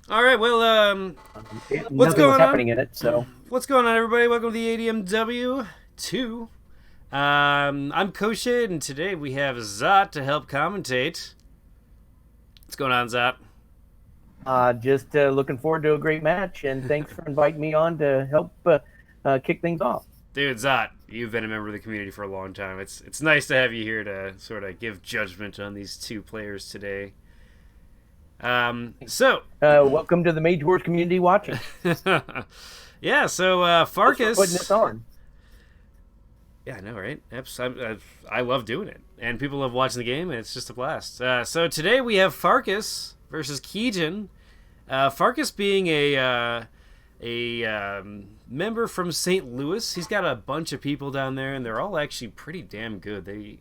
All right, well, what's Nothing was going on? happening in it, so What's going on, everybody? Welcome to the ADMW 2. I'm Koshin, and today we have Zot to help commentate. What's going on, Zot? just looking forward to a great match. And thanks for inviting me on to help kick things off. Dude, Zot, you've been a member of the community for a long time. It's nice to have you here to sort of give judgment on these two players today. So, Welcome to the Mage Wars community watching. yeah, so Thanks for putting this Farkas. on. Yeah, I know, right? I love doing it, and people love watching the game, and it's just a blast. So today we have Farkas versus Keejchen. Farkas being a member from St. Louis, he's got a bunch of people down there, and they're all actually pretty damn good. They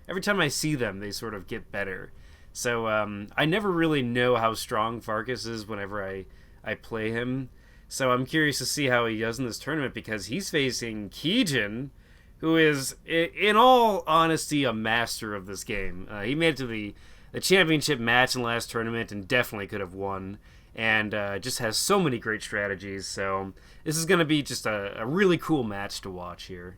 every time I see them, they sort of get better. So I never really know how strong Farkas is whenever I play him. So I'm curious to see how he does in this tournament because he's facing Keejchen, who is, in all honesty, a master of this game. He made it to the championship match in the last tournament and definitely could have won. And just has so many great strategies. So this is going to be just a really cool match to watch here.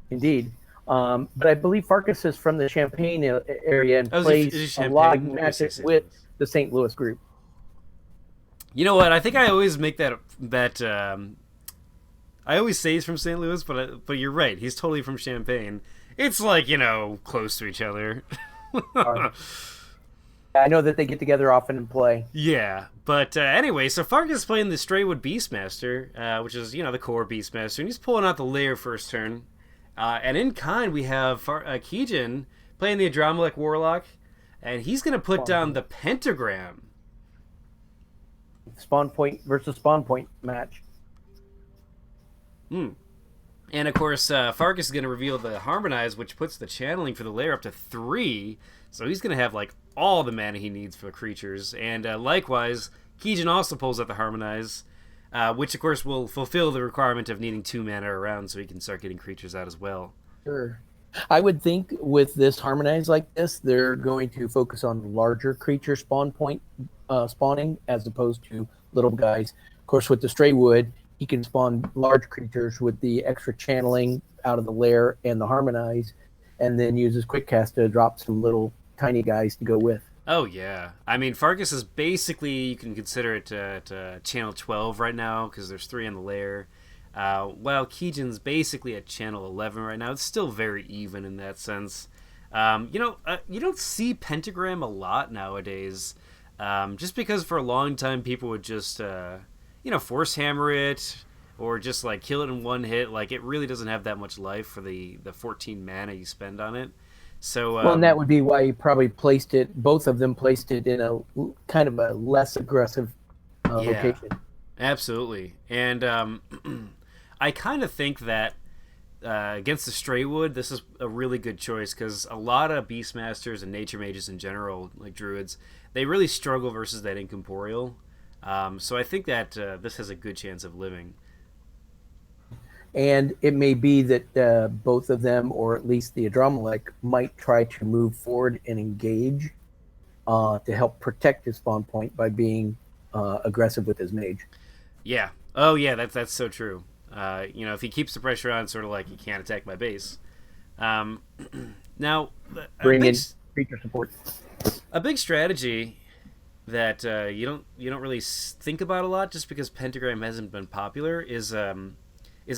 Indeed. But I believe Farkas is from the Champaign area and Oh, is he plays a lot of Champagne? I say matches St. with Louis. the St. Louis group. You know what? I think I always make that. I always say he's from St. Louis, but you're right. He's totally from Champaign. It's like close to each other. Uh, I know that they get together often and play. Yeah, but anyway, so Farkas is playing the Straywood Beastmaster, which is the core Beastmaster, and he's pulling out the lair first turn. And in kind, we have Keejchen playing the Adramelech Warlock, and he's going to put down the pentagram. Spawn point versus spawn point match. Hmm. And of course, Farkas is going to reveal the Harmonize, which puts the channeling for the lair up to 3. So he's going to have like all the mana he needs for the creatures. And likewise, Keejchen also pulls out the Harmonize, which of course will fulfill the requirement of needing 2 mana around so he can start getting creatures out as well. Sure. I would think with this harmonized like this, they're going to focus on larger creature spawn point spawning as opposed to little guys. Of course, with the Straywood, he can spawn large creatures with the extra channeling out of the lair and the harmonize, and then use his quick cast to drop some little tiny guys to go with. Oh yeah, I mean Farkas is basically you can consider it channel 12 right now because there's 3 on the layer. While Keejchen's basically at channel 11 right now, it's still very even in that sense. You don't see pentagram a lot nowadays, just because for a long time people would just force hammer it or just like kill it in one hit. Like it really doesn't have that much life for the 14 mana you spend on it. So Well, and that would be why he probably placed it. Both of them placed it in a kind of a less aggressive yeah, location. absolutely. And I kind of think that against the Straywood, this is a really good choice because a lot of Beastmasters and Nature Mages in general, like Druids, they really struggle versus that Incorporeal. So I think that this has a good chance of living. And it may be that both of them, or at least the Adramelech, might try to move forward and engage to help protect his spawn point by being aggressive with his mage. Yeah. Oh yeah, that's so true. If he keeps the pressure on, sort of like he can't attack my base. Um, now, Bring in creature support. a big strategy that you don't really think about a lot, just because Pentagram hasn't been popular, is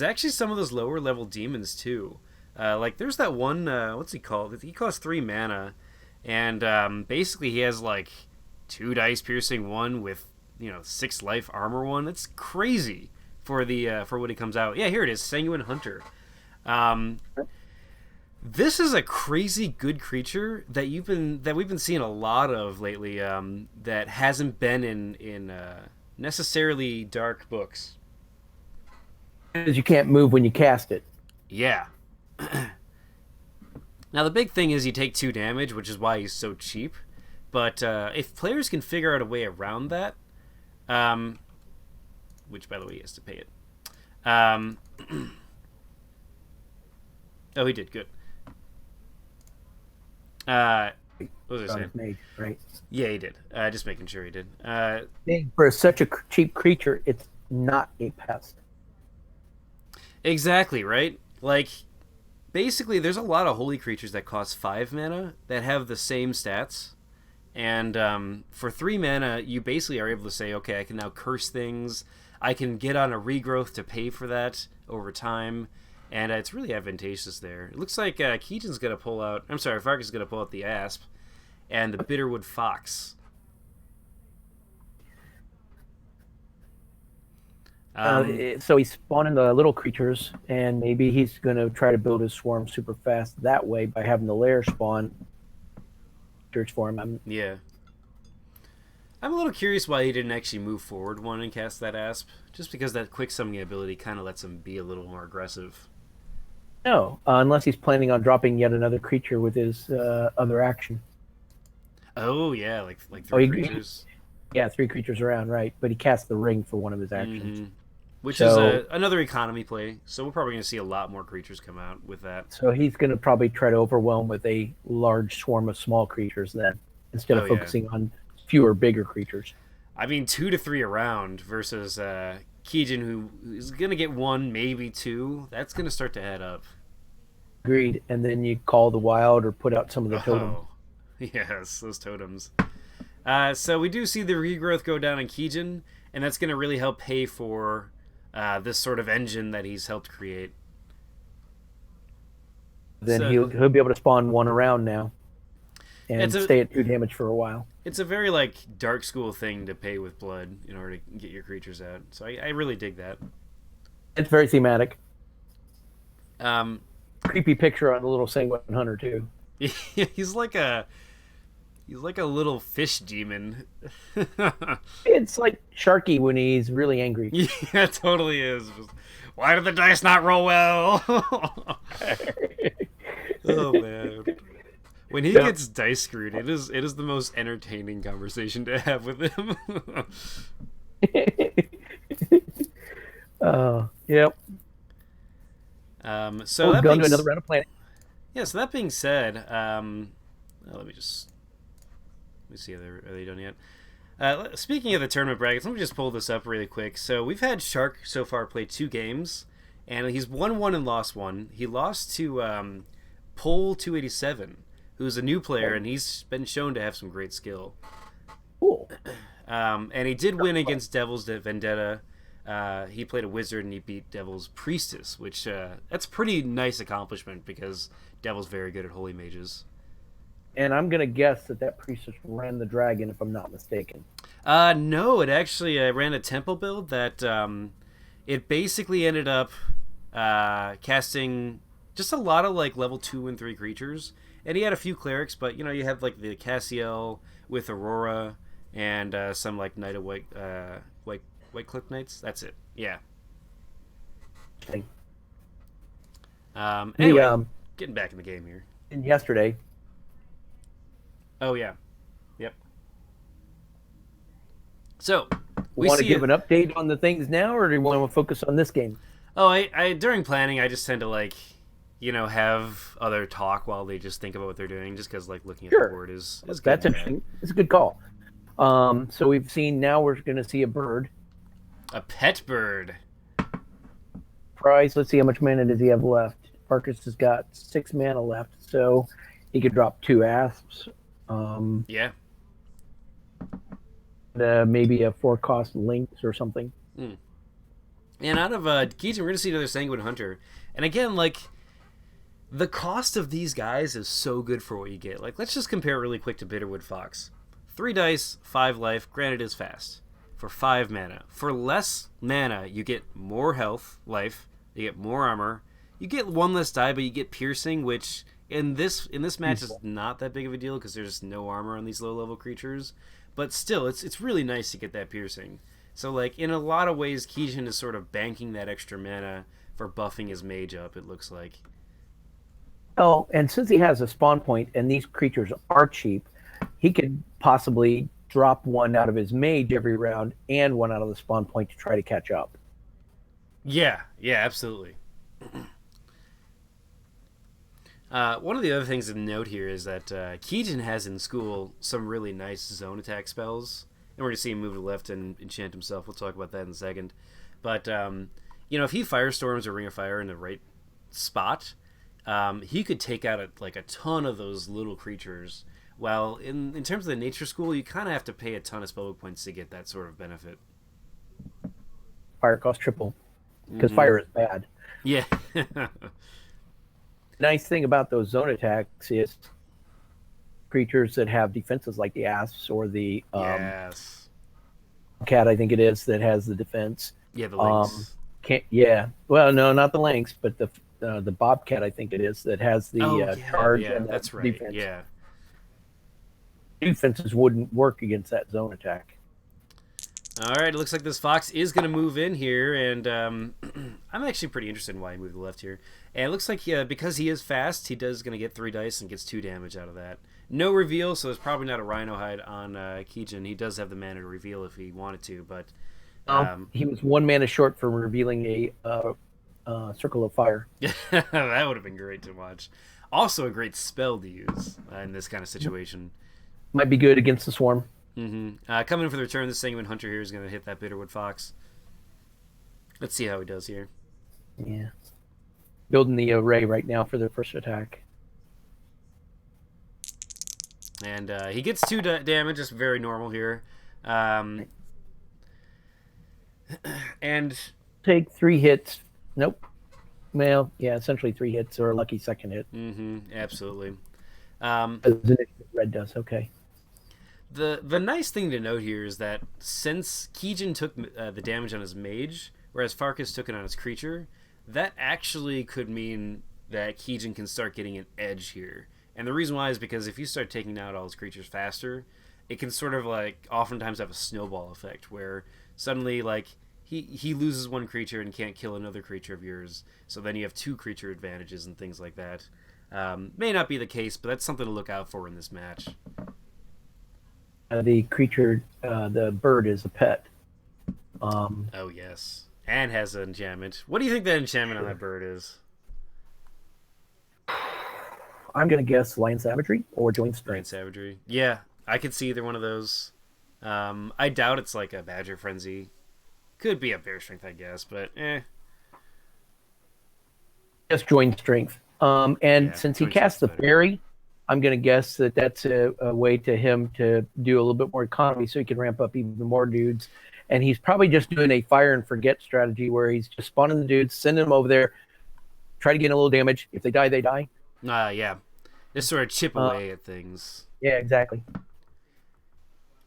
actually some of those lower level demons too. Like there's that one. What's he called? He costs 3 mana, and basically he has like 2 dice piercing, one with 6 life armor one. That's crazy for what he comes out. Yeah, here it is, Sanguine Hunter. Um, this is a crazy good creature that we've been seeing a lot of lately. That hasn't been in necessarily dark books. Because you can't move when you cast it. Yeah. Now the big thing is you take 2 damage, which is why he's so cheap. But if players can figure out a way around that, um, which by the way he has to pay it. Um, oh, he did good. What was I on saying? his mage, right? Yeah, he did. Just making sure he did. For such a cheap creature, it's not a pest. Exactly, right? Like, basically, there's a lot of holy creatures that cost 5 mana that have the same stats. And for 3 mana, you basically are able to say, okay, I can now curse things. I can get on a regrowth to pay for that over time. And it's really advantageous there. It looks like Keejchen's going to pull out... I'm sorry, Farkas is going to pull out the Asp and the Bitterwood Fox. So he's spawning the little creatures, and maybe he's going to try to build his swarm super fast that way by having the lair spawn creatures for him. Yeah. I'm a little curious why he didn't actually move forward one and cast that Asp. Just because that quick summoning ability kind of lets him be a little more aggressive. No, unless he's planning on dropping yet another creature with his other action. Oh, yeah, like three creatures. Yeah, 3 creatures around, right. But he cast the ring for one of his actions. Mm-hmm. Which is another economy play, so we're probably going to see a lot more creatures come out with that. So he's going to probably try to overwhelm with a large swarm of small creatures then, instead of focusing on fewer, bigger creatures. I mean, 2 to 3 around versus Keejchen, who is going to get 1, maybe 2. That's going to start to add up. Agreed. And then you call the wild or put out some of the totems. Yes, those totems. So we do see the regrowth go down in Keejchen, and that's going to really help pay for this sort of engine that he's helped create. Then he'll be able to spawn 1 around now and stay at 2 damage for a while. It's a very dark school thing to pay with blood in order to get your creatures out. So I really dig that. It's very thematic. Creepy picture on the little Sanguine Hunter too. He's like a little fish demon. It's like Sharky when he's really angry. Yeah, it totally is. Why did the dice not roll well? Oh man. When he gets dice screwed, it is the most entertaining conversation to have with him. Yep. So that going to another round of planning. Yeah. So that being said, let me see. Are they done yet? Speaking of the tournament brackets, let me just pull this up really quick. So we've had Shark so far play 2 games, and he's won 1 and lost 1. He lost to Pole 287, who's a new player, and he's been shown to have some great skill. Cool. And he did win against Devil's Vendetta. He played a wizard and he beat Devil's Priestess, which that's a pretty nice accomplishment because Devil's very good at holy mages. And I'm going to guess that Priestess ran the dragon, if I'm not mistaken. No, it actually ran a temple build that it basically ended up casting just a lot of level 2 and 3 creatures. And he had a few clerics, but you had the Cassiel with Aurora and some Knight of White Cliff Knights. That's it. Yeah. Anyway, getting back in the game here. And yesterday. Oh yeah. Yep. So we want to give an update on the things now, or do you want to focus on this game? Oh, I during planning, I just tend to have other talk while they just think about what they're doing, just because looking at the board is good. That's interesting. It's a good call. So we've seen, now we're going to see a bird. A pet bird. Price. Let's see, how much mana does he have left? Farkas has got 6 mana left, so he could drop 2 asps. Yeah. Maybe a 4-cost Lynx or something. Mm. And out of Keejchen, we're going to see another Sanguine Hunter. And again, the cost of these guys is so good for what you get. Let's just compare really quick to Bitterwood Fox. 3 dice, 5 life, granted is fast. For 5 mana. For less mana, you get more health, life, you get more armor, you get 1 less die, but you get piercing, which in this match is not that big of a deal because there's no armor on these low-level creatures. But still, it's really nice to get that piercing. So, in a lot of ways, Keejchen is sort of banking that extra mana for buffing his mage up, it looks like. Oh, and since he has a spawn point and these creatures are cheap, he could possibly drop 1 out of his mage every round and 1 out of the spawn point to try to catch up. Yeah, absolutely. One of the other things to note here is that Keejchen has in school some really nice zone attack spells, and we're gonna see him move to the left and enchant himself. We'll talk about that in a second. But if he firestorms or Ring of Fire in the right spot, he could take out like a ton of those little creatures. Well, in terms of the nature school, you kind of have to pay a ton of spellbook points to get that sort of benefit. Fire costs triple because fire is bad. Yeah. Nice thing about those zone attacks is creatures that have defenses like the asps or the Yes. cat, I think it is, that has the defense. Yeah, the lynx. Well, no, not the lynx, but the bobcat, I think it is, that has the charge and that's right. defense. Yeah. Defenses wouldn't work against that zone attack. All right, it looks like this fox is going to move in here, and I'm actually pretty interested in why he moved to the left here. And it looks like because he is fast, he does going to get 3 dice and gets 2 damage out of that. No reveal, so it's probably not a rhino hide on Keejchen. He does have the mana to reveal if he wanted to, but he was 1 mana short from revealing a circle of fire. that would have been great to watch. Also, a great spell to use in this kind of situation. Might be good against the swarm. Coming in for the return, the Sanguine Hunter here is going to hit that Bitterwood Fox. Let's see how he does here. Yeah. Building the array right now for the first attack. And he gets 2 damage, just very normal here. And take 3 hits. Nope. Well, yeah, essentially 3 hits or a lucky second hit. Absolutely. Red does, okay. The nice thing to note here is that since Keejchen took the damage on his mage, whereas Farkas took it on his creature, that actually could mean that Keejchen can start getting an edge here. And the reason why is because if you start taking out all his creatures faster, it can sort of like oftentimes have a snowball effect where suddenly like he loses 1 creature and can't kill another creature of yours, so then you have 2 creature advantages and things like that. May not be the case, but that's something to look out for in this match. The creature, the bird, is a pet. Oh, yes. And has an enchantment. What do you think that enchantment on that bird is? I'm going to guess Lion Savagery or Joint Strength. Lion Savagery. Yeah, I could see either one of those. I doubt it's like a Badger Frenzy. Could be a Bear Strength, I guess, but Just Joint Strength. Since he casts the fairy, I'm going to guess that that's a way to him to do a little bit more economy so he can ramp up even more dudes. And he's probably just doing a fire and forget strategy where he's just spawning the dudes, sending them over there, try to get a little damage. If they die, they die. Yeah. Just sort of chip away at things. Yeah, exactly.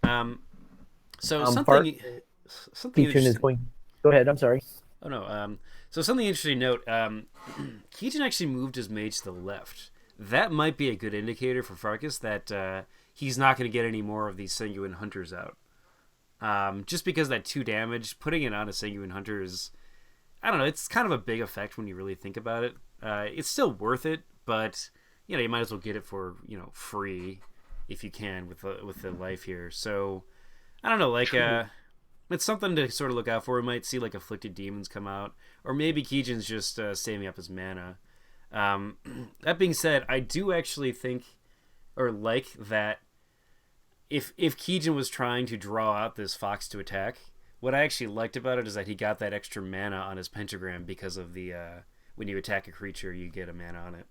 So something Keejchen is going. Go ahead. I'm sorry. Oh no. So something interesting to note. Keejchen actually moved his mage to the left. That might be a good indicator for Farkas that he's not going to get any more of these Sanguine Hunters out. Just because that 2 damage, putting it on a Sanguine Hunter is, I don't know, it's kind of a big effect when you really think about it. It's still worth it, but you might as well get it for free if you can with the life here. So I don't know, like it's something to sort of look out for. We might see like Afflicted Demons come out, or maybe Keejchen's just saving up his mana. That being said, I do actually think or like that if Keejchen was trying to draw out this fox to attack, what I actually liked about it is that he got that extra mana on his pentagram because of the when you attack a creature, you get a mana on it.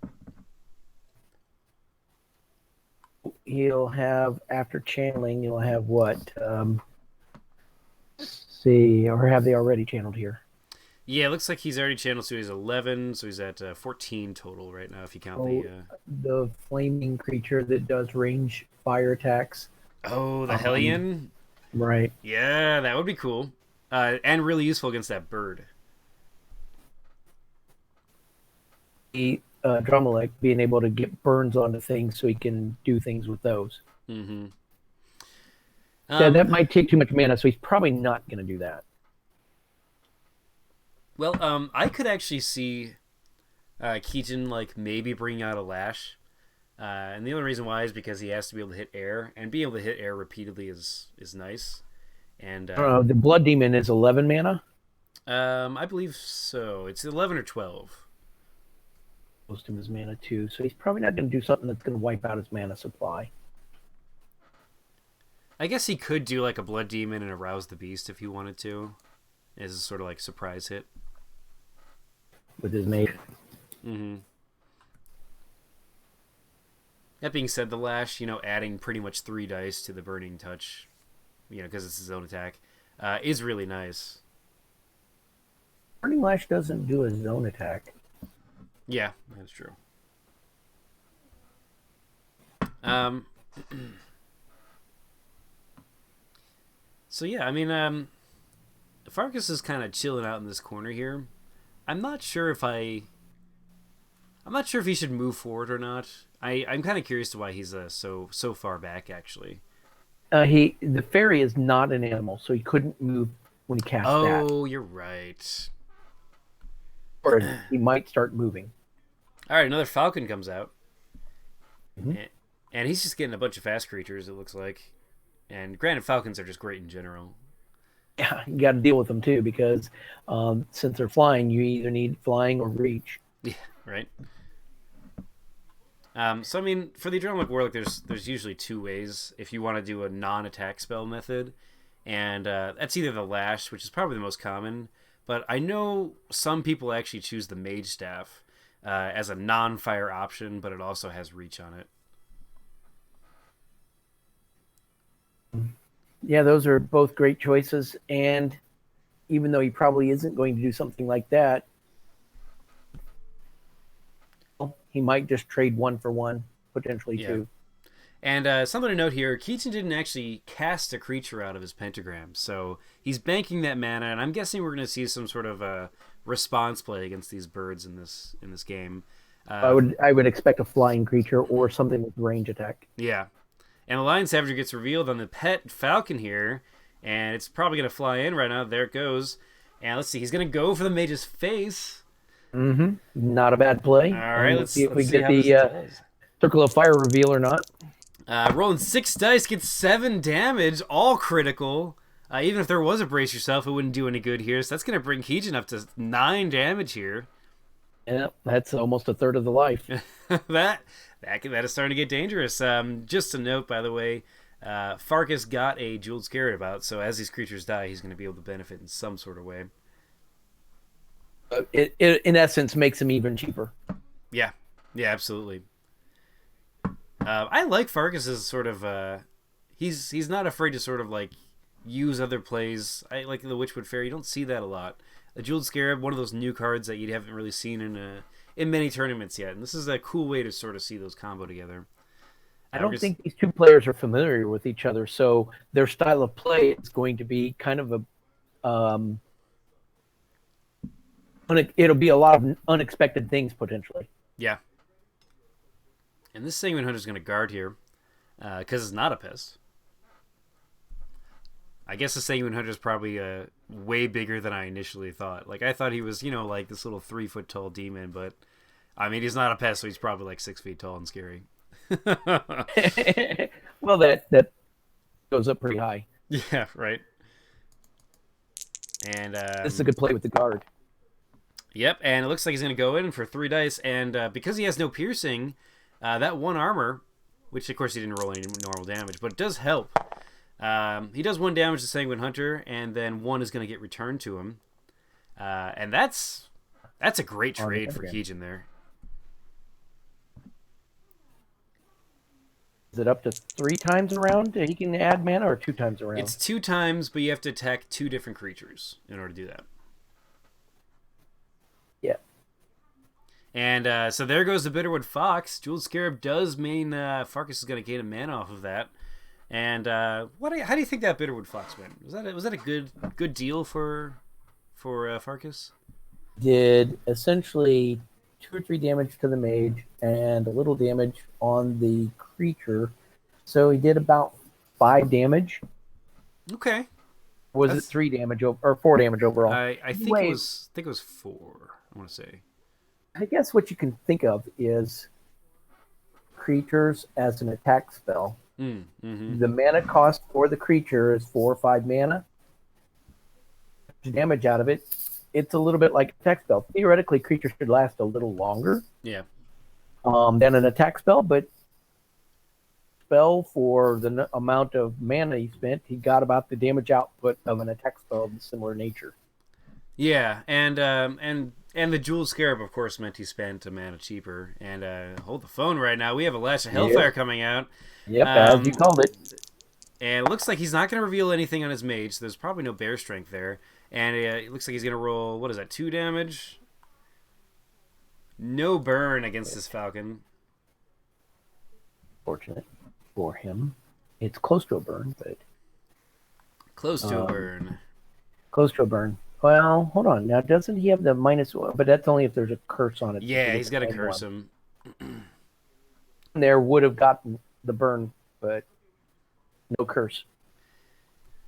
He'll have, after channeling, you'll have what? See, or have they already channeled here? Yeah, it looks like he's already channeled, so he's 11, so he's at 14 total right now if you count the flaming creature that does range fire attacks. Oh, the Hellion? Right. Yeah, that would be cool. And really useful against that bird. The Adramelech being able to get burns onto things so he can do things with those. Mm-hmm. That might take too much mana, so he's probably not going to do that. Well, I could actually see Keejchen like maybe bringing out a Lash. And the only reason why is because he has to be able to hit air, and being able to hit air repeatedly is nice. And the Blood Demon is 11 mana? I believe so. It's 11 or 12. most of his mana too, so he's probably not going to do something that's going to wipe out his mana supply. I guess he could do like a Blood Demon and Arouse the Beast if he wanted to, as a sort of like surprise hit with his mate. Mm-hmm. That being said, the Lash, adding pretty much 3 dice to the Burning Touch, because it's his own attack, is really nice. Burning Lash doesn't do his own attack. Yeah, that's true. So yeah, I mean, Farkas is kind of chilling out in this corner here. I'm not sure if he should move forward or not. I'm kind of curious to why he's so far back actually. The fairy is not an animal, so he couldn't move when he cast that. Oh, you're right. Or he might start moving. All right, another falcon comes out. Mm-hmm. And he's just getting a bunch of fast creatures, it looks like. And granted, falcons are just great in general. Yeah, you got to deal with them too, because since they're flying, you either need flying or reach. Yeah, right. So I mean, for the Adramelech Warlock, there's usually 2 ways if you want to do a non-attack spell method, and that's either the Lash, which is probably the most common, but I know some people actually choose the Mage Staff as a non-fire option, but it also has reach on it. Yeah, those are both great choices, and even though he probably isn't going to do something like that, he might just trade 1 for 1, potentially 2. And something to note here, Keejchen didn't actually cast a creature out of his pentagram, so he's banking that mana, and I'm guessing we're going to see some sort of a response play against these birds in this game. I would expect a flying creature or something with range attack. Yeah. And the Lion Savager gets revealed on the pet falcon here, and it's probably going to fly in right now. There it goes. And let's see, he's going to go for the mage's face. Mm-hmm. Not a bad play. All right, let's see if we get the Circle of Fire reveal or not. Rolling 6 dice, gets 7 damage, all critical. Even if there was a Brace Yourself, it wouldn't do any good here. So that's going to bring Keejchen up to 9 damage here. Yeah, that's almost a third of the life. that is starting to get dangerous. Just a note, by the way, Farkas got a Jeweled Scarab out, so as these creatures die, he's going to be able to benefit in some sort of way. It in essence makes him even cheaper. Yeah, absolutely. I like Farkas as sort of he's not afraid to sort of like use other plays. I like the Witchwood Fairy. You don't see that a lot. A Jeweled Scarab, one of those new cards that you haven't really seen in many tournaments yet, and this is a cool way to sort of see those combo together. I don't think these 2 players are familiar with each other, so their style of play is going to be kind of a it'll be a lot of unexpected things potentially. Yeah. And this Sanguine Hunter's going to guard here because it's not a pest. I guess the Sanguine Hunter is probably way bigger than I initially thought. Like, I thought he was, like this little 3-foot tall demon, but I mean, he's not a pest, so he's probably like 6 feet tall and scary. Well, that goes up pretty high. Yeah, right. And this is a good play with the guard. Yep, and it looks like he's going to go in for 3 dice, and because he has no piercing, that 1 armor, which of course he didn't roll any normal damage, but it does help. He does 1 damage to Sanguine Hunter, and then 1 is going to get returned to him. And that's a great trade for Keejchen there. Is it up to 3 times around he can add mana, or 2 times around? It's 2 times, but you have to attack 2 different creatures in order to do that. Yeah. And so there goes the Bitterwood Fox. Jeweled Scarab does mean Farkas is going to gain a mana off of that. And how do you think that Bitterwood Fox went? Was that a good deal for Farkas? Did essentially 2 or 3 damage to the mage and a little damage on the creature, so he did about 5 damage. Okay. Was it 3 damage or 4 damage overall? I think it was 4. I want to say. I guess what you can think of is creatures as an attack spell. Mm-hmm. The mana cost for the creature is 4 or 5 mana. Damage out of it, it's a little bit like a attack spell. Theoretically, creatures should last a little longer. Yeah. Then an attack spell, but spell for the amount of mana he spent, he got about the damage output of an attack spell of a similar nature. Yeah, and the Jewel Scarab, of course, meant he spent a mana cheaper. And hold the phone right now. We have a Lash of Hellfire coming out. Yep, as you called it. And it looks like he's not going to reveal anything on his mage, so there's probably no bear strength there. And it looks like he's going to roll, what is that, 2 damage? No burn against this Falcon. Fortunate for him. It's close to a burn, but... Close to a burn. Close to a burn. Well, hold on. Now, doesn't he have the -1? But that's only if there's a curse on it. Yeah, he's got to curse him. There would have gotten the burn, but no curse.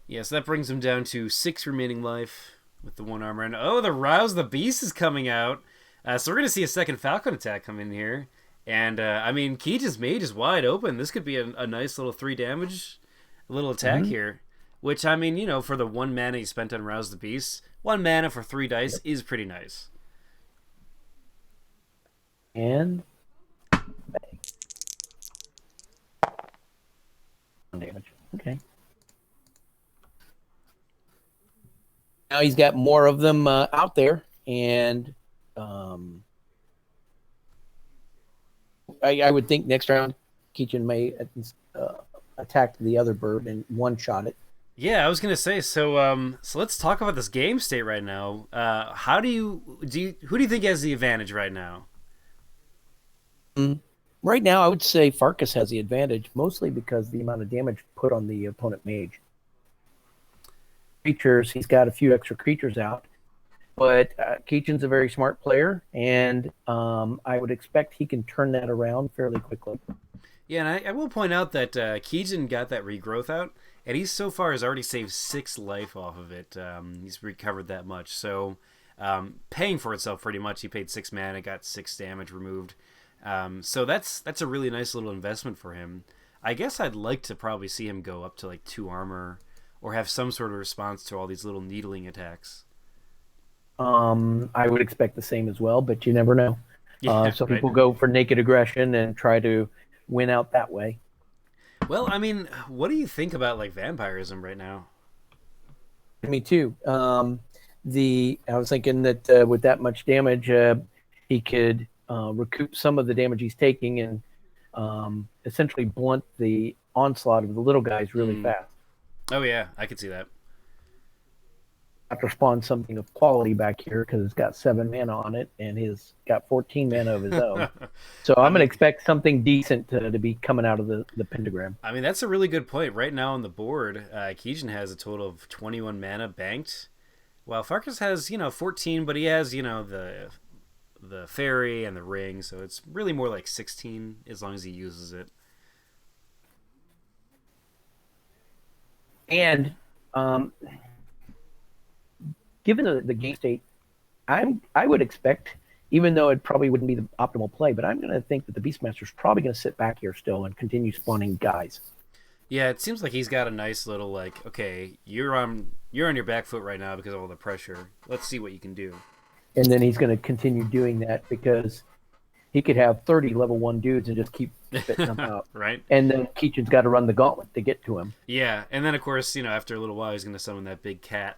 Yeah, so that brings him down to 6 remaining life with the 1 armor. And oh, the Rouse the Beast is coming out. So we're going to see a second Falcon attack come in here. And, I mean, Keejchen's mage is wide open. This could be a nice little 3 damage little attack here. Which, I mean, you know, for the 1 mana he spent on Rouse the Beast, 1 mana for 3 dice is pretty nice. And... damage. Okay. Now he's got more of them out there, and I would think next round Keejchen may attack the other bird and one-shot it. Yeah, I was gonna say. So let's talk about this game state right now. Who do you think has the advantage right now? Right now, I would say Farkas has the advantage, mostly because the amount of damage put on the opponent mage. Creatures, he's got a few extra creatures out, but Keejchen's a very smart player, and I would expect he can turn that around fairly quickly. Yeah, and I will point out that Keejchen got that regrowth out, and he so far has already saved 6 life off of it. He's recovered that much, so paying for itself pretty much. He paid 6 mana, got 6 damage removed. So that's a really nice little investment for him. I guess I'd like to probably see him go up to like 2 armor or have some sort of response to all these little needling attacks. I would expect the same as well, but you never know. Yeah, some right. people go for naked aggression and try to win out that way. Well, I mean, what do you think about like vampirism right now? Me too. I was thinking that with that much damage, he could recoup some of the damage he's taking and essentially blunt the onslaught of the little guys really fast. Oh yeah, I could see that. Have to spawn something of quality back here because it's got 7 mana on it and he's got 14 mana of his own. So I'm going to expect something decent to be coming out of the pentagram. I mean, that's a really good point. Right now on the board, Keejchen has a total of 21 mana banked, while Farkas has 14, but he has the fairy and the ring, so it's really more like 16 as long as he uses it. And given the game state, I would expect, even though it probably wouldn't be the optimal play, but I'm going to think that the Beastmaster is probably going to sit back here still and continue spawning guys. Yeah, it seems like he's got a nice little okay, you're on your back foot right now because of all the pressure. Let's see what you can do. And then he's going to continue doing that because he could have 30 level 1 dudes and just keep spitting them out. Right. And then Keejchen's got to run the gauntlet to get to him. Yeah, and then of course, after a little while he's going to summon that big cat.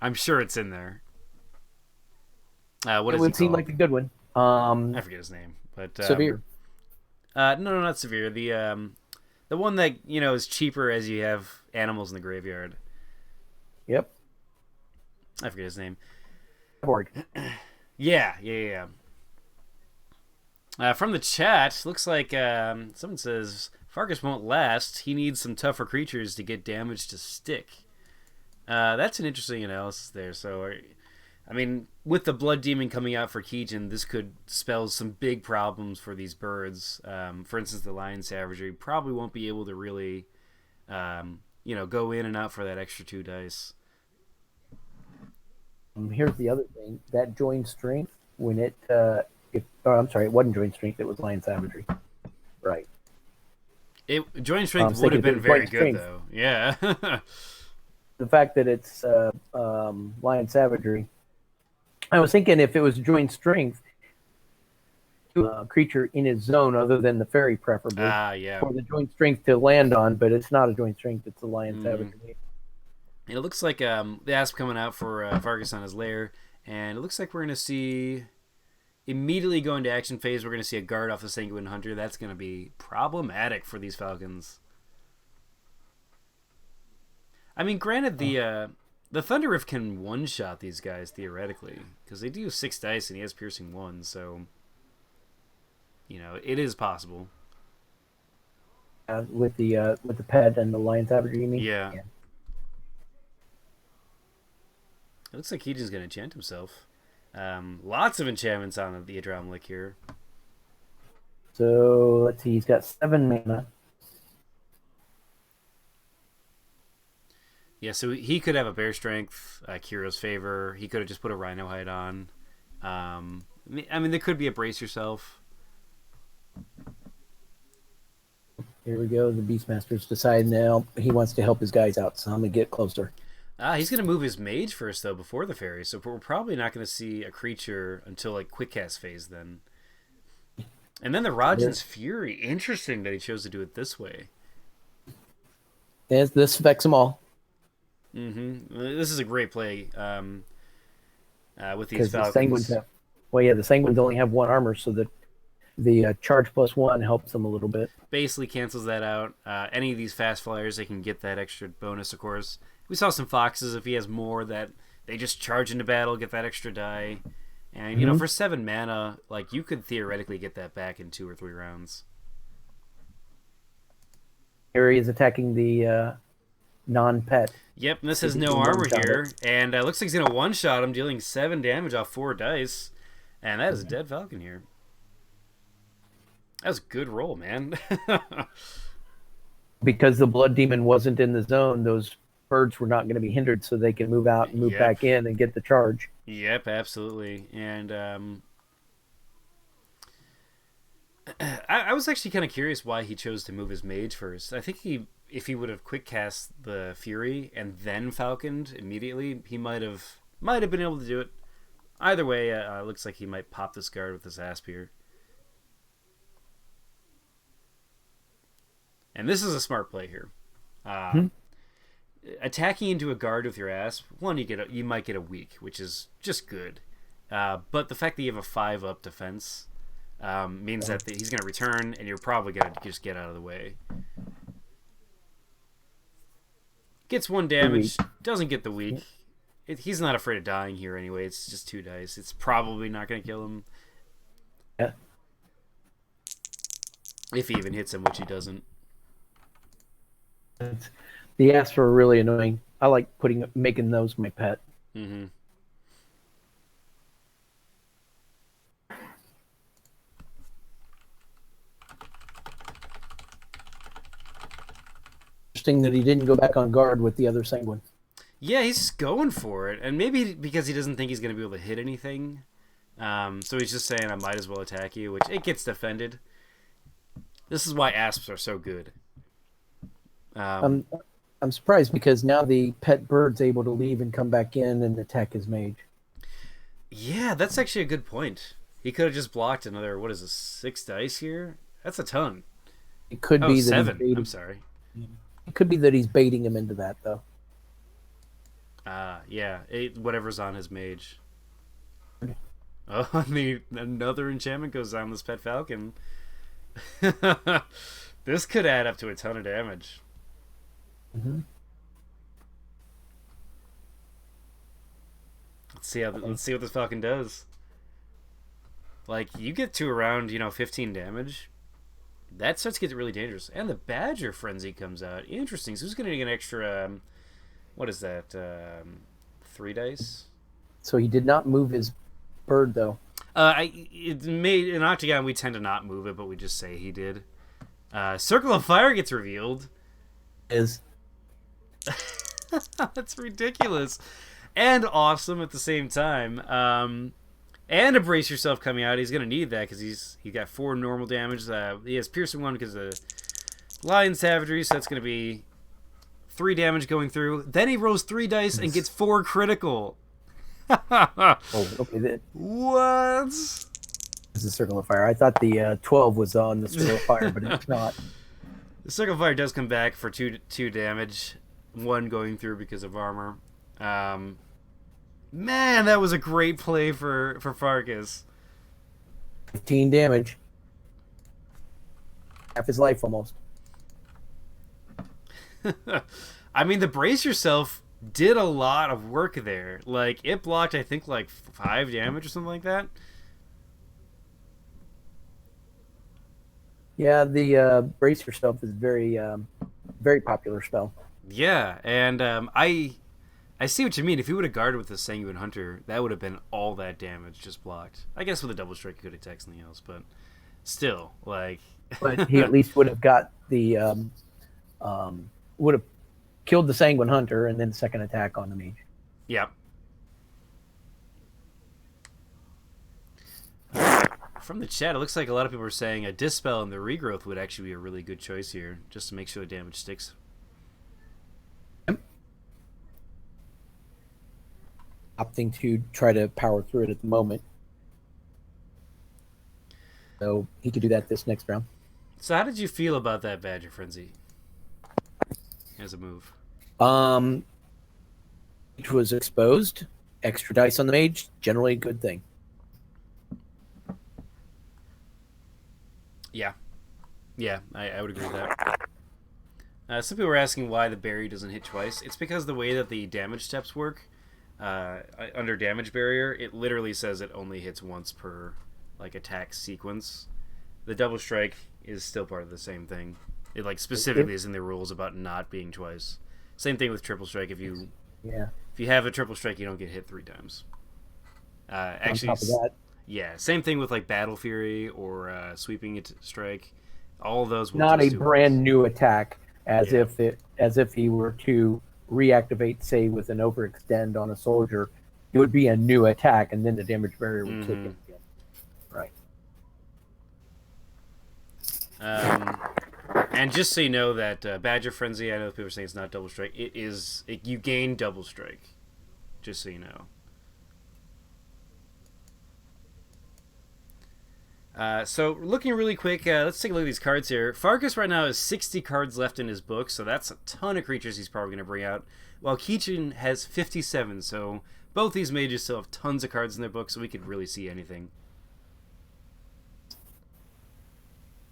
I'm sure it's in there. What it is would he seem called? like a good one. I forget his name, but Severe. No, not Severe. The one that is cheaper as you have animals in the graveyard. Yep. I forget his name. Borg. Yeah. From the chat, looks like someone says Farkas won't last. He needs some tougher creatures to get damage to stick. That's an interesting analysis there. So, I mean, with the Blood Demon coming out for Keejchen, this could spell some big problems for these birds. For instance, the Lion Savagery probably won't be able to really, go in and out for that extra 2 dice. Here's the other thing. That joined strength, when it... it wasn't joined strength, it was Lion Savagery. Right. Joint strength would have been very good, though. Yeah. The fact that it's Lion Savagery, I was thinking if it was joint strength, to a creature in his zone other than the fairy, preferably, Ah, yeah. for the joint strength to land on, but it's not a joint strength, it's a lion savagery. It looks like the Asp coming out for Farkas on his lair, and it looks like we're going to see immediately go into action phase. We're going to see a guard off the Sanguine Hunter. That's going to be problematic for these Falcons. I mean, granted, the Thunder Rift can one-shot these guys theoretically because they do 6 dice and he has piercing 1, so it is possible. With the pet and the lion savagery, you mean? Yeah. It looks like Keejchen's going to enchant himself. Lots of enchantments on the Adramelech here. So let's see, he's got 7 mana. Yeah, so he could have a Bear Strength, Kiro's Favor. He could have just put a Rhino Hide on. I mean, there could be a Brace Yourself. Here we go. The Beastmaster's deciding now he wants to help his guys out, so I'm going to get closer. He's going to move his Mage first, though, before the Fairy. So we're probably not going to see a creature until, like, Quick Cast phase then. And then the Rajan's Fury. Interesting that he chose to do it this way. Yes, this affects them all. This is a great play with these Falcons. The Sanguines only have 1 armor, so that the charge +1 helps them a little bit. Basically cancels that out. Any of these fast flyers, they can get that extra bonus, of course. We saw some Foxes, if he has more, that they just charge into battle, get that extra die. And, for 7 mana, like, you could theoretically get that back in 2 or 3 rounds. Here he is attacking the non-pet. Yep, and this has no armor here. And looks like he's going to one-shot him, dealing 7 damage off 4 dice. And that is a dead Falcon here. That was a good roll, man. Because the Blood Demon wasn't in the zone, those birds were not going to be hindered, so they can move out and move back in and get the charge. Yep, absolutely. And I was actually kind of curious why he chose to move his Mage first. I think if he would have quick cast the Fury and then Falconed immediately, he might have been able to do it. Either way, it looks like he might pop this guard with this Asp here. And this is a smart play here. Attacking into a guard with your Asp, one, you might get a weak, which is just good. But the fact that you have a 5-up defense means that he's going to return, and you're probably going to just get out of the way. Gets 1 damage, doesn't get the weak. He's not afraid of dying here anyway. It's just 2 dice. It's probably not going to kill him. Yeah. If he even hits him, which he doesn't. The Asps are really annoying. I like making those my pet. Interesting that he didn't go back on guard with the other Sanguine. Yeah, he's going for it, and maybe because he doesn't think he's going to be able to hit anything. So he's just saying, I might as well attack you, which it gets defended. This is why Asps are so good. I'm surprised because now the pet bird's able to leave and come back in and attack his Mage. Yeah, that's actually a good point. He could have just blocked another, 6 dice here? That's a ton. It could be that 7. I'm sorry. It could be that he's baiting him into that, though. Yeah, whatever's on his Mage. Oh, another enchantment goes on this pet Falcon. This could add up to a ton of damage. Let's see what this Falcon does. Like, you get to around 15 damage, that starts to get really dangerous. And the Badger Frenzy comes out. Interesting. So who's going to get an extra? What is that? 3 dice. So he did not move his bird, though. In Octagon we tend to not move it, but we just say he did. Circle of Fire gets revealed. That's ridiculous and awesome at the same time. And a Brace Yourself coming out. He's gonna need that because he got 4 normal damage. He has piercing 1 because of Lion Savagery, so that's gonna be 3 damage going through. Then he rolls 3 dice and gets 4 critical. Okay then. What? It's a circle of fire. I thought the 12 was on the circle of fire, but it's not. The circle of fire does come back for two damage, one going through because of armor. Um, Man, that was a great play for Farkas. 15 damage. Half his life almost. I mean, the brace yourself did a lot of work there. Like, it blocked, I think, like 5 damage or something like that. Yeah, the brace yourself is very popular spell. Yeah, and I see what you mean. If you would have guarded with the Sanguine Hunter, that would have been all that damage just blocked. I guess with a double strike, you could attack something else, but still, like. But he at least would have got the would have killed the Sanguine Hunter and then second attack on the mage. Yeah. From the chat, it looks like a lot of people are saying a Dispel and the Regrowth would actually be a really good choice here, just to make sure the damage sticks. Opting to try to power through it at the moment. So he could do that this next round. So how did you feel about that Badger Frenzy as a move? It was exposed. Extra dice on the mage, generally a good thing. Yeah, I would agree with that. Some people were asking why the berry doesn't hit twice. It's because the way that the damage steps work, under damage barrier, it literally says it only hits once per like attack sequence. The double strike is still part of the same thing. It like specifically is in the rules about not being twice. Same thing with triple strike. If you have a triple strike, you don't get hit 3 times. Actually, on top of that, yeah, same thing with like Battle Fury or Sweeping Strike. All of those will not a just do brand once. new attack, as if he were to reactivate, say, with an overextend on a soldier. It would be a new attack, and then the damage barrier would kick in again. Right. And just so you know that Badger Frenzy, I know people are saying it's not double strike. It is. You gain double strike. Just so you know. So looking really quick, let's take a look at these cards here. Farkas right now has 60 cards left in his book, so that's a ton of creatures he's probably going to bring out. While Keejchen has 57, so both these mages still have tons of cards in their book, so we could really see anything.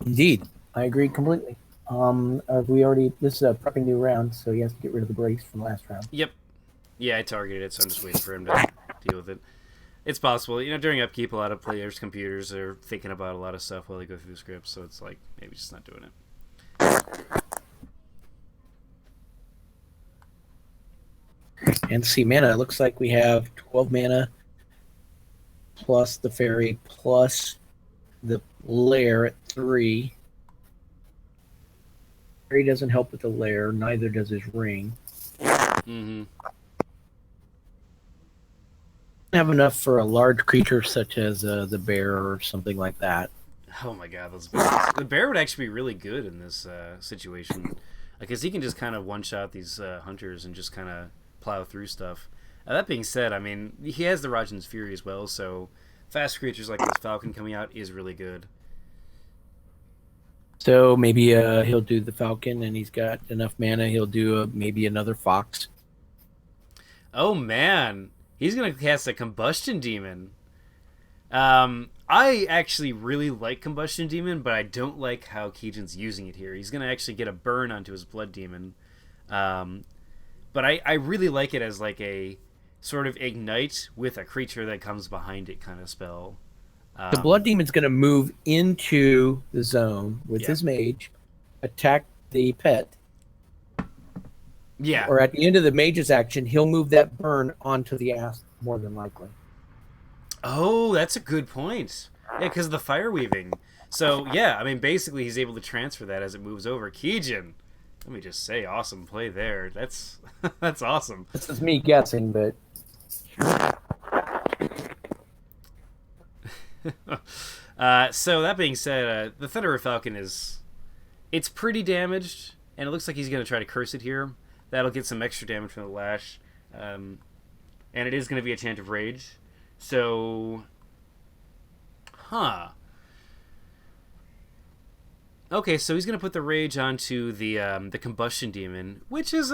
Indeed, I agree completely. This is a prepping new round, so he has to get rid of the brace from last round. Yep. Yeah, I targeted it, so I'm just waiting for him to deal with it. It's possible. During upkeep, a lot of players' computers are thinking about a lot of stuff while they go through the scripts, so it's like, maybe just not doing it. And see mana, it looks like we have 12 mana plus the fairy plus the lair at 3. Fairy doesn't help with the lair, neither does his ring. Mm-hmm. Have enough for a large creature such as the bear or something like that. Oh my god, those bears. The bear would actually be really good in this situation. Because he can just kind of one-shot these hunters and just kind of plow through stuff. That being said, I mean, he has the Rajan's Fury as well, so fast creatures like this Falcon coming out is really good. So maybe he'll do the Falcon, and he's got enough mana. He'll do maybe another Fox. Oh man, he's gonna cast a Combustion Demon. I actually really like Combustion Demon, but I don't like how Keejchen's using it here. He's gonna actually get a burn onto his Blood Demon, but I really like it as like a sort of ignite with a creature that comes behind it kind of spell. The Blood Demon's going to move into the zone with his mage, attack the pet. Yeah. Or at the end of the mage's action, he'll move that burn onto the ass, more than likely. Oh, that's a good point. Yeah, because of the fire weaving. So, yeah, I mean, basically he's able to transfer that as it moves over. Keejchen, let me just say, awesome play there. That's that's awesome. This is me guessing, but... So that being said, the Thunderer Falcon it's pretty damaged, and it looks like he's going to try to curse it here. That'll get some extra damage from the lash, and it is going to be a Chant of Rage. So, Huh. Okay, so he's gonna put the rage onto the combustion demon, which is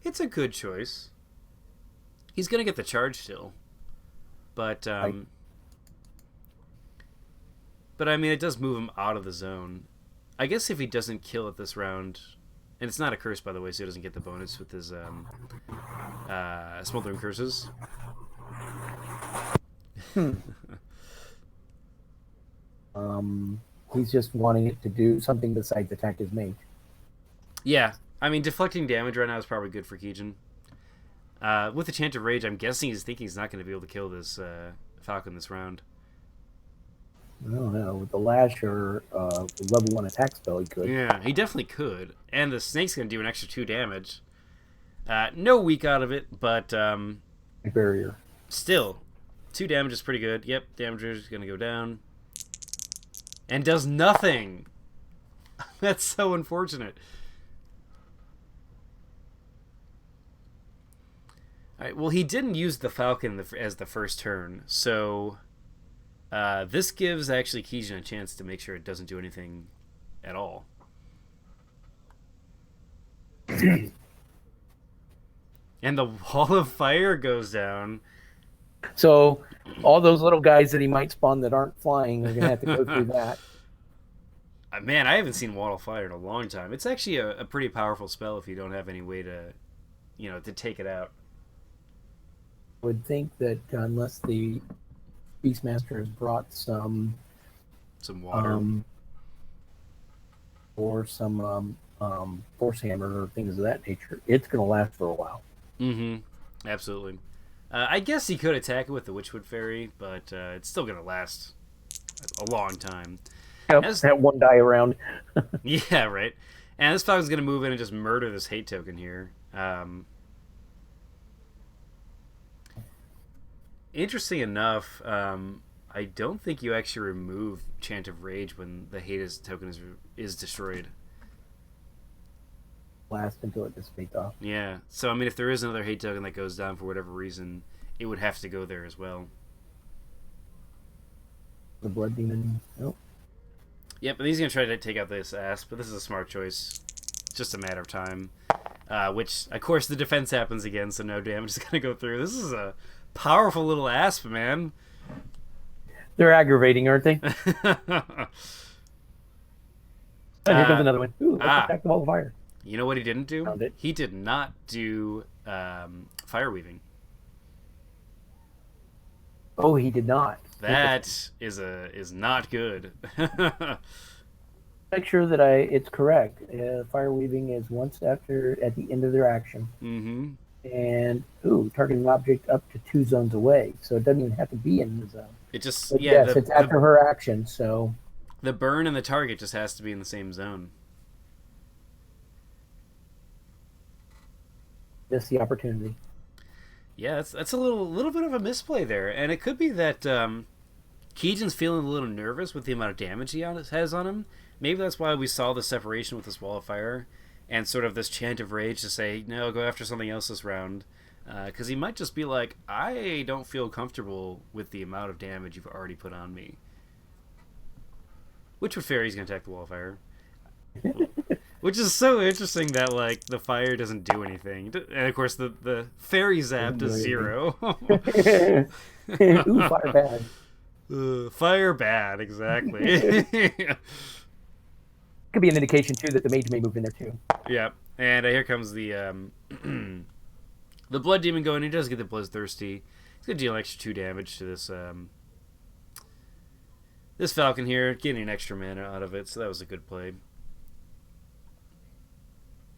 it's a good choice. He's gonna get the charge still, but but I mean it does move him out of the zone. I guess if he doesn't kill it this round, and it's not a curse by the way, so he doesn't get the bonus with his smoldering curses. He's just wanting it to do something besides attack his mate. Yeah, I mean deflecting damage right now is probably good for Keejchen. With the Chant of Rage, I'm guessing he's thinking he's not going to be able to kill this Falcon this round. I don't know. With the lash or level 1 attack spell, he could. Yeah, he definitely could. And the snake's going to do an extra 2 damage. No weak out of it, but Barrier. Still, 2 damage is pretty good. Yep, damage is going to go down. And does nothing. That's so unfortunate. Alright, well, he didn't use the Falcon as the first turn, so this gives actually Keejchen a chance to make sure it doesn't do anything at all. And the Wall of Fire goes down. So all those little guys that he might spawn that aren't flying are going to have to go through that. Man, I haven't seen Wall of Fire in a long time. It's actually a pretty powerful spell if you don't have any way to, to take it out. I would think that unless the Beastmaster has brought some water or some force hammer or things of that nature, it's going to last for a while. Mm-hmm. Absolutely. I guess he could attack it with the Witchwood Fairy, but it's still going to last a long time. Yep, that one die around. Yeah, right. And this Falcon's going to move in and just murder this hate token here. Interesting enough, I don't think you actually remove Chant of Rage when the hate token is destroyed. Last until it dissipates off. Yeah. So, I mean, if there is another hate token that goes down for whatever reason, it would have to go there as well. The Blood Demon. Nope. Yep, and he's going to try to take out this Asp, but this is a smart choice. It's just a matter of time. Which, of course, the defense happens again, so no damage is going to go through. This is a powerful little Asp, man. They're aggravating, aren't they? And here comes another one. Ooh, let's attack the Wall of Fire. You know what he didn't do? He did not do Fire Weaving. Oh, he did not. That is not good. Make sure that it's correct. Fire Weaving is once at the end of their action. Mm-hmm. And targeting object up to 2 zones away, so it doesn't even have to be in the zone. It just it's after her action, so the burn and the target just has to be in the same zone. Miss the opportunity. Yeah, that's a little bit of a misplay there, and it could be that Keejchen's feeling a little nervous with the amount of damage he has on him. Maybe that's why we saw the separation with this Wall of Fire and sort of this Chant of Rage to say, no, go after something else this round. Because he might just be like, I don't feel comfortable with the amount of damage you've already put on me. Witchwood Fairy's going to attack the Wall of Fire. Which is so interesting that, like, the fire doesn't do anything. And, of course, the fairy zap does 0. Ooh, fire bad. Fire bad, exactly. Could be an indication, too, that the mage may move in there, too. Yeah. And here comes the the Blood Demon going. He does get the Bloodthirsty. He's going to deal an extra 2 damage to this this Falcon here, getting an extra mana out of it, so that was a good play.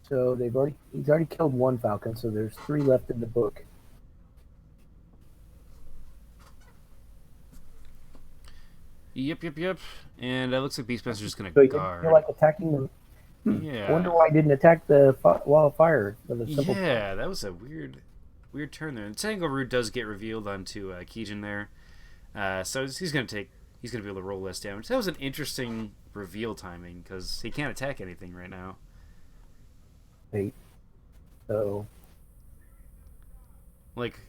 So he's already killed 1 Falcon, so there's 3 left in the book. Yep. And it looks like Beastmaster's just going to guard. So you feel like attacking them? Yeah. I wonder why I didn't attack the Wall of Fire with a simple... Yeah, that was a weird turn there. And Tangle Root does get revealed onto Keejchen there. So he's going to be able to roll less damage. That was an interesting reveal timing, because he can't attack anything right now. So... Like,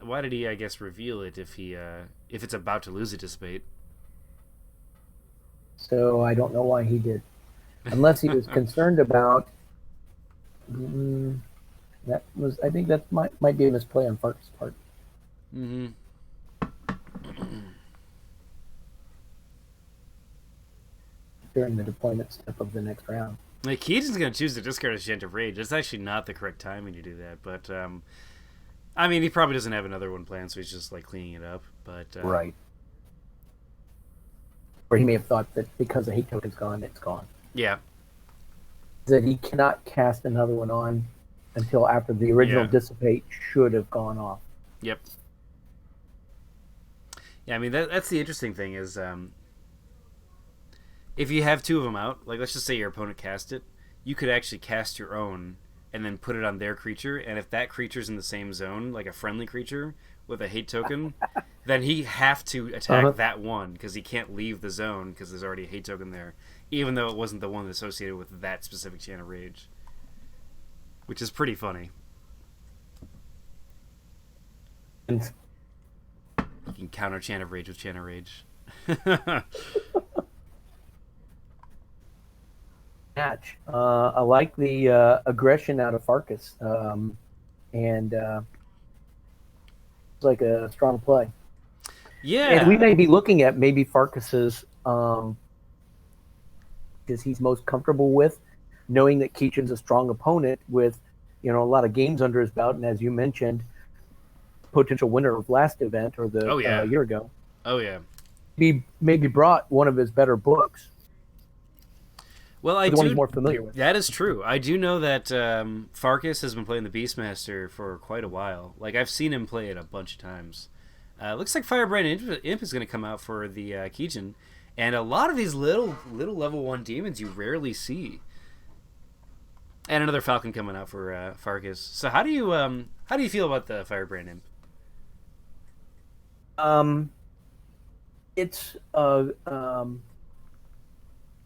why did he, I guess, reveal it if it's about to lose a dissipate? So I don't know why he did, unless he was concerned about. Mm, that was, I think that might be a misplay on Farkas' part. Mm-hmm. During the deployment step of the next round. Like, Keejchen's going to choose to discard his Gent of Rage. It's actually not the correct timing to do that, but I mean, he probably doesn't have another one planned, so he's just like cleaning it up. But right. Or he may have thought that because the hate token's gone, it's gone. Yeah. That he cannot cast another one on until after the original dissipate should have gone off. Yep. Yeah, I mean that's the interesting thing is if you have two of them out, like let's just say your opponent cast it, you could actually cast your own and then put it on their creature, and if that creature's in the same zone, like a friendly creature with a hate token, then he have to attack that one because he can't leave the zone because there's already a hate token there, even though it wasn't the one associated with that specific Chant of Rage, which is pretty funny. You can counter Chant of Rage with Chant of Rage. Match. I like the aggression out of Farkas, and it's like a strong play. Yeah, and we may be looking at maybe Farkas's because he's most comfortable with, knowing that Keejchen's a strong opponent with, a lot of games under his belt, and as you mentioned, potential winner of last event or the year ago. Oh yeah. He maybe brought one of his better books. Well, the one he's more familiar with. That is true. I do know that Farkas has been playing the Beastmaster for quite a while. Like, I've seen him play it a bunch of times. Looks like Firebrand Imp is going to come out for the Keejchen, and a lot of these little level 1 demons you rarely see. And another Falcon coming out for Farkas. So how do you feel about the Firebrand Imp? It's a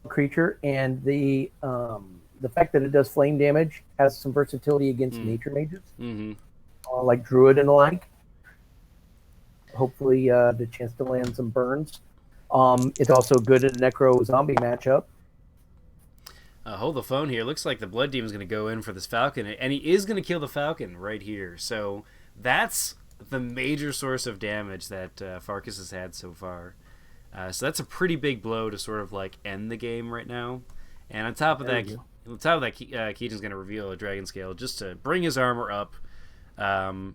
creature, and the fact that it does flame damage has some versatility against nature mages, like Druid and the like. Hopefully, the chance to land some burns. It's also good in a Necro Zombie matchup. Hold the phone here. Looks like the Blood Demon's going to go in for this Falcon, and he is going to kill the Falcon right here. So that's the major source of damage that Farkas has had so far. So that's a pretty big blow to sort of like end the game right now. And on top of that, Keejchen's going to reveal a Dragon Scale just to bring his armor up, and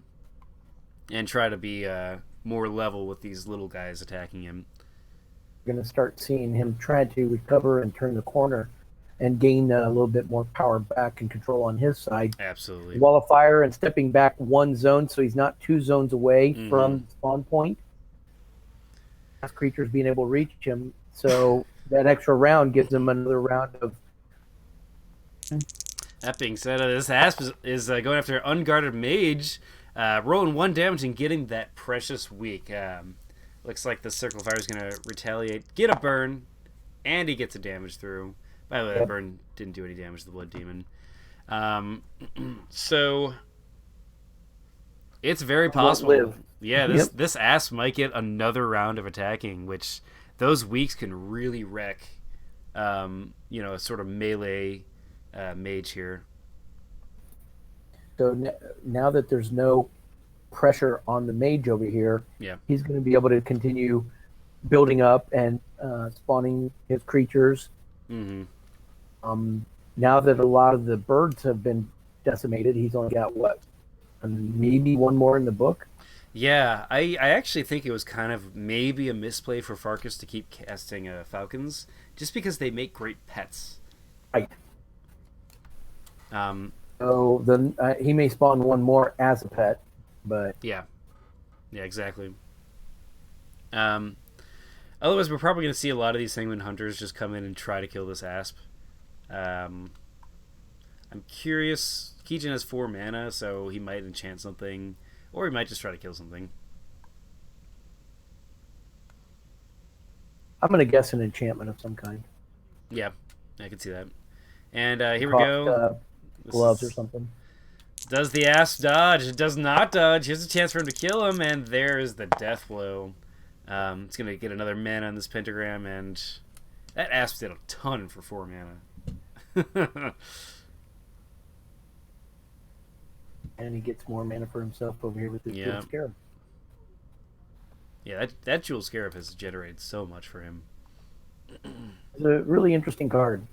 try to be more level with these little guys attacking him. We're going to start seeing him try to recover and turn the corner and gain a little bit more power back and control on his side. Absolutely. Wall of Fire and stepping back one zone so he's not 2 zones away from spawn point. Last creatures being able to reach him, so that extra round gives him another round of. That being said, this Asp is going after an Unguarded Mage, rolling 1 damage and getting that precious weak. Looks like the Circle of Fire is going to retaliate, get a burn, and he gets a damage through. By the way, that burn didn't do any damage to the Blood Demon. So it's very possible. Yeah, this Asp might get another round of attacking, which those weaks can really wreck, a sort of melee mage here. So now that there's no pressure on the mage over here, he's going to be able to continue building up and spawning his creatures. Mm-hmm. Now that a lot of the birds have been decimated, he's only got maybe one more in the book. Yeah, I actually think it was kind of maybe a misplay for Farkas to keep casting Falcons, just because they make great pets. Right. So then he may spawn one more as a pet, but yeah, exactly. Otherwise, we're probably going to see a lot of these Sanguine Hunters just come in and try to kill this Asp. I'm curious. Keejchen has 4 mana, so he might enchant something, or he might just try to kill something. I'm going to guess an enchantment of some kind. Yeah, I can see that. And here we go. Gloves or something. Does the Asp dodge? It does not dodge. Here's a chance for him to kill him, and there is the death blow. It's going to get another mana on this pentagram, and that Asp did a ton for 4 mana. And he gets more mana for himself over here with this Jewel Scarab. Yeah, that Jewel Scarab has generated so much for him. It's a really interesting card.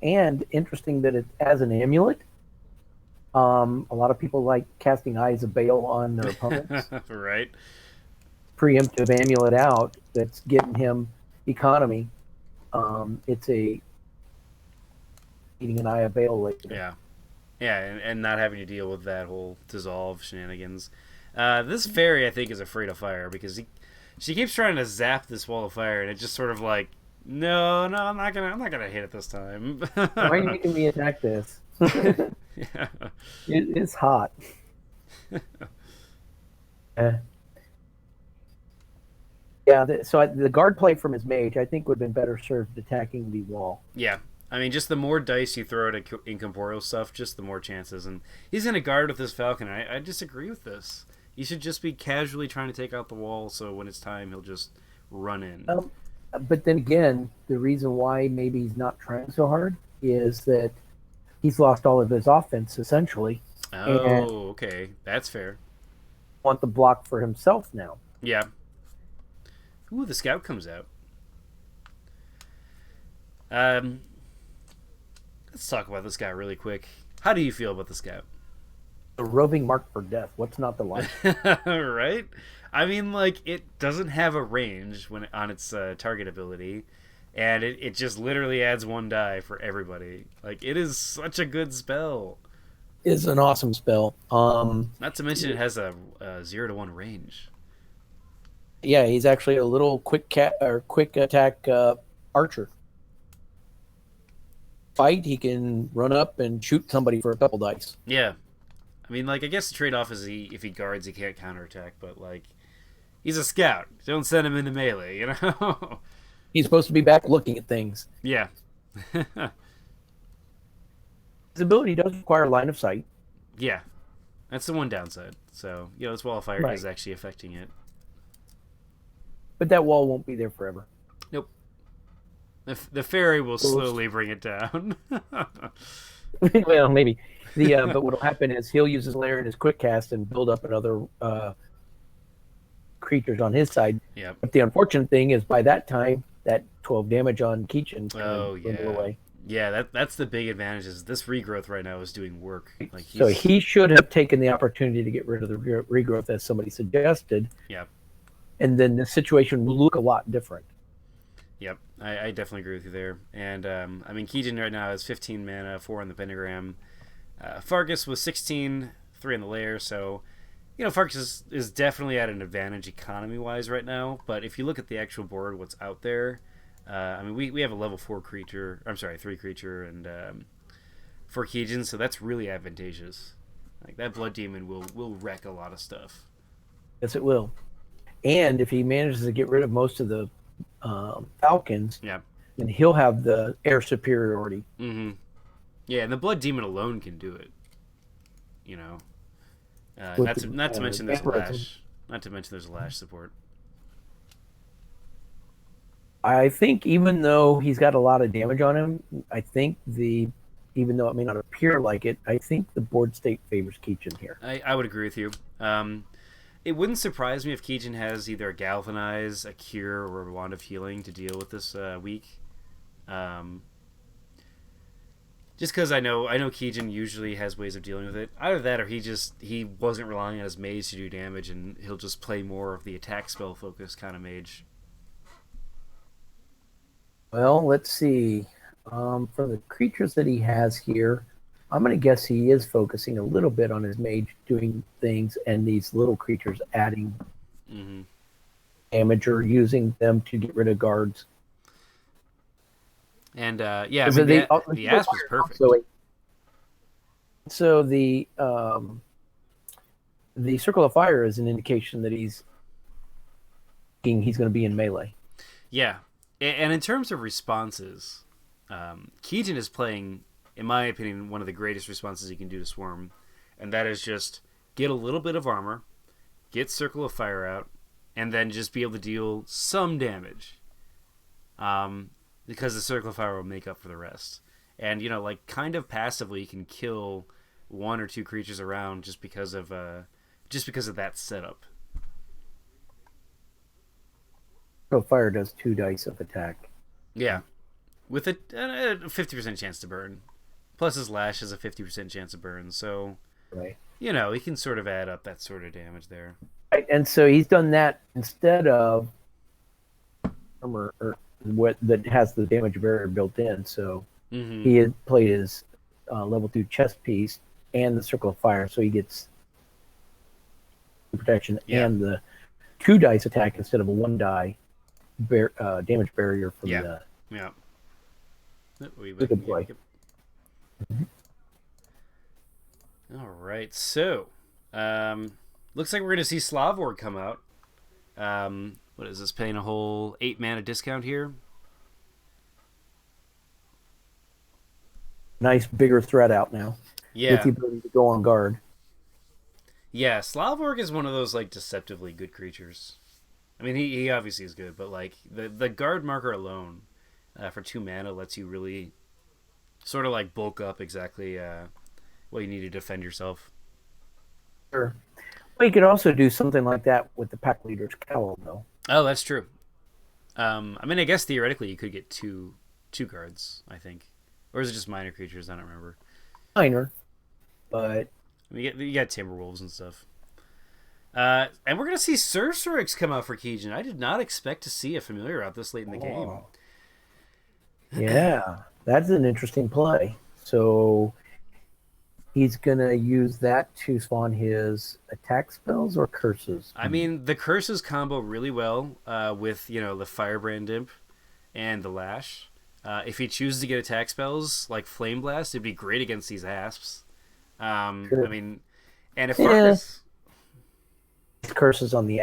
And interesting that it has an amulet. A lot of people like casting Eyes of Baal on their opponents. Right. Preemptive amulet out that's getting him economy. It's a eating an Eye of Baal later. Yeah. Yeah, and not having to deal with that whole dissolve shenanigans. This fairy, I think, is afraid of fire because she keeps trying to zap this wall of fire, and it's just sort of like, no, I'm not gonna hit it this time. Why are you making me attack this? Yeah. It's hot. So the guard play from his mage, I think, would have been better served attacking the wall. Yeah. I mean, just the more dice you throw at incorporeal stuff, just the more chances. And he's going to guard with this Falcon. I disagree with this. He should just be casually trying to take out the wall, so when it's time, he'll just run in. But then again, the reason why maybe he's not trying so hard is that he's lost all of his offense, essentially. Oh, okay. That's fair. Want the block for himself now. Yeah. Ooh, the Scout comes out. Let's talk about this guy really quick. How do you feel about the Scout? A roving mark for death. What's not to like? Right? I mean, like, it doesn't have a range on its target ability, and it just literally adds 1 die for everybody. Like, it is such a good spell. It's an awesome spell. Not to mention it has a 0-1 range. Yeah, he's actually a little quick attack archer. Fight, he can run up and shoot somebody for a couple dice. Yeah. I mean, like, I guess the trade-off is if he guards, he can't counterattack, but, like, he's a scout. Don't send him into melee, you know? He's supposed to be back looking at things. Yeah. His ability does require line of sight. Yeah. That's the one downside. So, you know, this wall of fire is actually affecting it. But that wall won't be there forever. Nope. The fairy will slowly bring it down. Well, maybe. But what will happen is he'll use his lair and his quick cast and build up another creatures on his side. Yep. But the unfortunate thing is by that time, that 12 damage on Keejchen dwindle away. Yeah, that's the big advantage is this regrowth right now is doing work. Like so he should have taken the opportunity to get rid of the regrowth as somebody suggested. Yep. And then the situation will look a lot different. Yep, I definitely agree with you there. And, I mean, Keejchen right now has 15 mana, 4 on the pentagram. Farkas was 16, 3 on the lair, so, you know, Farkas is definitely at an advantage economy-wise right now, but if you look at the actual board, what's out there, I mean, we have a level 3 creature, and for Keejchen, so that's really advantageous. Like, that Blood Demon will wreck a lot of stuff. Yes, it will. And if he manages to get rid of most of the Falcons, then he'll have the air superiority. Mm-hmm. Yeah, and the Blood Demon alone can do it. You know, not to mention there's a lash. Not to mention there's a lash support. I think even though he's got a lot of damage on him, I think even though it may not appear like it, I think the board state favors Keejchen here. I would agree with you. It wouldn't surprise me if Keejchen has either a Galvanize, a Cure, or a Wand of Healing to deal with this week. Just because I know Keejchen usually has ways of dealing with it. Either that or he wasn't relying on his mage to do damage and he'll just play more of the attack spell focus kind of mage. Well, let's see. For the creatures that he has here, I'm going to guess he is focusing a little bit on his mage doing things and these little creatures adding damage or using them to get rid of guards. And, yeah, I mean, the Asp is perfect. So the Circle of Fire is an indication that he's going to be in melee. Yeah. And in terms of responses, Keejchen is playing, in my opinion, one of the greatest responses you can do to Swarm. and that is just get a little bit of armor, get Circle of Fire out, and then just be able to deal some damage. Because the Circle of Fire will make up for the rest. And, like, kind of passively you can kill one or two creatures around just because of that setup. So fire does 2 dice of attack. Yeah. With a 50% chance to burn. Plus his lash has a 50% chance of burn, so... Right. He can sort of add up that sort of damage there. Right, and so he's done that instead of armor, or what that has the damage barrier built in. So he had played his level 2 chest piece and the Circle of Fire, so he gets protection and the 2 dice attack instead of a 1 die damage barrier from the... Yeah. Good play. All right, so looks like we're going to see Slavor come out. What is this, paying a whole 8 mana discount here? Nice bigger threat out now. Yeah. With the ability to go on guard. Yeah, Slavor is one of those like deceptively good creatures. I mean, he obviously is good, but like the guard marker alone for 2 mana lets you really sort of like bulk up exactly what you need to defend yourself. Sure. Well, you could also do something like that with the pack leader's cowl, though. Oh, that's true. I mean, I guess theoretically you could get two guards, I think. Or is it just minor creatures? I don't remember. Minor, but... I mean, you got Timberwolves and stuff. And we're going to see Surserix come out for Keejchen. I did not expect to see a familiar out this late in the game. Yeah, that's an interesting play. So he's going to use that to spawn his attack spells or curses? I mean, the curses combo really well with, the Firebrand Imp and the Lash. If he chooses to get attack spells like Flame Blast, it'd be great against these asps. Sure. I mean, and if Farkas... curses on the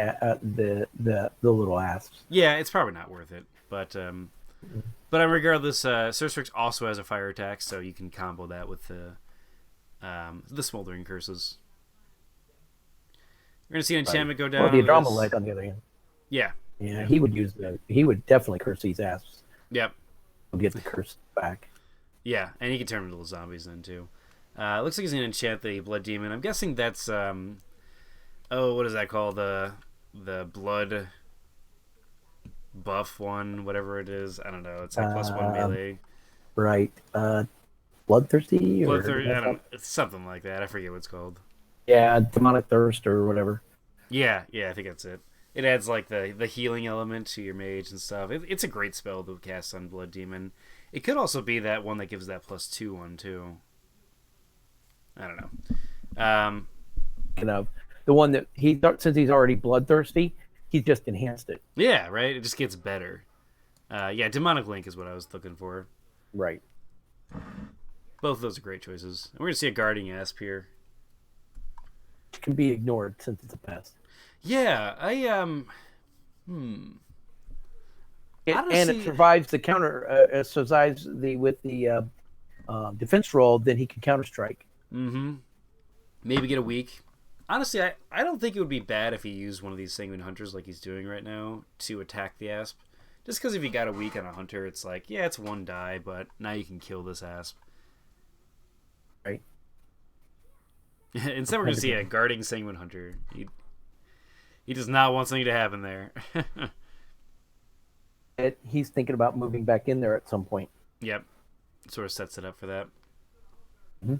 little asps. Yeah, it's probably not worth it. But regardless, Surserix also has a fire attack, so you can combo that with the Smoldering Curses. We're gonna see an enchantment go down. Or the Adramelech on the other hand. Yeah. Yeah, he would definitely curse these asps. Yep. He'll get the curse back. Yeah, and he can turn them into zombies then too. Looks like he's gonna enchant the Blood Demon. I'm guessing that's what is that called? The blood buff one, whatever it is. I don't know. It's like +1 melee. Right. Bloodthirsty? Bloodthirsty. I don't. It's something like that. I forget what it's called. Yeah, demonic thirst or whatever. Yeah, I think that's it. It adds like the healing element to your mage and stuff. It's a great spell to cast on Blood Demon. It could also be that one that gives that +2 one too. I don't know. The one that since he's already bloodthirsty, he's just enhanced it. Yeah, right. It just gets better. Demonic Link is what I was looking for. Right. Both of those are great choices. And we're gonna see a Guarding Asp here. It can be ignored since it's a pest. Yeah, It survives the counter. Survives with the defense roll. Then he can counter strike. Mm-hmm. Maybe get a weak. Honestly, I don't think it would be bad if he used one of these Sanguine Hunters like he's doing right now to attack the Asp. Just because if you got a weak on a Hunter, it's like, yeah, it's 1 die, but now you can kill this Asp. Right. Instead, we're going to see a Guarding Sanguine Hunter. He does not want something to happen there. He's thinking about moving back in there at some point. Yep. Sort of sets it up for that. Mm-hmm.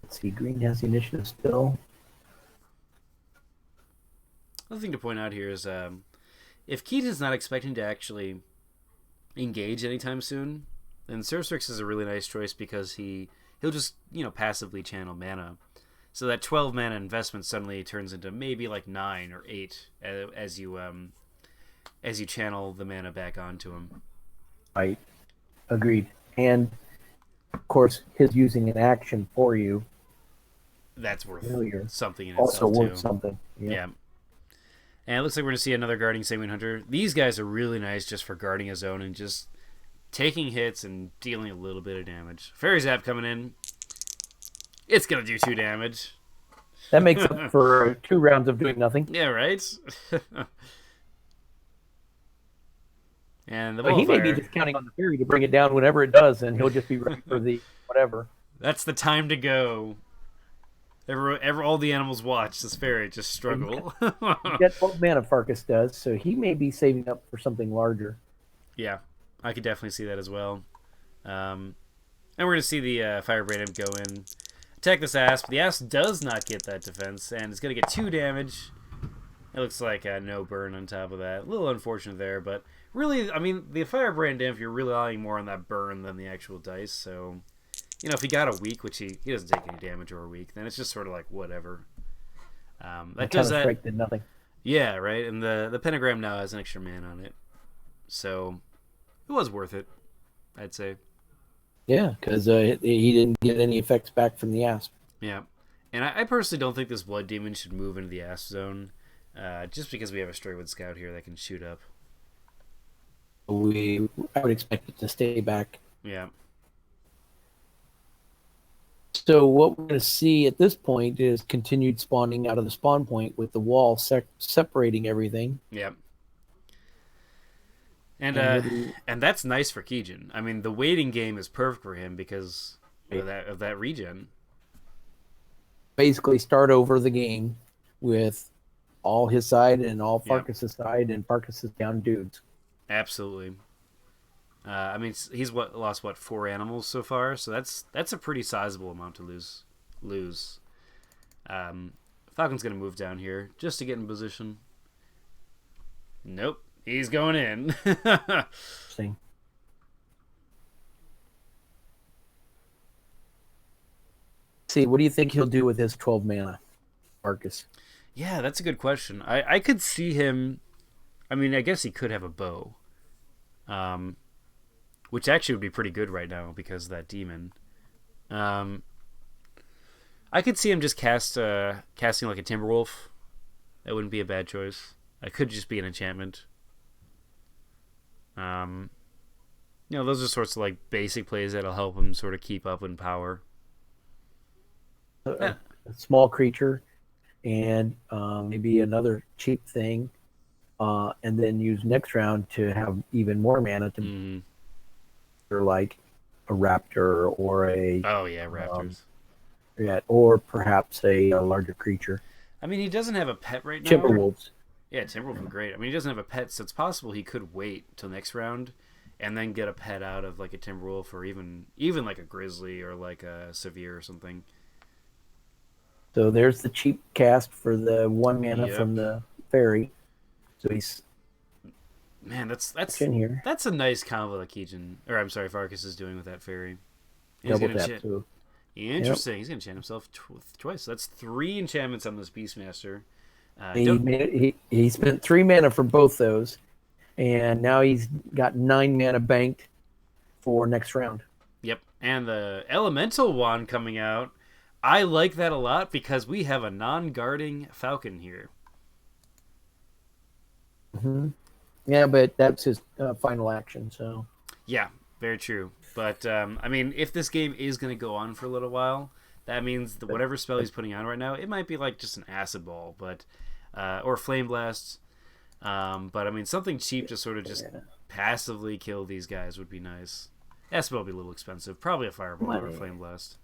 Let's see, green has the initiative still. Another thing to point out here is if Keejchen's not expecting to actually engage anytime soon, then Surserix is a really nice choice because he'll just passively channel mana, so that 12 mana investment suddenly turns into maybe like 9 or 8 as you channel the mana back onto him. Right, agreed. And of course, his using an action for you. That's worth something in also itself too. Also worth something. Yeah. And it looks like we're going to see another Guarding Sanguine Hunter. These guys are really nice just for guarding a zone and just taking hits and dealing a little bit of damage. Fairy Zap coming in. It's going to do 2 damage. That makes up for 2 rounds of doing nothing. Yeah, right? And the But he may be just counting on the fairy to bring it down whenever it does, and he'll just be ready for the whatever. That's the time to go. All the animals watch this fairy just struggle. He's got 12 mana, Farkas does, so he may be saving up for something larger. Yeah, I could definitely see that as well. And we're going to see the Firebrand Imp go in, attack this Asp. The Asp does not get that defense, and it's going to get 2 damage. It looks like no burn on top of that. A little unfortunate there, but really, I mean, the Firebrand Imp, you're relying more on that burn than the actual dice, so... You know, if he got a weak, which he doesn't take any damage or a weak, then it's just sort of like whatever. That does that. Strike did nothing. Yeah, right. And the pentagram now has an extra mana on it, so it was worth it, I'd say. Yeah, because he didn't get any effects back from the Asp. Yeah, and I personally don't think this Blood Demon should move into the Asp zone, just because we have a Straywood Scout here that can shoot up. I would expect it to stay back. Yeah. So what we're going to see at this point is continued spawning out of the spawn point with the wall separating everything. Yep. And that's nice for Keejchen. I mean, the waiting game is perfect for him because of that regen. Basically, start over the game with all his side and all Farkas' side, and Farkas is down dudes. Absolutely. I mean, he's lost 4 animals so far, so that's a pretty sizable amount to lose. Falcon's gonna move down here just to get in position. Nope, he's going in. Interesting. See, what do you think he'll do with his 12 mana, Farkas? Yeah, that's a good question. I could see him. I mean, I guess he could have a bow. Which actually would be pretty good right now because of that demon. I could see him just casting like a Timberwolf. That wouldn't be a bad choice. It could just be an enchantment. Those are sorts of like basic plays that'll help him sort of keep up in power. A small creature and maybe another cheap thing, and then use next round to have even more mana to... Or like a raptor or a raptors, or perhaps a larger creature. I mean, he doesn't have a pet right now. Timberwolves. Yeah, Timberwolves are great. I mean, he doesn't have a pet, so it's possible he could wait till next round and then get a pet out of like a Timberwolf or even like a Grizzly or like a Severe or something. So there's the cheap cast for the 1 mana from the fairy. So he's... Man, that's in here. That's a nice combo that Keejchen, or I'm sorry, Farkas is doing with that fairy. Double tap too. Interesting. Yep. He's going to enchant himself twice. So that's 3 enchantments on this Beastmaster. He spent 3 mana for both those, and now he's got 9 mana banked for next round. Yep, and the Elemental Wand coming out. I like that a lot because we have a non-guarding Falcon here. Mm-hmm. Yeah, but that's his final action, so... Yeah, very true. But, I mean, if this game is going to go on for a little while, that means that whatever spell he's putting on right now, it might be like just an Acid Ball, but or Flame Blast. But, I mean, something cheap to sort of just passively kill these guys would be nice. Acid Ball would be a little expensive. Probably a Fireball or a Flame Blast.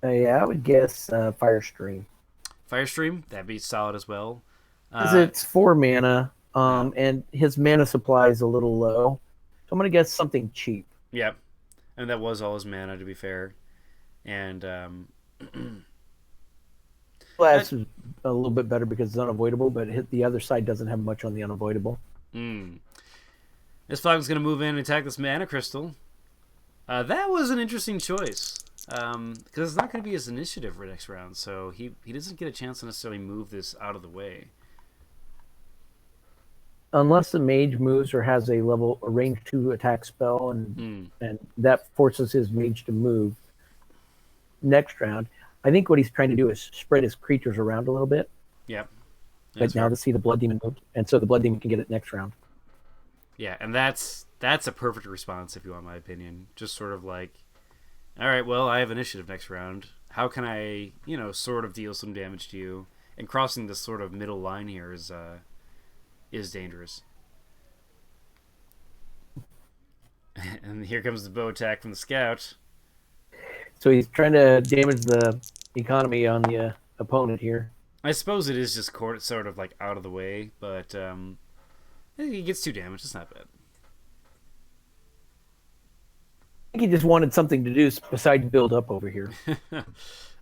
Yeah, I would guess Fire Stream. Fire Stream? That'd be solid as well. Because it's 4 mana. And his mana supply is a little low. So I'm going to guess something cheap. Yeah. And that was all his mana, to be fair. And, Blast is a little bit better because it's unavoidable, but the other side doesn't have much on the unavoidable. This Falcon's going to move in and attack this Mana Crystal. That was an interesting choice. Because it's not going to be his initiative for next round, so he doesn't get a chance to necessarily move this out of the way. Unless the mage moves or has a range 2 attack spell, and that forces his mage to move next round. I think what he's trying to do is spread his creatures around a little bit. Yep. But now to see the Blood Demon move, and so the Blood Demon can get it next round. Yeah, and that's a perfect response if you want my opinion. Just sort of like, all right, well, I have initiative next round. How can I, sort of deal some damage to you? And crossing this sort of middle line here is dangerous. And here comes the bow attack from the scout. So he's trying to damage the economy on the opponent here. I suppose it is just sort of like out of the way, but he gets 2 damage. It's not bad. I think he just wanted something to do besides build up over here.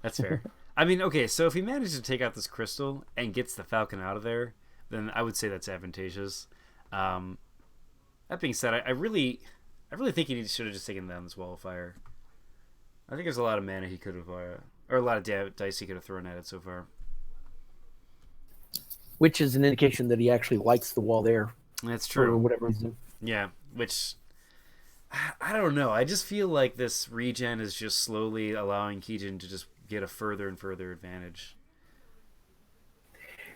That's fair. I mean, okay, so if he manages to take out this crystal and gets the falcon out of there, then I would say that's advantageous. That being said, I really think he should have just taken down this wall of fire. I think there's a lot of mana he could have, or a lot of dice he could have thrown at it so far. Which is an indication that he actually likes the wall there. That's true. For whatever reason. Yeah, which I don't know. I just feel like this regen is just slowly allowing Keejchen to just get a further and further advantage.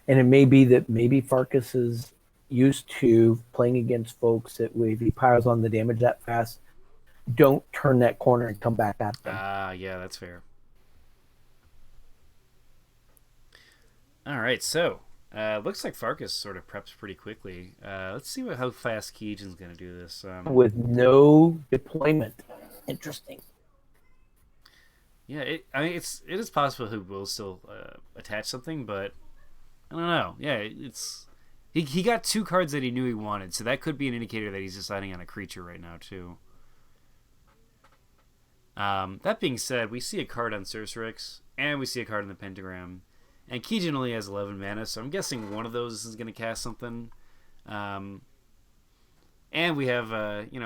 And it may be that Farkas is used to playing against folks that if he piles on the damage that fast, don't turn that corner and come back at them. Yeah, that's fair. All right, so looks like Farkas sort of preps pretty quickly. Let's see how fast Keejchen's going to do this. With no deployment. Interesting. Yeah, it is possible he will still attach something, but I don't know. Yeah, he got 2 cards that he knew he wanted, so that could be an indicator that he's deciding on a creature right now too. That being said, we see a card on Sorcerix, and we see a card in the Pentagram, and Keejchen only has 11 mana, so I'm guessing one of those is going to cast something. And we have,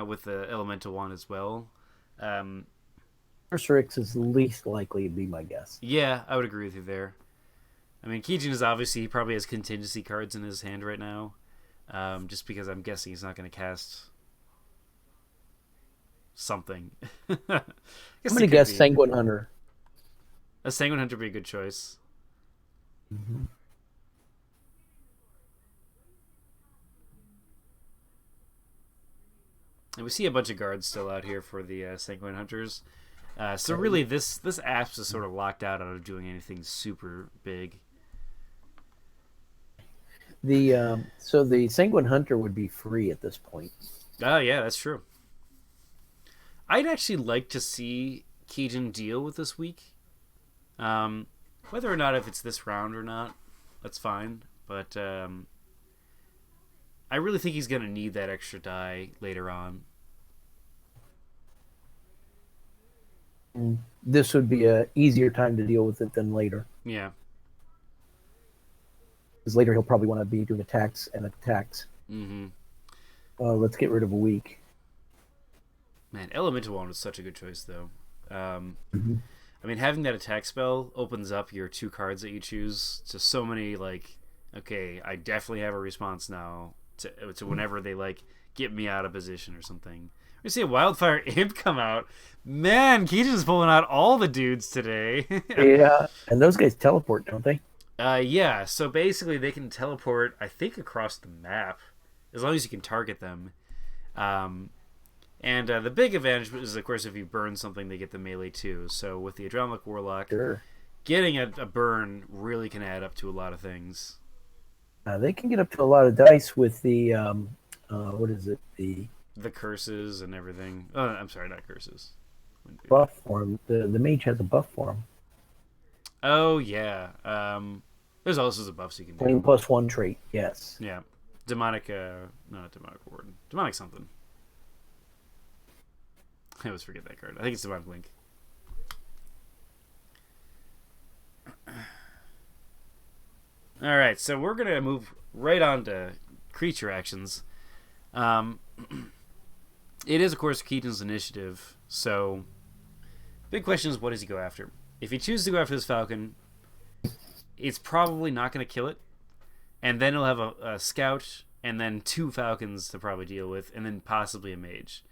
with the Elemental one as well. Sorcerix is least likely to be my guess. Yeah, I would agree with you there. I mean, Keejchen is obviously, he probably has contingency cards in his hand right now, just because I'm guessing he's not going to cast something. I'm going to guess Sanguine Hunter. A Sanguine Hunter would be a good choice. Mm-hmm. And we see a bunch of guards still out here for the Sanguine Hunters. So really, this Asps is sort of locked out doing anything super big. So the Sanguine Hunter would be free at this point. Oh yeah, that's true. I'd actually like to see Keejchen deal with this week. Whether or not if it's this round or not, that's fine. But I really think he's going to need that extra die later on. This would be a easier time to deal with it than later. Yeah. Because later he'll probably want to be doing attacks and attacks. Mm-hmm. Let's get rid of a week. Man, Elemental One was such a good choice, though. Mm-hmm. I mean, having that attack spell opens up your 2 cards that you choose to so many, like, okay, I definitely have a response now to whenever they, like, get me out of position or something. We see a Wildfire Imp come out. Man, Keejchen's pulling out all the dudes today. Yeah, and those guys teleport, don't they? Yeah, so basically they can teleport, I think, across the map, as long as you can target them. And the big advantage is, of course, if you burn something, they get the melee too. So with the Adramelech Warlock, sure, getting a burn really can add up to a lot of things. They can get up to a lot of dice with the, what is it, the curses and everything. Oh, I'm sorry, not curses. Buff form. The mage has a buff form. Oh, yeah. There's also the buffs you can do. +1 trait, yes. Yeah. Demonic, no, not Demonic Warden. Demonic something. I always forget that card. I think it's Demonic Link. Alright, so we're going to move right on to creature actions. It is, of course, Keejchen's initiative, so big question is, what does he go after? If he chooses to go after this Falcon, it's probably not going to kill it, and then he'll have a Scout, and then 2 Falcons to probably deal with, and then possibly a Mage.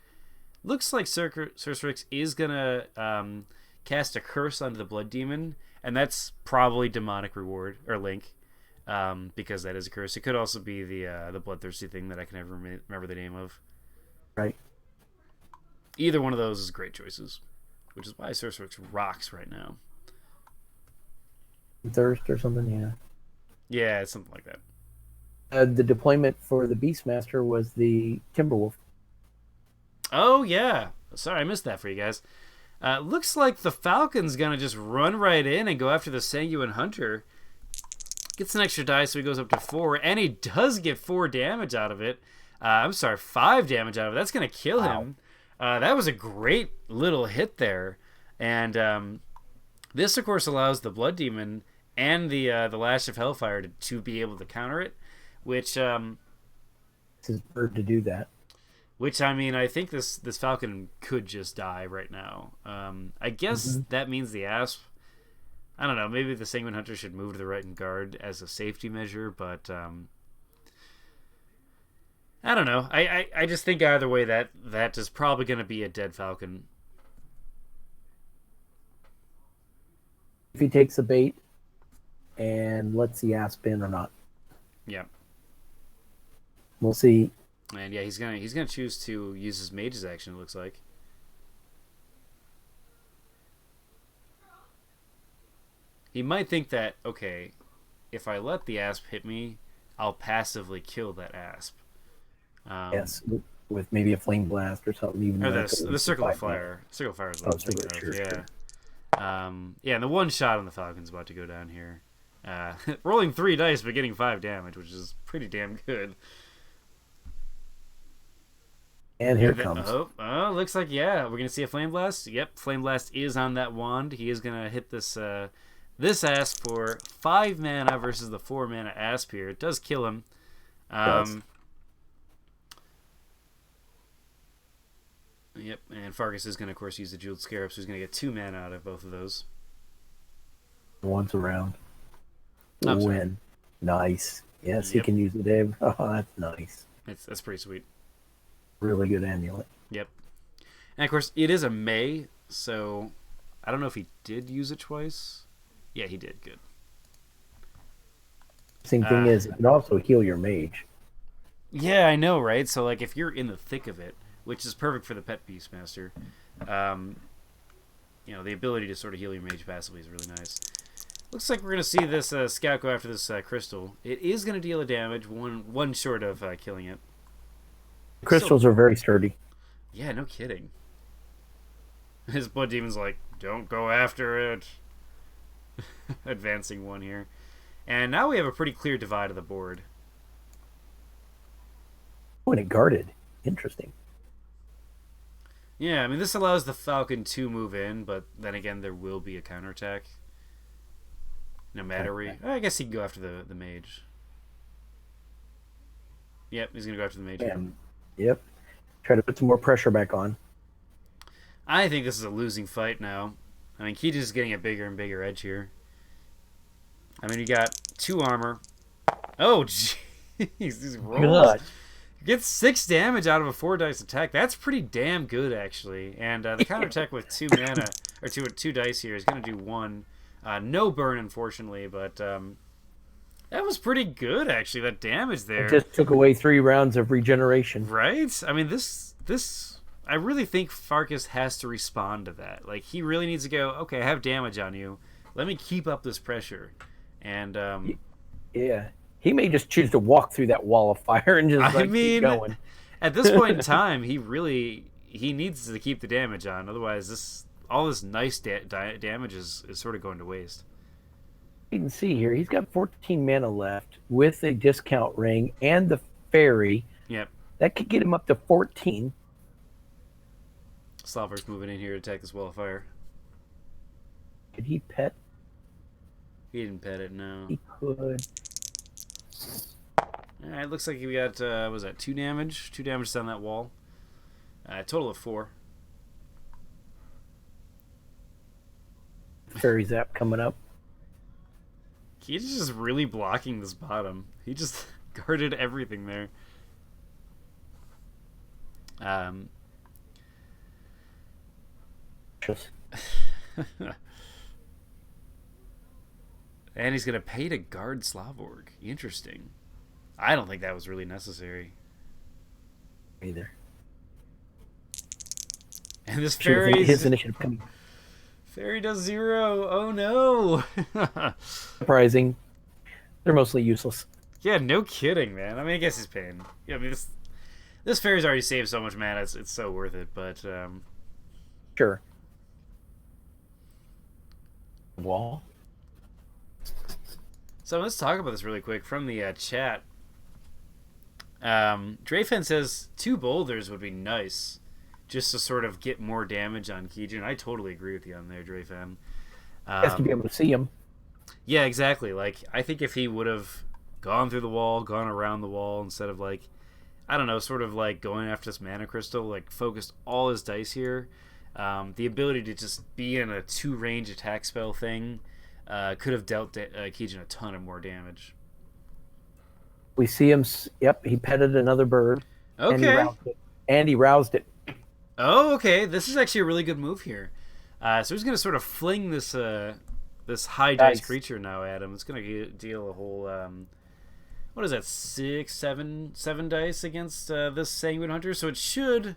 Looks like Sorcerix is going to cast a curse onto the Blood Demon, and that's probably Demonic Reward, or Link. because that is a curse. It could also be the bloodthirsty thing that I can never remember the name of. Right. Either one of those is great choices, which is why Sorceress rocks right now. Thirst or something, yeah. Yeah, it's something like that. The deployment for the Beastmaster was the Timberwolf. Oh, yeah. Sorry, I missed that for you guys. Looks like the Falcon's going to just run right in and go after the Sanguine Hunter. Gets an extra die, so he goes up to 4, and he does get 4 damage out of it. 5 damage out of it. That's going to kill him. That was a great little hit there. And this, of course, allows the Blood Demon and the Lash of Hellfire to be able to counter it, which... It's his bird to do that. Which, I mean, I think this Falcon could just die right now. I guess that means the Asp... I don't know, maybe the Sanguine Hunter should move to the right and guard as a safety measure, but... I don't know. I just think either way that is probably going to be a dead Falcon. If he takes the bait and lets the Asp in or not. Yeah. We'll see. And yeah, he's gonna choose to use his mage's action, it looks like. He might think that, okay, if I let the Asp hit me, I'll passively kill that Asp. Yes, with maybe a Flame Blast or something. Even or the Circle of Fire. Circle of Fire is what I'm thinking of. Yeah. Yeah, and the one shot on the Falcon's about to go down here. Rolling 3 dice but getting 5 damage, which is pretty damn good. And here it comes. Oh, looks like, yeah, we're going to see a Flame Blast. Yep, Flame Blast is on that wand. He is going to hit this Asp for 5 mana versus the 4 mana Asp here. It does kill him. Yep, and Farkas is going to, of course, use the Jeweled Scarab, so he's going to get 2 mana out of both of those. Once around. Win. Nice. Yes, he can use the Dave. Oh, that's nice. That's pretty sweet. Really good amulet. Yep. And, of course, it is a May, so I don't know if he did use it twice. Yeah, he did. Good. Same thing is, it can also heal your mage. Yeah, I know, right? So, like, if you're in the thick of it, which is perfect for the Pet Beastmaster, you know, the ability to sort of heal your mage passively is really nice. Looks like we're going to see this scout go after this crystal. It is going to deal a damage, one short of killing it. Crystals are very sturdy. Yeah, no kidding. His Blood Demon's like, don't go after it. Advancing 1 here. And now we have a pretty clear divide of the board. Oh, and it guarded. Interesting. Yeah, I mean, this allows the Falcon to move in, but then again, there will be a counterattack. No matter where I guess he can go after the mage. Yep, he's going to go after the mage. Yep. Try to put some more pressure back on. I think this is a losing fight now. I mean, Keejchen is getting a bigger and bigger edge here. I mean, you got 2 armor. Oh, jeez. These rolls. God. Gets 6 damage out of a 4 dice attack. That's pretty damn good, actually. And the counterattack with 2 mana, or 2 dice here, is going to do 1. No burn, unfortunately, but that was pretty good, actually, that damage there. It just took away 3 rounds of regeneration. Right? I mean, this I really think Farkas has to respond to that. Like, he really needs to go, okay, I have damage on you. Let me keep up this pressure. And, yeah. He may just choose to walk through that wall of fire and just keep going. At this point in time, he needs to keep the damage on. Otherwise, all this nice damage is sort of going to waste. You can see here, he's got 14 mana left with a discount ring and the fairy. Yep. That could get him up to 14. Slaver's moving in here to attack this wall of fire. Did he pet? He didn't pet it, no. He could. Alright, looks like we got, what was that, 2 damage? 2 damage on that wall. Total of 4. Fairy Zap coming up. He's just really blocking this bottom. He just guarded everything there. And he's gonna pay to guard Slavorg. Interesting. I don't think that was really necessary. Either. And this Should fairy, his initiative coming. fairy does 0. Oh no. Surprising. They're mostly useless. Yeah, no kidding, man. I mean, I guess he's paying. Yeah, I mean, this fairy's already saved so much mana. It's so worth it. But Sure. Wall. So let's talk about this really quick from the chat. Drayfen says 2 boulders would be nice, just to sort of get more damage on Keejchen. I totally agree with you on there, Drayfen. Has to be able to see him. Yeah, exactly. Like, I think if he would have gone through the wall, gone around the wall, instead of, like, I don't know, sort of like going after this mana crystal, like focused all his dice here, the ability to just be in a 2-range attack spell thing could have dealt Keejchen a ton of more damage. We see him. Yep, he petted another bird. Okay. And he roused it. Oh, okay. This is actually a really good move here. So he's going to sort of fling this this high dice creature now at him. It's going to deal a whole what is that? 7 dice against this Sanguine Hunter. So it should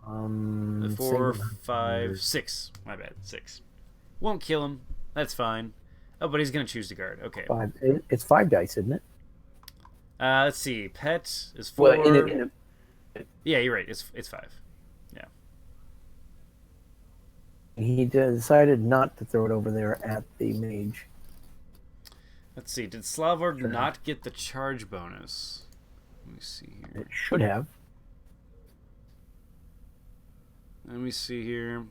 4, 5, 6. My bad, 6. Won't kill him. That's fine. Oh, but he's going to choose to guard. Okay. 5. It's 5 dice, isn't it? Let's see. Pet is 4. Well, yeah, you're right. It's 5. Yeah. He decided not to throw it over there at the mage. Let's see. Did Slavorg not get the charge bonus? Let me see here. It should have. Let me see here.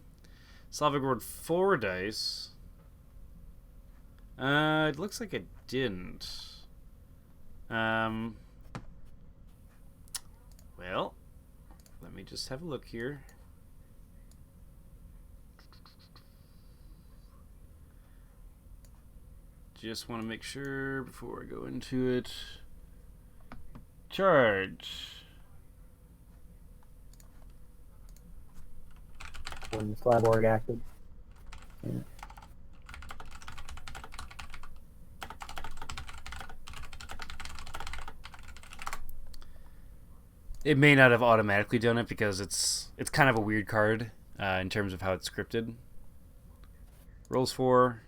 Slavorg rolled 4 dice. It looks like it didn't. Well, let me just have a look here. Just want to make sure before I go into it. Charge. When the Slavorg acted. Yeah. It may not have automatically done it because it's kind of a weird card in terms of how it's scripted. Rolls 4.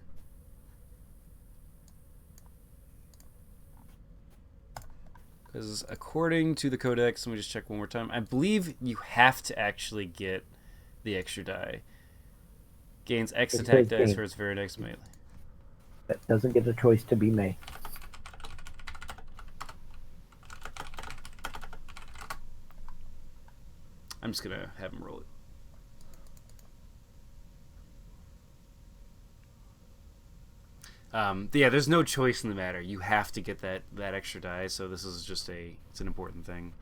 Because according to the codex, let me just check one more time. I believe you have to actually get the extra die. Gains X attack dice for its very next melee. That doesn't get a choice to be made. I'm just going to have him roll it. Yeah, there's no choice in the matter. You have to get that extra die, so this is just it's an important thing.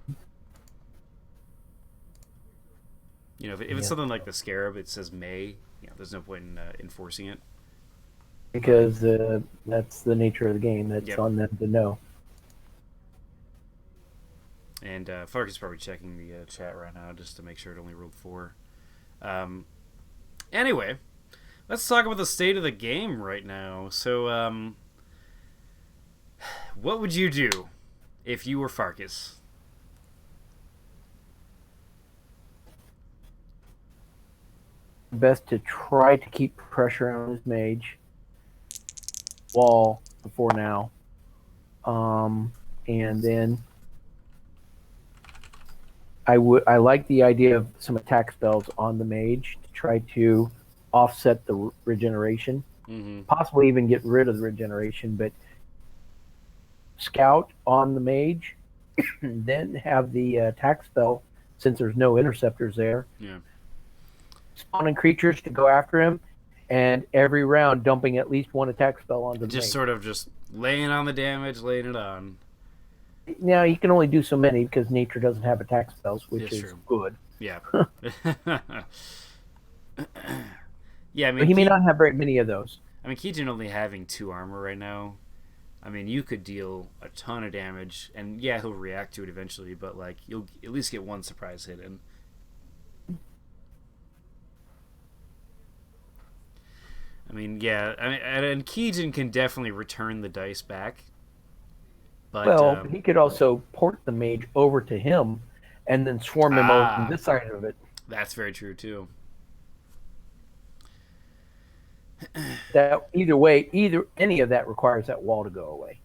You know, if it's something like the Scarab, it says may. You know, there's no point in enforcing it. Because that's the nature of the game. That's on them to know. And Farkas is probably checking the chat right now just to make sure it only rolled 4. Anyway, let's talk about the state of the game right now. So, what would you do if you were Farkas? Best to try to keep pressure on his mage wall before now. And then I like the idea of some attack spells on the mage to try to offset the regeneration. Mm-hmm. Possibly even get rid of the regeneration, but scout on the mage, then have the attack spell, since there's no interceptors there. Yeah. Spawning creatures to go after him, and every round dumping at least one attack spell onto the Just mage. sort of just laying on the damage, laying it on. Now, you can only do so many because nature doesn't have attack spells, which is true. good. Yeah. Yeah, I mean, But he may not have very many of those. I mean, Keejchen only having 2 armor right now. I mean, you could deal a ton of damage, and yeah, he'll react to it eventually, but like you'll at least get one surprise hit in. I mean, yeah. I mean, and Keejchen can definitely return the dice back, but Well, he could also port the mage over to him and then swarm him over ah, this side of it. that's very true too. That either way, either any of that requires that wall to go away.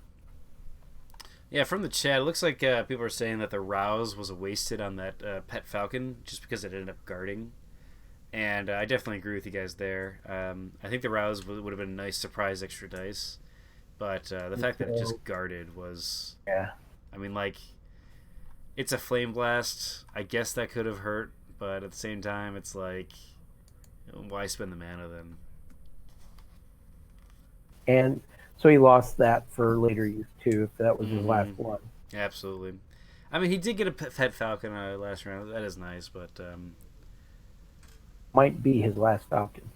Yeah, from the chat, it looks like people are saying that the rouse was wasted on that pet falcon just because it ended up guarding. And I definitely agree with you guys there. I think the rouse would have been a nice surprise extra dice, but the fact that it just guarded was, Yeah. I mean, like, it's a flame blast. I guess that could have hurt, but at the same time, it's like, why spend the mana then? And so he lost that for later use too, if that was his last one. Absolutely. I mean, he did get a pet falcon last round. That is nice, but Might be his last falcon.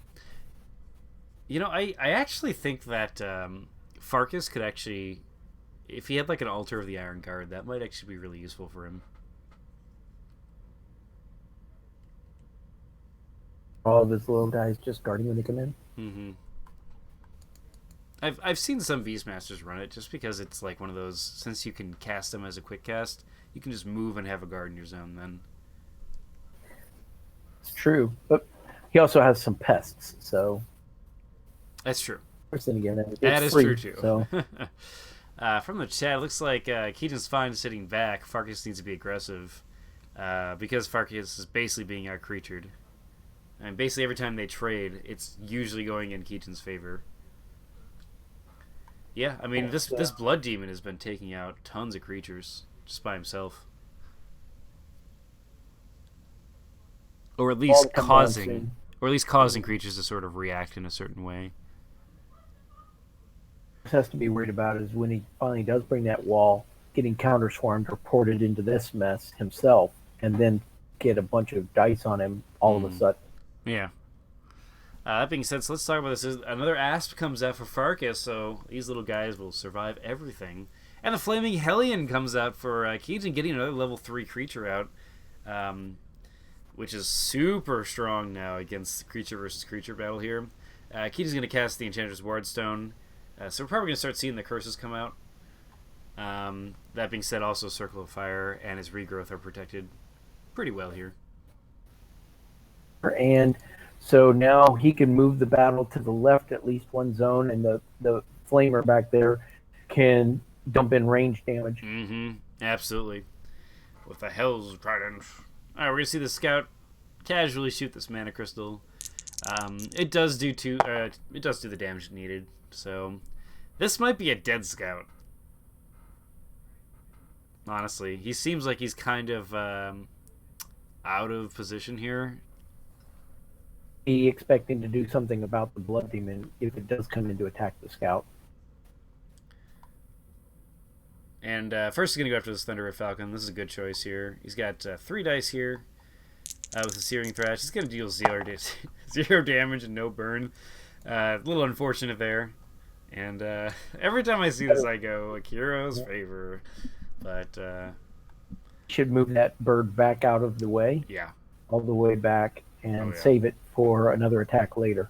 you know, I actually think that Farkas could actually, if he had like an altar of the Iron Guard, that might actually be really useful for him. All of his little guys just guarding when they come in. Mm-hmm. I've seen some Beastmasters run it just because it's like one of those, since you can cast them as a quick cast, you can just move and have a guard in your zone then. It's true, but he also has some pests, so That's true. then again, That is free, true too. So from the chat, it looks like Keejchen's fine sitting back. Farkas needs to be aggressive because Farkas is basically being out-creatured. And basically every time they trade, it's usually going in Keejchen's favor. Yeah, I mean, this Blood Demon has been taking out tons of creatures just by himself. Or at least causing creatures to sort of react in a certain way. What has to be worried about is when he finally does bring that wall, getting counter swarmed or ported into this mess himself, and then get a bunch of dice on him all of a sudden. Yeah. That being said, so let's talk about this. Another Asp comes out for Farkas, so these little guys will survive everything. And the Flaming Hellion comes out for Keejchen, getting another level 3 creature out, which is super strong now against creature versus creature battle here. Keejchen's going to cast the Enchantress Wardstone, so we're probably going to start seeing the curses come out. That being said, also Circle of Fire and his Regrowth are protected pretty well here. And so now he can move the battle to the left at least one zone, and the flamer back there can dump in range damage. Mm-hmm. Absolutely. With the Hell's Trident. Alright, we're gonna see the scout casually shoot this mana crystal. It does do the damage needed. So this might be a dead scout. Honestly, he seems like he's kind of out of position here. He expecting to do something about the Blood Demon if it does come in to attack the scout. And first he's going to go after this Thunderous Falcon. This is a good choice here. He's got 3 dice here with a Searing Thrash. He's going to deal 0 damage and no burn. A little unfortunate there. And every time I see this I go, Akiro's favor. But should move that bird back out of the way. Yeah. All the way back and save it for another attack later.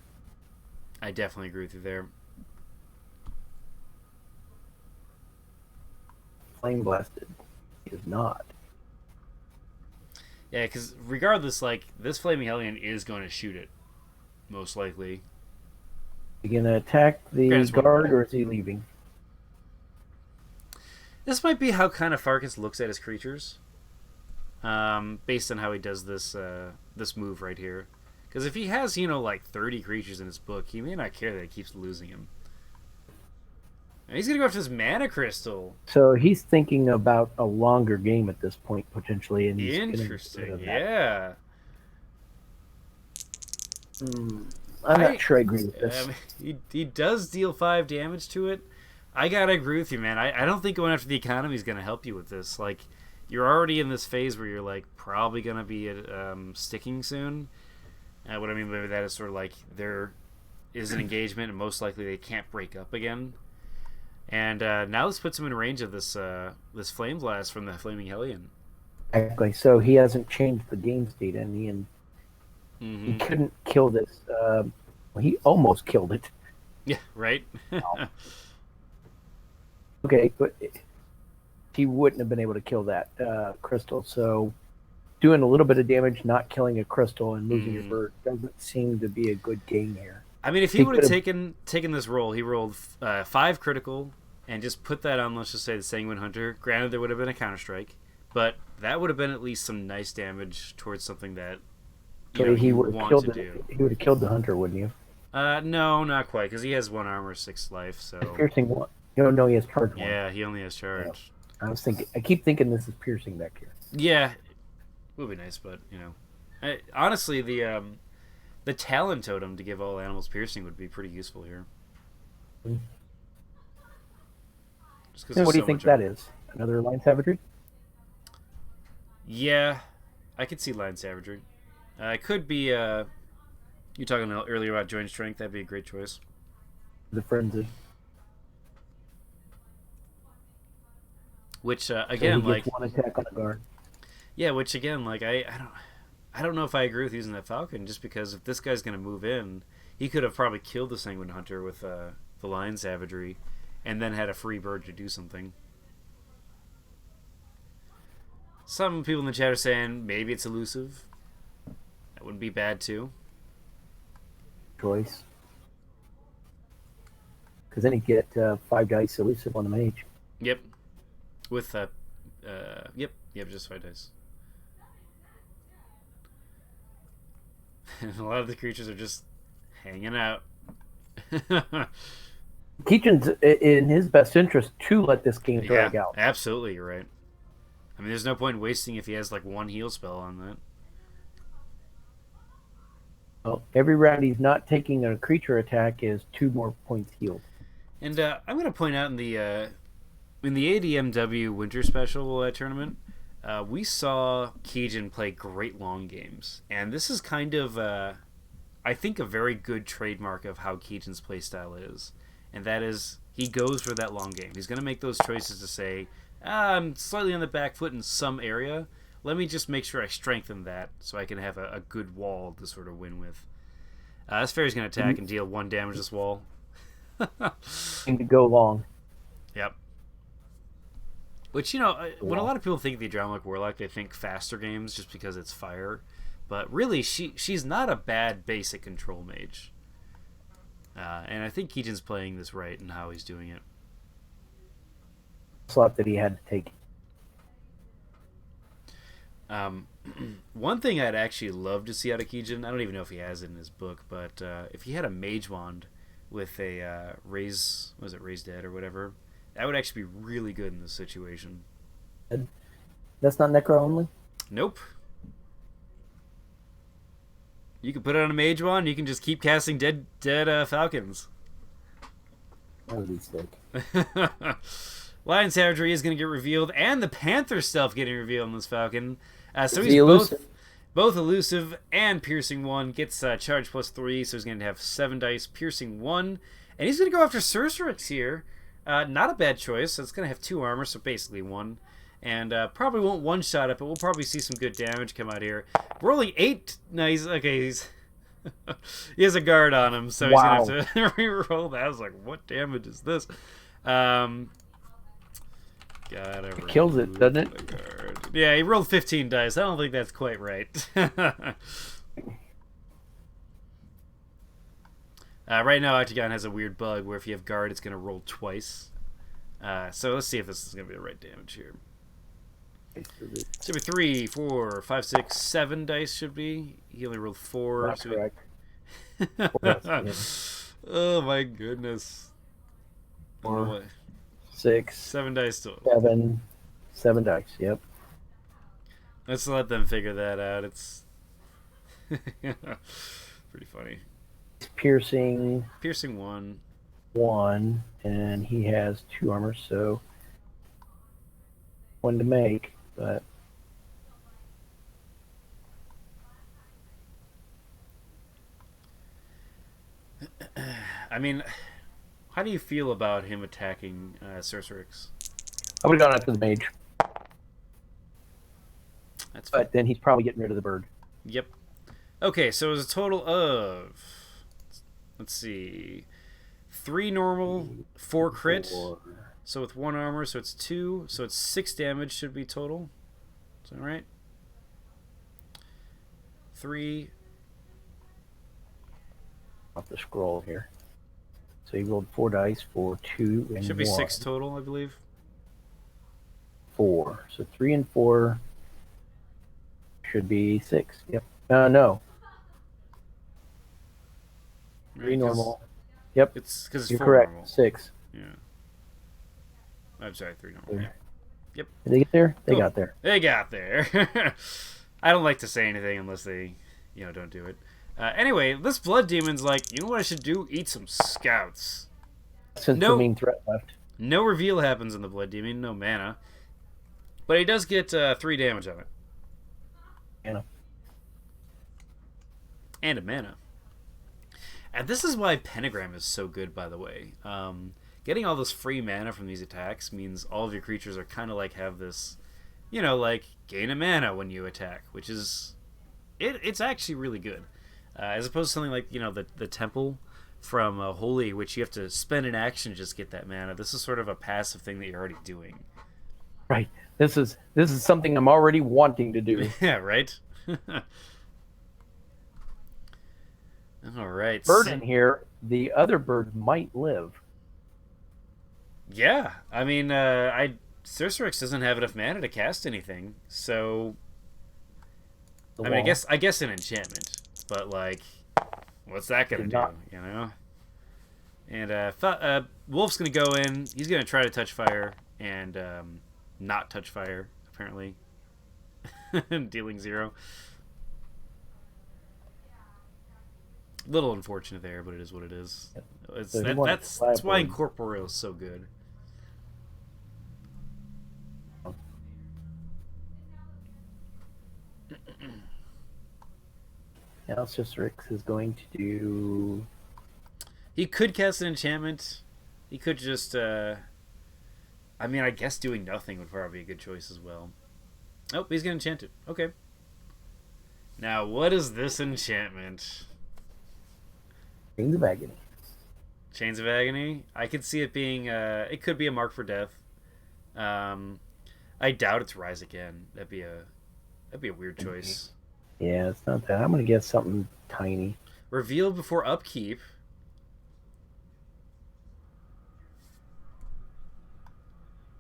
I definitely agree with you there. Flame Blasted is not. Yeah, because regardless, like, this Flaming Hellion is going to shoot it. Most likely. Is he going to attack the guard, or is he leaving? This might be how kind of Farkas looks at his creatures. Based on how he does this this move right here. Because if he has, like 30 creatures in his book, he may not care that he keeps losing him. And he's going to go after this Mana Crystal. So he's thinking about a longer game at this point, potentially. And he's interesting, yeah. I'm not sure I agree with this. He does deal 5 damage to it. I gotta agree with you, man. I don't think going after the economy is going to help you with this. Like, you're already in this phase where you're, like, probably going to be sticking soon. What I mean by that is sort of like there is an engagement and most likely they can't break up again. And now this puts him in range of this this Flame Blast from the Flaming Hellion. Exactly. So he hasn't changed the game state, and he couldn't kill this Well, he almost killed it. Yeah, right. Okay, but he wouldn't have been able to kill that crystal. So doing a little bit of damage, not killing a crystal, and losing your bird doesn't seem to be a good game here. I mean, if he would have taken this roll, he rolled 5 critical and just put that on, let's just say, the Sanguine Hunter. Granted, there would have been a counter-strike, but that would have been at least some nice damage towards something that he would have killed do. He would have killed the hunter, wouldn't you? No, not quite, because he has 1 armor, 6 life. So piercing 1. No, he has charge 1. Yeah, he only has charge. Yeah. I keep thinking this is piercing back here. Yeah, would be nice, but honestly, the talent totem to give all animals piercing would be pretty useful here. What do you think that is? Another line savagery? Yeah, I could see line savagery. It could be. You talking earlier about joint strength? That'd be a great choice. The frenzy. Which again, so he gets 1 attack on a guard. Yeah, which again, like I don't know if I agree with using that falcon, just because if this guy's gonna move in, he could have probably killed the Sanguine Hunter with the lion savagery, and then had a free bird to do something. Some people in the chat are saying maybe it's elusive. That wouldn't be bad too. Choice. Because then you get 5 dice elusive on the mage. Yep. With yep, just 5 dice. A lot of the creatures are just hanging out. Keejchen's in his best interest to let this game drag out. Absolutely, you're right. I mean, there's no point in wasting if he has like 1 heal spell on that. Well, every round he's not taking a creature attack is 2 more points healed. And I'm going to point out in the ADMW Winter Special tournament, we saw Keejchen play great long games, and this is kind of, I think, a very good trademark of how Keejchen's playstyle is, and that is he goes for that long game. He's going to make those choices to say, I'm slightly on the back foot in some area. Let me just make sure I strengthen that so I can have a good wall to sort of win with. This fairy's going to attack and deal 1 damage to this wall. And to go long. Yep. Which, when a lot of people think of the Adramelech Warlock, they think faster games just because it's fire. But really, she's not a bad basic control mage. And I think Keejchen's playing this right in how he's doing it. Slot that he had to take. One thing I'd actually love to see out of Keejchen, I don't even know if he has it in his book, but if he had a mage wand with a raise dead or whatever, that would actually be really good in this situation. That's not necro only? Nope. You can put it on a mage wand, you can just keep casting dead falcons. That would be sick. Lion Savagery is going to get revealed, and the Panther Stealth getting revealed in this falcon. So he's both elusive and piercing 1. Gets charge +3, so he's going to have 7 dice, piercing 1. And he's going to go after Sorcerix here. Not a bad choice. It's going to have 2 armor, so basically 1. And probably won't one-shot it, but we'll probably see some good damage come out here. Rolling 8. Nice. Okay, he has a guard on him, so he's going to have to re-roll that. I was like, what damage is this? It kills it, doesn't it? Yeah, he rolled 15 dice. I don't think that's quite right. Right now, Octagon has a weird bug where if you have guard, it's going to roll twice. So let's see if this is going to be the right damage here. Should be 3, 4, 5, 6, 7 dice should be. He only rolled 4. That's correct. Oh my goodness. 4, 6, 7 dice total. 7 dice. Yep. Let's let them figure that out. It's pretty funny. Piercing 1, and he has 2 armor, so 1 to make. But I mean, how do you feel about him attacking Sorcerix? I would have gone after the mage. That's fine. But then he's probably getting rid of the bird. Yep. Okay, so it was a total of let's see, 3 normal, 4 crit. Four. So with 1 armor, so it's 2. So it's 6 damage should be total. Is that right? 3. Off the scroll here. So he rolled 4 dice for 2 and Should be 1. 6 total, I believe. 4. So 3 and 4 should be 6. Yep. No. 3 normal. Yep. It's because it's You're 4 correct. normal. 6. Yeah. I'm sorry, 3 normal. Yeah. Yep. Did they get there? They Cool. got there. They got there. I don't like to say anything unless they, don't do it. Anyway, this blood demon's like, you know what I should do? Eat some scouts. Since the main threat left. No reveal happens in the blood demon, no mana. But he does get 3 damage on it. Mana. And a mana. And this is why Pentagram is so good, by the way. Getting all this free mana from these attacks means all of your creatures are kind of like have this, like gain a mana when you attack, which is, it's actually really good. As opposed to something like, the Temple from Holy, which you have to spend an action to just get that mana. This is sort of a passive thing that you're already doing. Right. This is something I'm already wanting to do. Yeah, right? All right. Bird in here, the other bird might live. Yeah. I mean, Cercerix doesn't have enough mana to cast anything, so I mean, I guess an enchantment, but like, what's that gonna do? And Wolf's gonna go in. He's gonna try to touch fire and not touch fire, apparently, dealing 0. Little unfortunate there, but it is what it is. That's why Incorporeal is so good. Now Cercerix is going to do. He could cast an enchantment. He could just. I guess doing nothing would probably be a good choice as well. Oh, he's gonna enchant it. Okay. Now, what is this enchantment? Chains of Agony. Chains of Agony. I could see it being. It could be a mark for death. I doubt it's Rise Again. That'd be a weird choice. Yeah, it's not that. I'm gonna guess something tiny. Revealed before upkeep.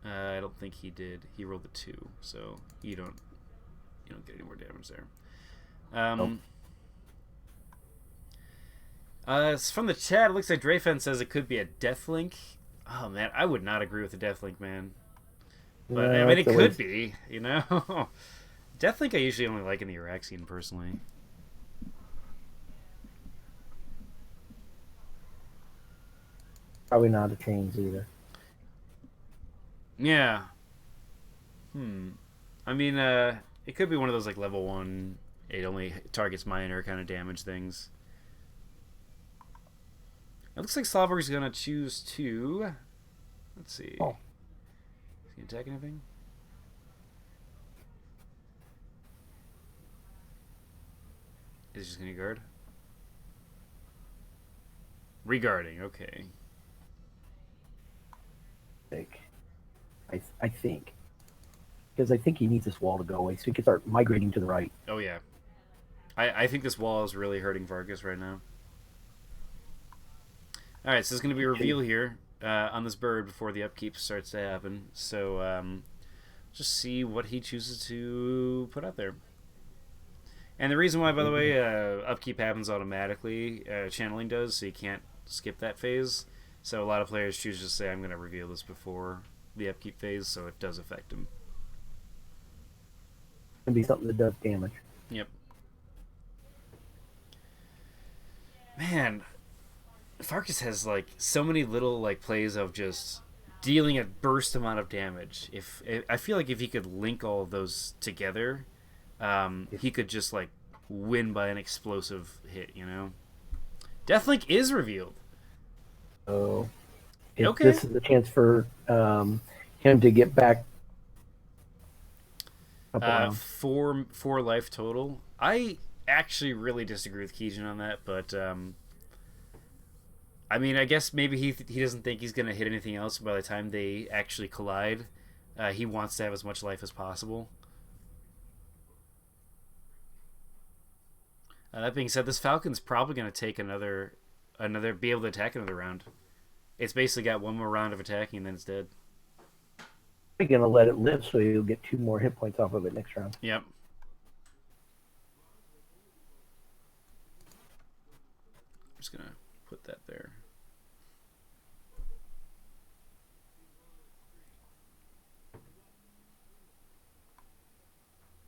I don't think he did. He rolled a 2, so you don't get any more damage there. From the chat, it looks like Drayfen says it could be a Deathlink. Oh man, I would not agree with the Deathlink, man. But I mean, it could be, Deathlink I usually only like in the Uraxian, personally. Probably not a Chains either. Yeah. I mean, it could be one of those like level 1, it only targets minor kind of damage things. It looks like Slavberg's gonna choose to. Let's see. Oh. Is he attack anything? Is he just gonna guard? Regarding, okay. I think. Because I think he needs this wall to go away so he can start migrating to the right. Oh, yeah. I think this wall is really hurting Farkas right now. Alright, so there's going to be a reveal here on this bird before the upkeep starts to happen. So, just see what he chooses to put out there. And the reason why, by the way, upkeep happens automatically, channeling does, so you can't skip that phase. So a lot of players choose to say, I'm going to reveal this before the upkeep phase, so it does affect him. It's going to be something that does damage. Yep. Man, Farkas has like so many little like plays of just dealing a burst amount of damage. If I feel like if he could link all of those together, he could just like win by an explosive hit. Deathlink is revealed. So, okay. This is a chance for him to get back. Four life total. I actually really disagree with Keejchen on that, but I mean, I guess maybe he doesn't think he's gonna hit anything else by the time they actually collide. He wants to have as much life as possible. That being said, this Falcon's probably gonna take another be able to attack another round. It's basically got one more round of attacking and then it's dead. You're gonna let it live so you'll get 2 more hit points off of it next round. Yep. I'm just gonna put that there.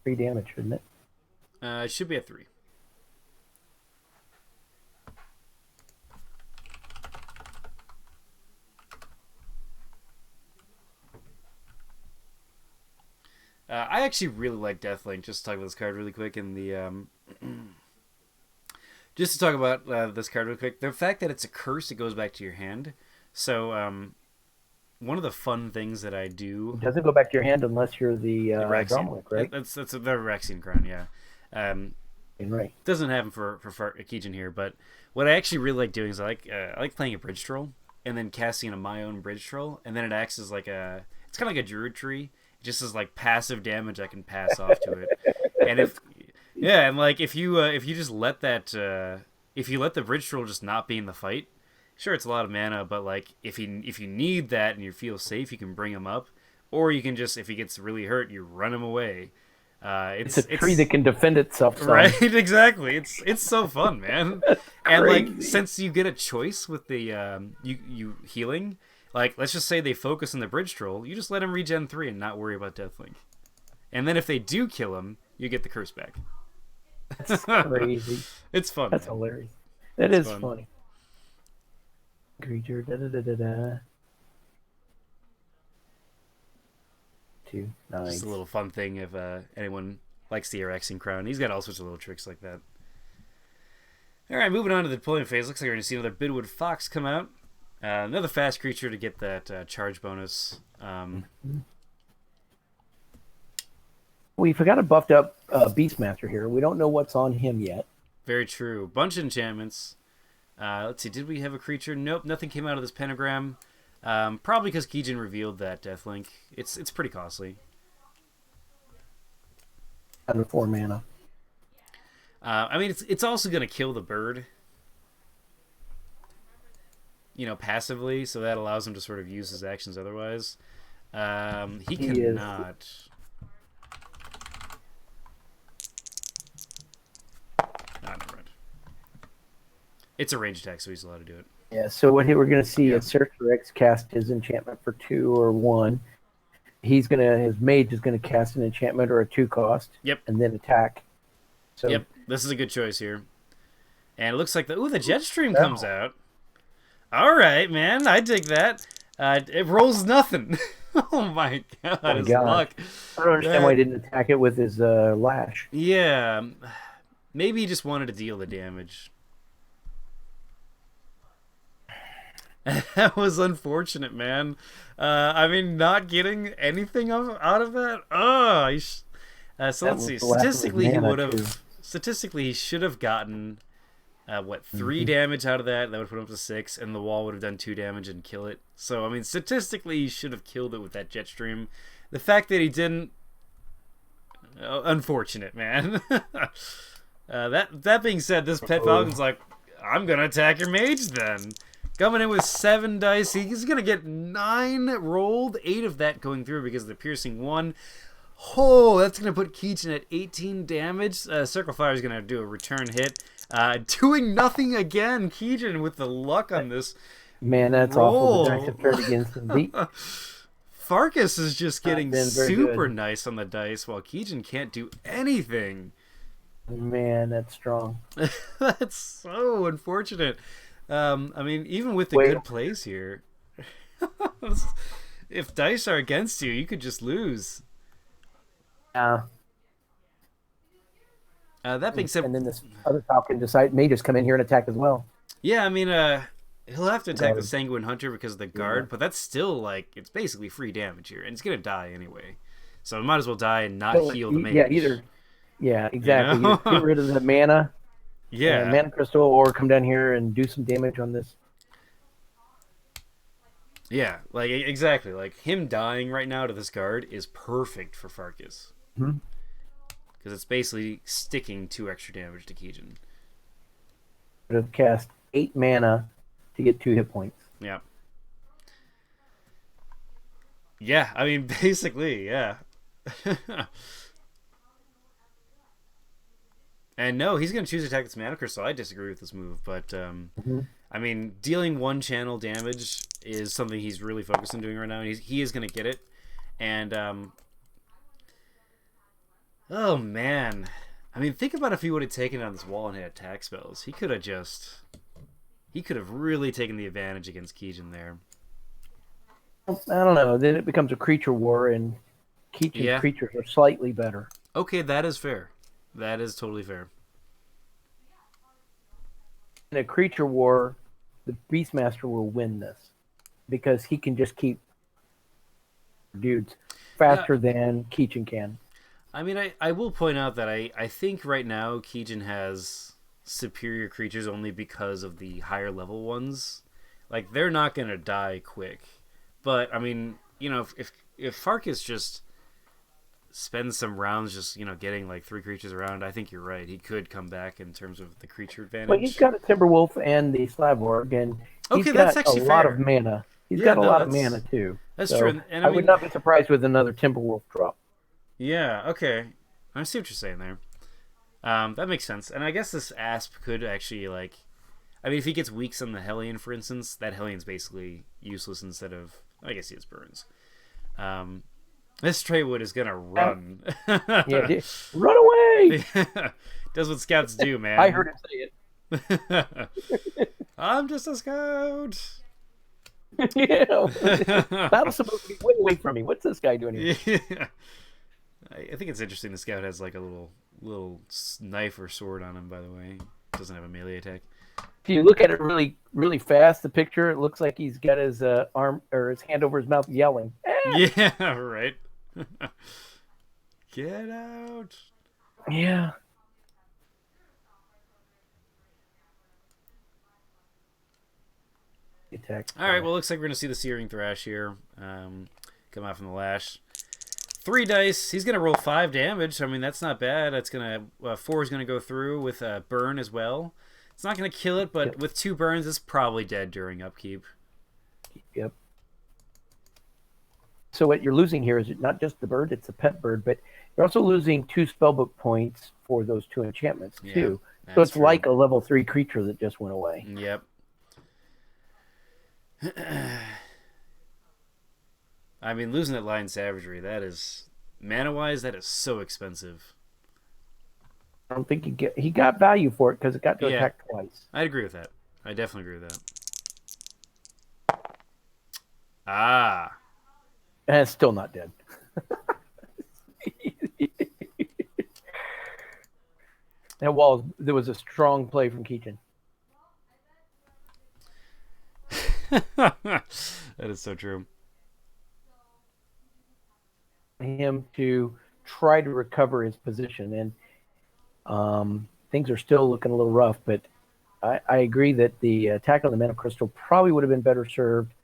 3 damage, shouldn't it? It should be at 3. I actually really like Deathlink. Just to talk about this card really quick, and the just to talk about this card really quick. The fact that it's a curse, it goes back to your hand. So one of the fun things that I do, It doesn't go back to your hand unless you're the Adramelech, right? That's the Rexian Crown, yeah. Right. Doesn't happen for Keejchen here, but what I actually really like doing is I like playing a bridge troll and then casting a my own bridge troll, and then it acts as like it's kind of like a druid tree. It just is like passive damage I can pass off to it. And if you just let that if you let the bridge troll just not be in the fight, sure it's a lot of mana, but like if you need that and you feel safe, you can bring him up, or you can just, if he gets really hurt, you run him away. It's a tree that can defend itself, son. Right? Exactly. It's so fun, man. And like, since you get a choice with the you healing, like let's just say they focus on the bridge troll, you just let him regen 3 and not worry about Deathlink. And then if they do kill him, you get the curse back. That's crazy. It's fun. That's man. hilarious. That is funny. Creature, da da da da da. 2, 9. Just a little fun thing if anyone likes the Erexian Crown. He's got all sorts of little tricks like that. Alright, moving on to the deployment phase. Looks like we're going to see another Bidwood Fox come out. Another fast creature to get that charge bonus. We forgot a buffed up Beastmaster here. We don't know what's on him yet. Very true. Bunch of enchantments. Let's see, did we have a creature? Nope, nothing came out of this pentagram. Probably because Keejchen revealed that Deathlink. It's pretty costly. Under 4 mana. I mean, it's also going to kill the bird. Passively, so that allows him to sort of use his actions otherwise. He cannot. Never mind. It's a range attack, so he's allowed to do it. Yeah, so what we're going to see is Searcher X cast his enchantment for 2 or 1. His mage is going to cast an enchantment or a 2 cost. Yep. And then attack. So, yep, this is a good choice here. And it looks like the Jetstream comes out. All right, man, I dig that. It rolls nothing. Oh my god, his luck. I don't understand why he didn't attack it with his lash. Yeah, maybe he just wanted to deal the damage. That was unfortunate, man. I mean, not getting anything out of that. Oh, so let's see. Statistically, he should have gotten 3 damage out of that. That would put him up to 6, and the wall would have done 2 damage and kill it. So I mean, statistically, he should have killed it with that Jetstream. The fact that he didn't, unfortunate, man. That being said, this Pet Falcon's like, I'm gonna attack your mage then. Coming in with 7 dice. He's going to get 9 rolled. 8 of that going through because of the piercing 1. Oh, that's going to put Keejchen at 18 damage. Circle Fire is going to do a return hit. Doing nothing again. Keejchen with the luck on this. Man, that's roll. Awful. The dice have turned against him. Farkas is just getting super nice on the dice while Keejchen can't do anything. Man, that's strong. That's so unfortunate. I mean, even with the good plays here, if dice are against you, you could just lose. Yeah. That being said, and then this other Falcon may just come in here and attack as well. Yeah, I mean, he'll have to attack the Sanguine Hunter because of the guard, but that's still it's basically free damage here, and it's gonna die anyway. So it might as well die and not heal the mage. Yeah, exactly. Either get rid of the mana. Yeah, mana crystal, or come down here and do some damage on this. Yeah, like exactly. Like him dying right now to this guard is perfect for Farkas Hmm. because it's basically sticking 2 extra damage to Keejchen. Would have cast 8 mana to get 2 hit points. Yeah, yeah. I mean, basically, yeah. And no, he's going to choose to attack this mana crystal. I disagree with this move, but Hmm. I mean, dealing 1 channel damage is something he's really focused on doing right now. And he is going to get it. And oh man, I mean, think about if he would have taken it on this wall and had attack spells. He could have really taken the advantage against Keejchen there. I don't know. Then it becomes a creature war, and Keejchen's Yeah. creatures are slightly better. Okay, that is fair. That is totally fair. In a creature war, the Beastmaster will win this because he can just keep dudes Yeah. faster than Keejchen can. I mean, I will point out that I think right now Keejchen has superior creatures only because of the higher level ones. Like, they're not going to die quick. But, I mean, if Farkas just spends some rounds just, getting like 3 creatures around, I think you're right. He could come back in terms of the creature But he's advantage. got a Timberwolf and the Slavorg, and he's Okay, that's got a actually lot of fair. mana. He's Yeah, got a no, lot of mana too. that's So true. And I I would mean, not be surprised with another Timberwolf drop. yeah, okay. I see what you're saying there. That makes sense. And I guess this Asp could actually, like, I mean, if he gets weaks on the Hellion, for instance, that Hellion's basically useless instead of, I guess he has burns. Um, this Straywood is gonna run. Yeah, run away! Does what scouts do, I heard man. him say I'm just a scout. it. Battle's supposed to be way away from me. What's this guy doing here? Yeah. I think it's interesting. The scout has like a little knife or sword on him. By the way, doesn't have a melee attack. If you look at it really, really fast, the picture, it looks like he's got his arm or his hand over his mouth, yelling. Yeah, right. Get out. Yeah. Attack. All right. Well, looks like we're gonna see the Searing Thrash here. Come out from the lash. 3 dice. He's gonna roll 5 damage. I mean, that's not bad. That's gonna 4 is gonna go through with a burn as well. It's not gonna kill it, but Yep. with 2 burns, it's probably dead during upkeep. Yep. So what you're losing here is not just the bird; it's a pet bird, but you're also losing 2 spellbook points for those 2 enchantments too. Yeah, So it's true. like a level 3 creature that just went away. Yep. I mean, losing that Lion Savagery, that is, mana-wise, that is so expensive. I don't think he got value for it because it got to Yeah. attack twice. I'd agree with that. I definitely agree with that. Ah. And it's still not dead. That wall, there was a strong play from Keejchen. That is so true. Him to try to recover his position, and things are still looking a little rough. But I agree that the attack on the mana crystal probably would have been better served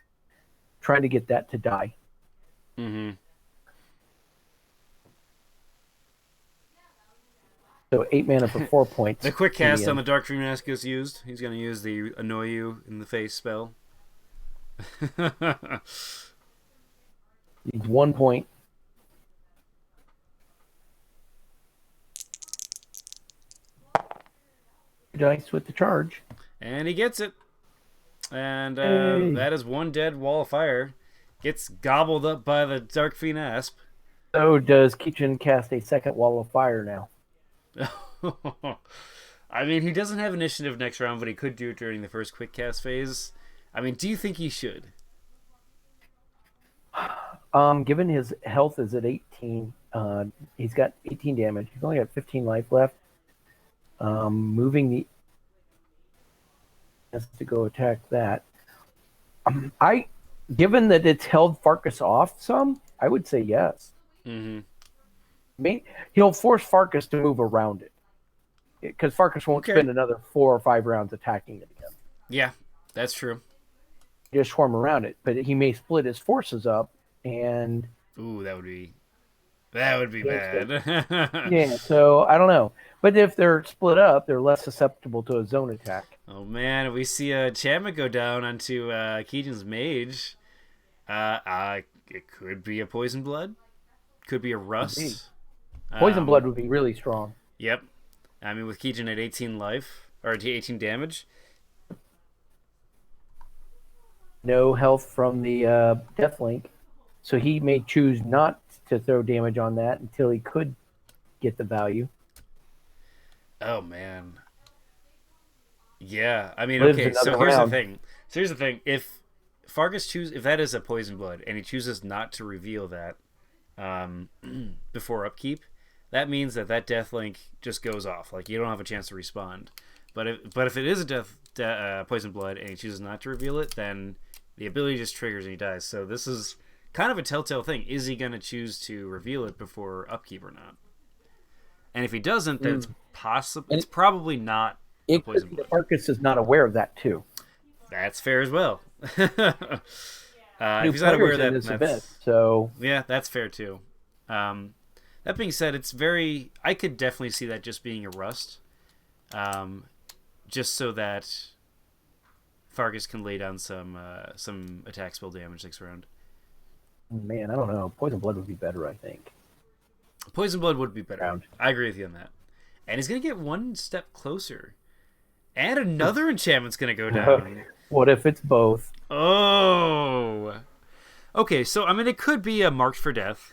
trying to get that to die. Mm-hmm. So 8 mana for 4 points. The quick cast The, on the Dark Dream Mask is used. He's going to use the Annoy You in the Face spell. Needs 1 point. Dice with the charge. And he gets it. And Hey. that is 1 dead Wall of Fire. Gets gobbled up by the Dark Fiend Asp. So does Keejchen cast a second wall of fire now? I mean, he doesn't have initiative next round, but he could do it during the first quick cast phase. I mean, do you think he should? Given his health is at 18, he's got 18 damage. He's only got 15 life left. Moving the has to go attack that. Given that it's held Farkas off some, I would say yes. Mm-hmm. He'll force Farkas to move around it because Farkas won't spend another 4 or 5 rounds attacking it again. Yeah, that's true. just swarm around it. But he may split his forces up and Ooh, that would be against it. bad. Yeah, so I don't know. But if they're split up, they're less susceptible to a zone attack. Oh man, if we see a enchantment go down onto Keejchen's mage, it could be a poison blood, could be a Indeed. rust. Poison blood Um, would be really strong. yep. I mean, with Keejchen at 18 life or 18 damage. No health from the death link, so he may choose not to throw damage on that until he could get the value. Oh man. Yeah. I mean, Lives okay. another So here's the round. thing. If if that is a poison blood and he chooses not to reveal that um, before upkeep, that means that death link just goes off. Like you don't have a chance to respond. But if it is a poison blood and he chooses not to reveal it, then the ability just triggers and he dies. So this is kind of a telltale thing. Is he going to choose to reveal it before upkeep or not? And if he doesn't, then it's possible. And It's probably not a it poison could be blood. the Farkas is not aware of that too. That's fair as well. If New he's not aware players of in that, this event, that's so yeah, that's fair too. That being said, it's very. I could definitely see that just being a rust, just so that Farkas can lay down some attack spell damage next round. man, I don't know. Poison blood would be better, I think. Poison blood would be better. Round. I agree with you on that. And he's gonna get one step closer, and another enchantment's gonna go down. What if it's both? Oh. Okay, so I mean, it could be a marked for death.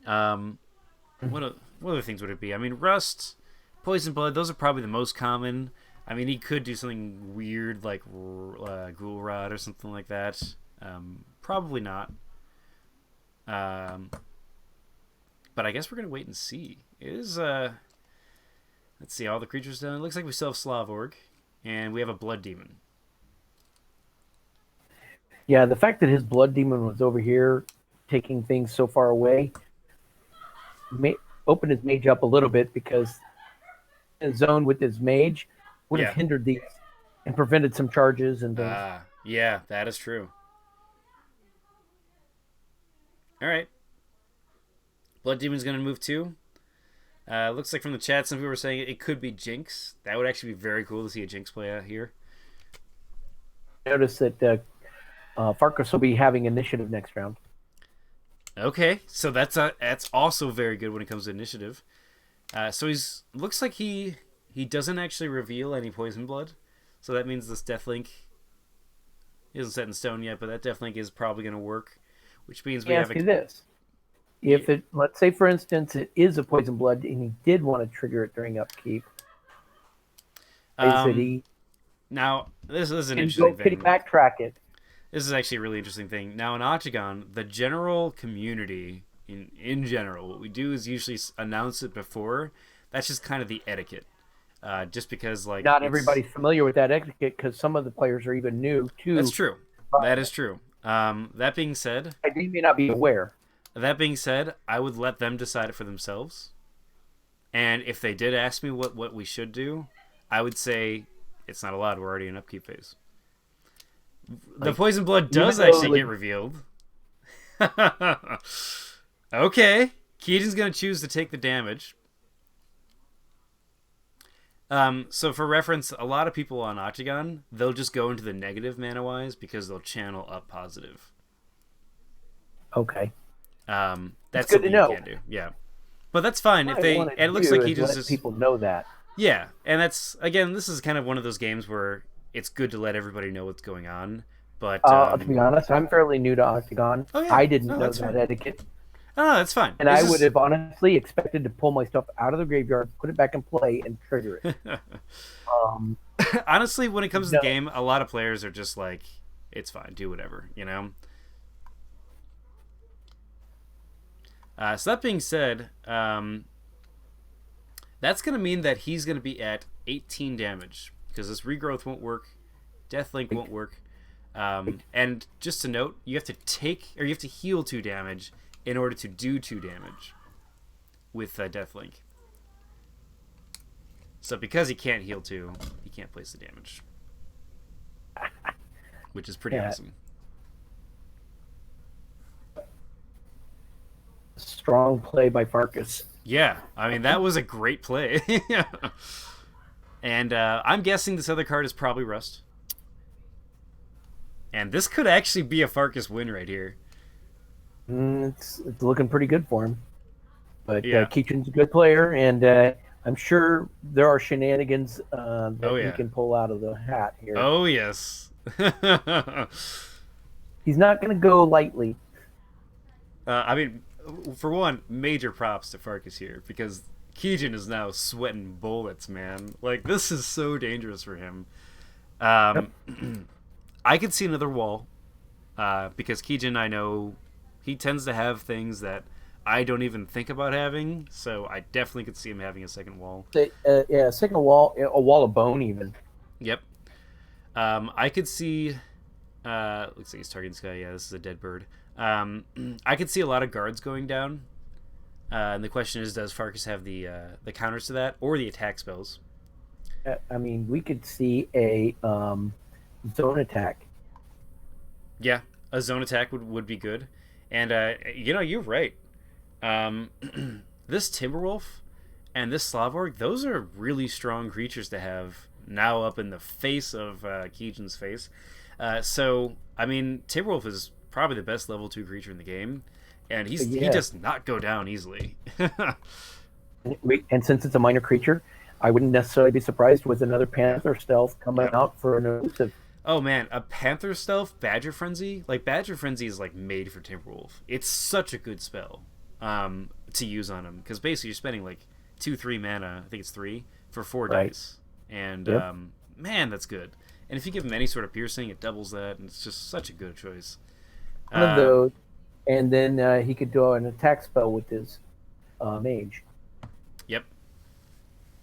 What other things would it be? I mean, rust, poison blood. Those are probably the most common. I mean, he could do something weird like ghoul rod or something like that. Probably not. But I guess we're gonna wait and see. It is let's see, all the creatures done. It looks like we still have Slavorg, and we have a blood demon. Yeah, the fact that his blood demon was over here taking things so far away may open his mage up a little bit because his zone with his mage would have Yeah. hindered these and prevented some charges and things. Yeah, that is true. All right. Blood Demon's going to move too. Looks like from the chat, some people were saying it could be Jinx. That would actually be very cool to see a Jinx play out here. Notice that Farkas will be having initiative next round. Okay, so that's also very good when it comes to initiative. So looks like he doesn't actually reveal any poison blood. So that means this Deathlink isn't set in stone yet, but that Deathlink is probably going to work, which means we have Ask you this. If it, let's say, for instance, it is a poison blood and he did want to trigger it during upkeep, now this is an could interesting he thing. backtrack it? This is actually a really interesting thing. Now in Octagon, the general community in general, what we do is usually announce it before. That's just kind of the etiquette. Just because like Not everybody's familiar with that etiquette because some of the players are even new to. That's true. That is true. That being said, They may not be aware. I would let them decide it for themselves. And if they did ask me what we should do, I would say it's not allowed. We're already in upkeep phase. The poison blood does actually get revealed. Okay. Keejchen's going to choose to take the damage. So for reference, a lot of people on Octagon, they'll just go into the negative mana-wise because they'll channel up positive. Okay. That's good to know. You can do. Yeah. But that's fine. If they, and it looks like Keejchen's just people know that. Yeah, and that's again, this is kind of one of those games where it's good to let everybody know what's going on. But to be honest, I'm fairly new to Octagon. Oh, yeah. I didn't No, know that's that fine. etiquette. Oh, that's fine. And I would have honestly expected to pull my stuff out of the graveyard, put it back in play, and trigger it. Honestly, when it comes to the game, a lot of players are just like, it's fine, do whatever, you know? So that being said, that's going to mean that he's going to be at 18 damage because this regrowth won't work, Deathlink won't work. And just to note, you have to heal 2 damage in order to do 2 damage with Deathlink. So because he can't heal 2, he can't place the damage. which is pretty Yeah. awesome. Strong play by Farkas. Yeah, I mean, that was a great play. And I'm guessing this other card is probably Rust. And this could actually be a Farkas win right here. It's looking pretty good for him. But Yeah. Keejchen's a good player, and I'm sure there are shenanigans that he can pull out of the hat here. Oh, yes. He's not going to go lightly. I mean, for one, major props to Farkas here, because Keejchen is now sweating bullets, man. Like, this is so dangerous for him. I could see another wall, because Keejchen, I know, he tends to have things that I don't even think about having, so I definitely could see him having a second wall. Yeah, second wall, a wall of bone even. Yep. I could see... looks like he's targeting this guy. Yeah, this is a dead bird. I could see a lot of guards going down. And the question is, does Farkas have the counters to that, or the attack spells? I mean, we could see a zone attack. Yeah, a zone attack would be good. And, you're right. This Timberwolf and this Slavorg, those are really strong creatures to have now up in the face of Keejchen's face. So, I mean, Timberwolf is probably the best level 2 creature in the game, and he does not go down easily. And since it's a minor creature, I wouldn't necessarily be surprised with another Panther Stealth coming out for an elusive. Oh man, a Panther Stealth Badger Frenzy? Like, Badger Frenzy is like made for Timberwolf. It's such a good spell to use on him, because basically you're spending like 2-3 mana, I think it's 3, for 4 dice. And man, that's good. And if you give him any sort of piercing, it doubles that, and it's just such a good choice. One of those, and then he could do an attack spell with his mage. Yep.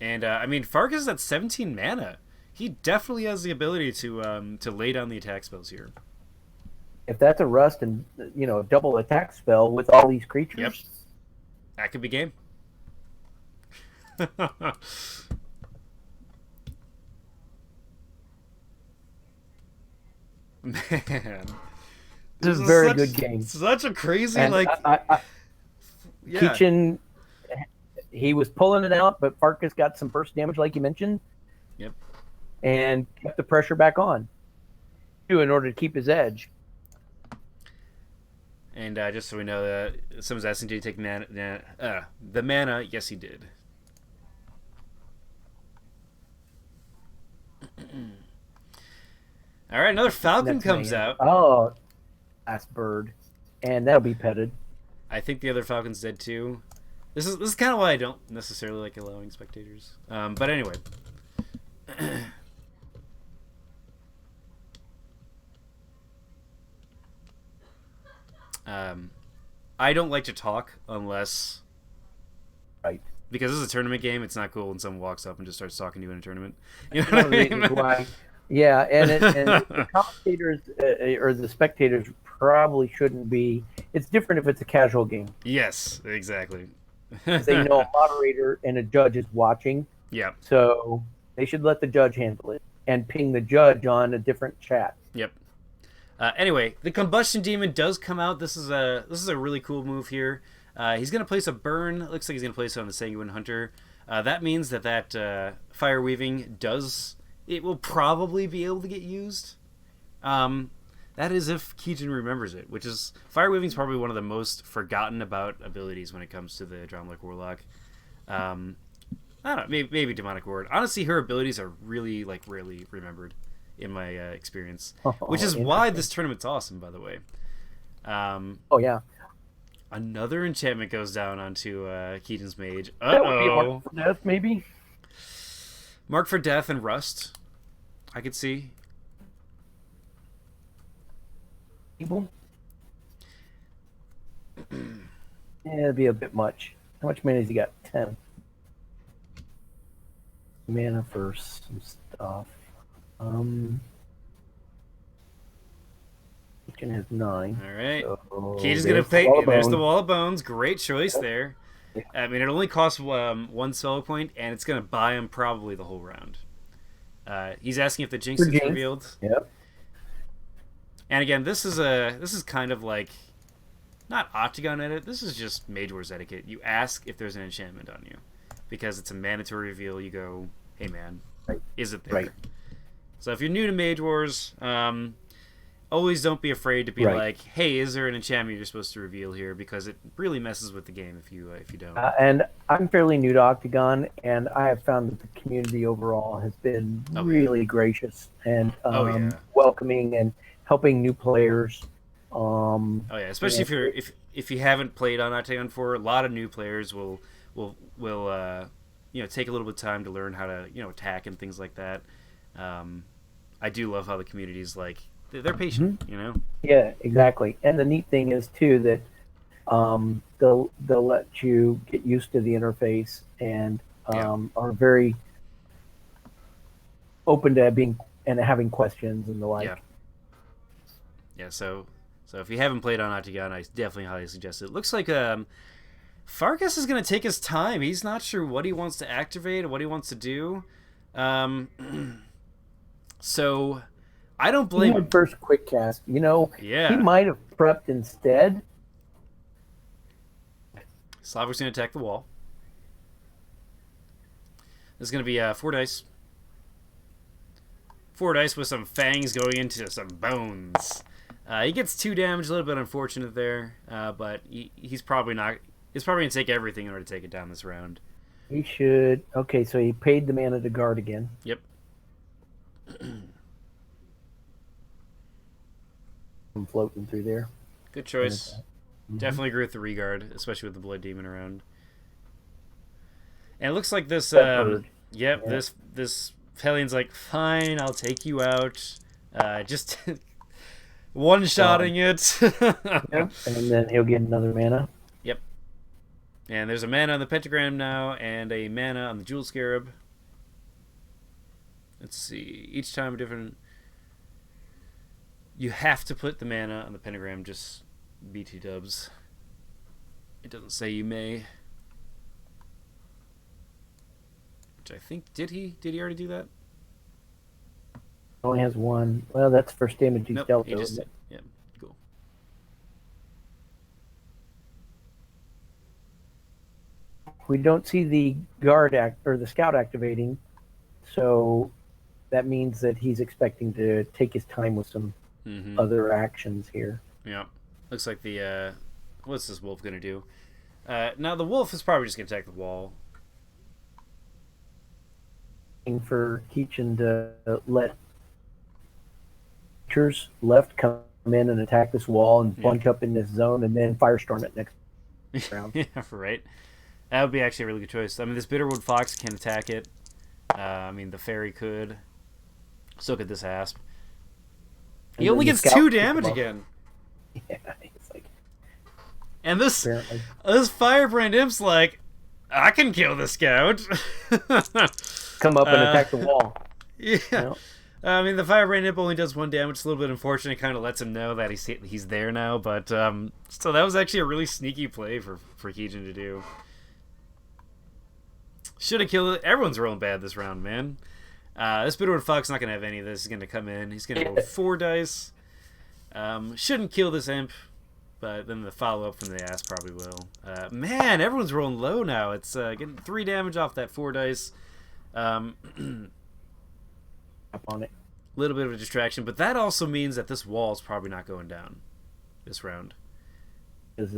And I mean, Farkas is at 17 mana. He definitely has the ability to lay down the attack spells here. If that's a Rust and double attack spell with all these creatures, yep, that could be game. Man, this is a very good game. Such a crazy and Keejchen, he was pulling it out, but Farkas got some burst damage, like you mentioned. Yep. And kept the pressure back on, too, in order to keep his edge. And just so we know, that someone's asking, did he take the mana? Yes, he did. All right, another Falcon comes out. Oh, last bird, and that'll be petted. I think the other Falcon's dead too. This is kind of why I don't necessarily like allowing spectators. But anyway. I don't like to talk unless... Right. Because this is a tournament game, it's not cool when someone walks up and just starts talking to you in a tournament. You know what I mean? Why. Yeah, and the commentators or the spectators probably shouldn't be... It's different if it's a casual game. Yes, exactly. They know a moderator and a judge is watching. Yeah. So they should let the judge handle it and ping the judge on a different chat. Yep. Anyway, the Combustion Demon does come out. This is a really cool move here. He's going to place a burn. It looks like he's going to place it on the Sanguine Hunter. That means that Fire Weaving it will probably be able to get used. That is if Keejchen remembers it, which is... Fire Weaving is probably one of the most forgotten about abilities when it comes to the Adramelech Warlock. I don't know, maybe Demonic Ward. Honestly, her abilities are really, rarely remembered in my experience. Which is why this tournament's awesome, by the way. Oh, yeah. Another enchantment goes down onto Keejchen's Mage. That would be a Mark for Death, maybe? Mark for Death and Rust, I could see. People? Yeah, it'd be a bit much. How much mana has he got? 10. Mana for some stuff. Keejchen has 9. All right. So Keejchen's going to play. There's the Wall of Bones. Great choice there. Yeah. I mean, it only costs 1 solo point, and it's going to buy him probably the whole round. He's asking if the Jinx is revealed. Yep. And again, this is kind of like not Octagon edit. This is just Mage Wars etiquette. You ask if there's an enchantment on you, because it's a mandatory reveal. You go, hey man, Right. is it there? Right. So if you're new to Mage Wars, always don't be afraid to be Right. like, hey, is there an enchantment you're supposed to reveal here? Because it really messes with the game if you don't. And I'm fairly new to Octagon, and I have found that the community overall has been really gracious and welcoming and helping new players. Especially if you haven't played on Octagon before, a lot of new players will take a little bit of time to learn how to attack and things like that. I do love how the community is like they're patient, Yeah, exactly. And the neat thing is too that they'll let you get used to the interface and are very open to being and having questions and the like. Yeah. So if you haven't played on Octagon, I definitely highly suggest it. Looks like Farkas is going to take his time. He's not sure what he wants to activate or what he wants to do. So I don't blame him. First quick cast, he might have prepped instead. Slavic's going to attack the wall. There's going to be 4 dice. 4 dice with some fangs going into some bones. He gets 2 damage, a little bit unfortunate there, but he's probably not. He's probably going to take everything in order to take it down this round. He should. Okay, so he paid the mana to guard again. Yep. I'm floating through there. Good choice. Definitely agree with the regard, especially with the Blood Demon around. And it looks like this. This Hellion's like, fine, I'll take you out. Just one-shotting it. Yep. And then he'll get another mana. Yep. And there's a mana on the pentagram now, and a mana on the Jewel Scarab. Let's see. Each time a different. You have to put the mana on the pentagram, just BT dubs. It doesn't say you may. Which I think, did he already do that? Only has 1. Well, that's first damage he's dealt. He just did. Yeah, cool. We don't see the the scout activating, so that means that he's expecting to take his time with some other actions here. Yeah. Looks like the what's this wolf gonna do? Now the wolf is probably just gonna attack the wall. For Keejchen to let creatures left come in and attack this wall and bunch up in this zone and then firestorm it next round. Yeah, right. That would be actually a really good choice. I mean, this Bitterwood Fox can attack it. I mean, the fairy could. So could this asp. He only gets 2 damage again. Yeah, it's like. And this Firebrand Imp's like, I can kill the scout. Come up and attack the wall. Yeah. I mean, the Firebrand Imp only does 1 damage. It's a little bit unfortunate. It kind of lets him know that he's there now. But so that was actually a really sneaky play for Keejchen to do. Should have killed it. Everyone's rolling bad this round, man. This Bitterwood Fox not going to have any of this. He's going to come in. He's going to roll 4 dice. Shouldn't kill this imp, but then the follow-up from the ass probably will. Man, everyone's rolling low now. It's getting 3 damage off that 4 dice. Up on it. Little bit of a distraction, but that also means that this wall is probably not going down this round. Gives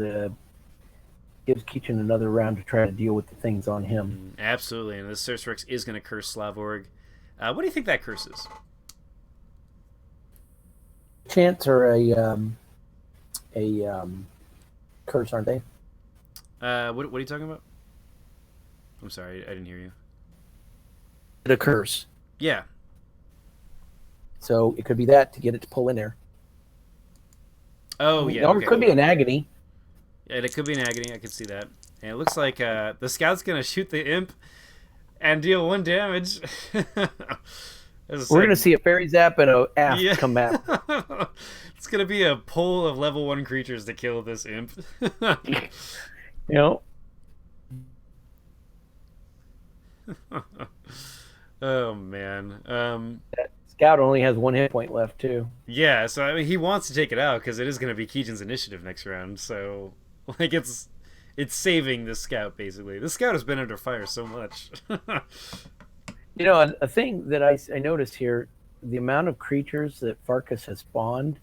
Keejchen another round to try to deal with the things on him. Absolutely, and this Cercerix is going to curse Slavorg. What do you think that curse is? Chants are a curse, aren't they? What are you talking about? I'm sorry, I didn't hear you. A curse. Yeah. So it could be that to get it to pull in there. Oh, yeah. Or it could be an agony. Yeah, it could be an agony. I could see that. And it looks like the scout's going to shoot the imp and deal 1 damage. We're going to see a fairy zap and a asp come back. It's going to be a pull of level 1 creatures to kill this imp. You know? Oh, man. Scout only has 1 hit point left too. Yeah, so I mean, he wants to take it out because it is going to be Keejchen's initiative next round. So, like, it's saving the scout basically. The scout has been under fire so much. You know, a thing that I noticed here, the amount of creatures that Farkas has spawned.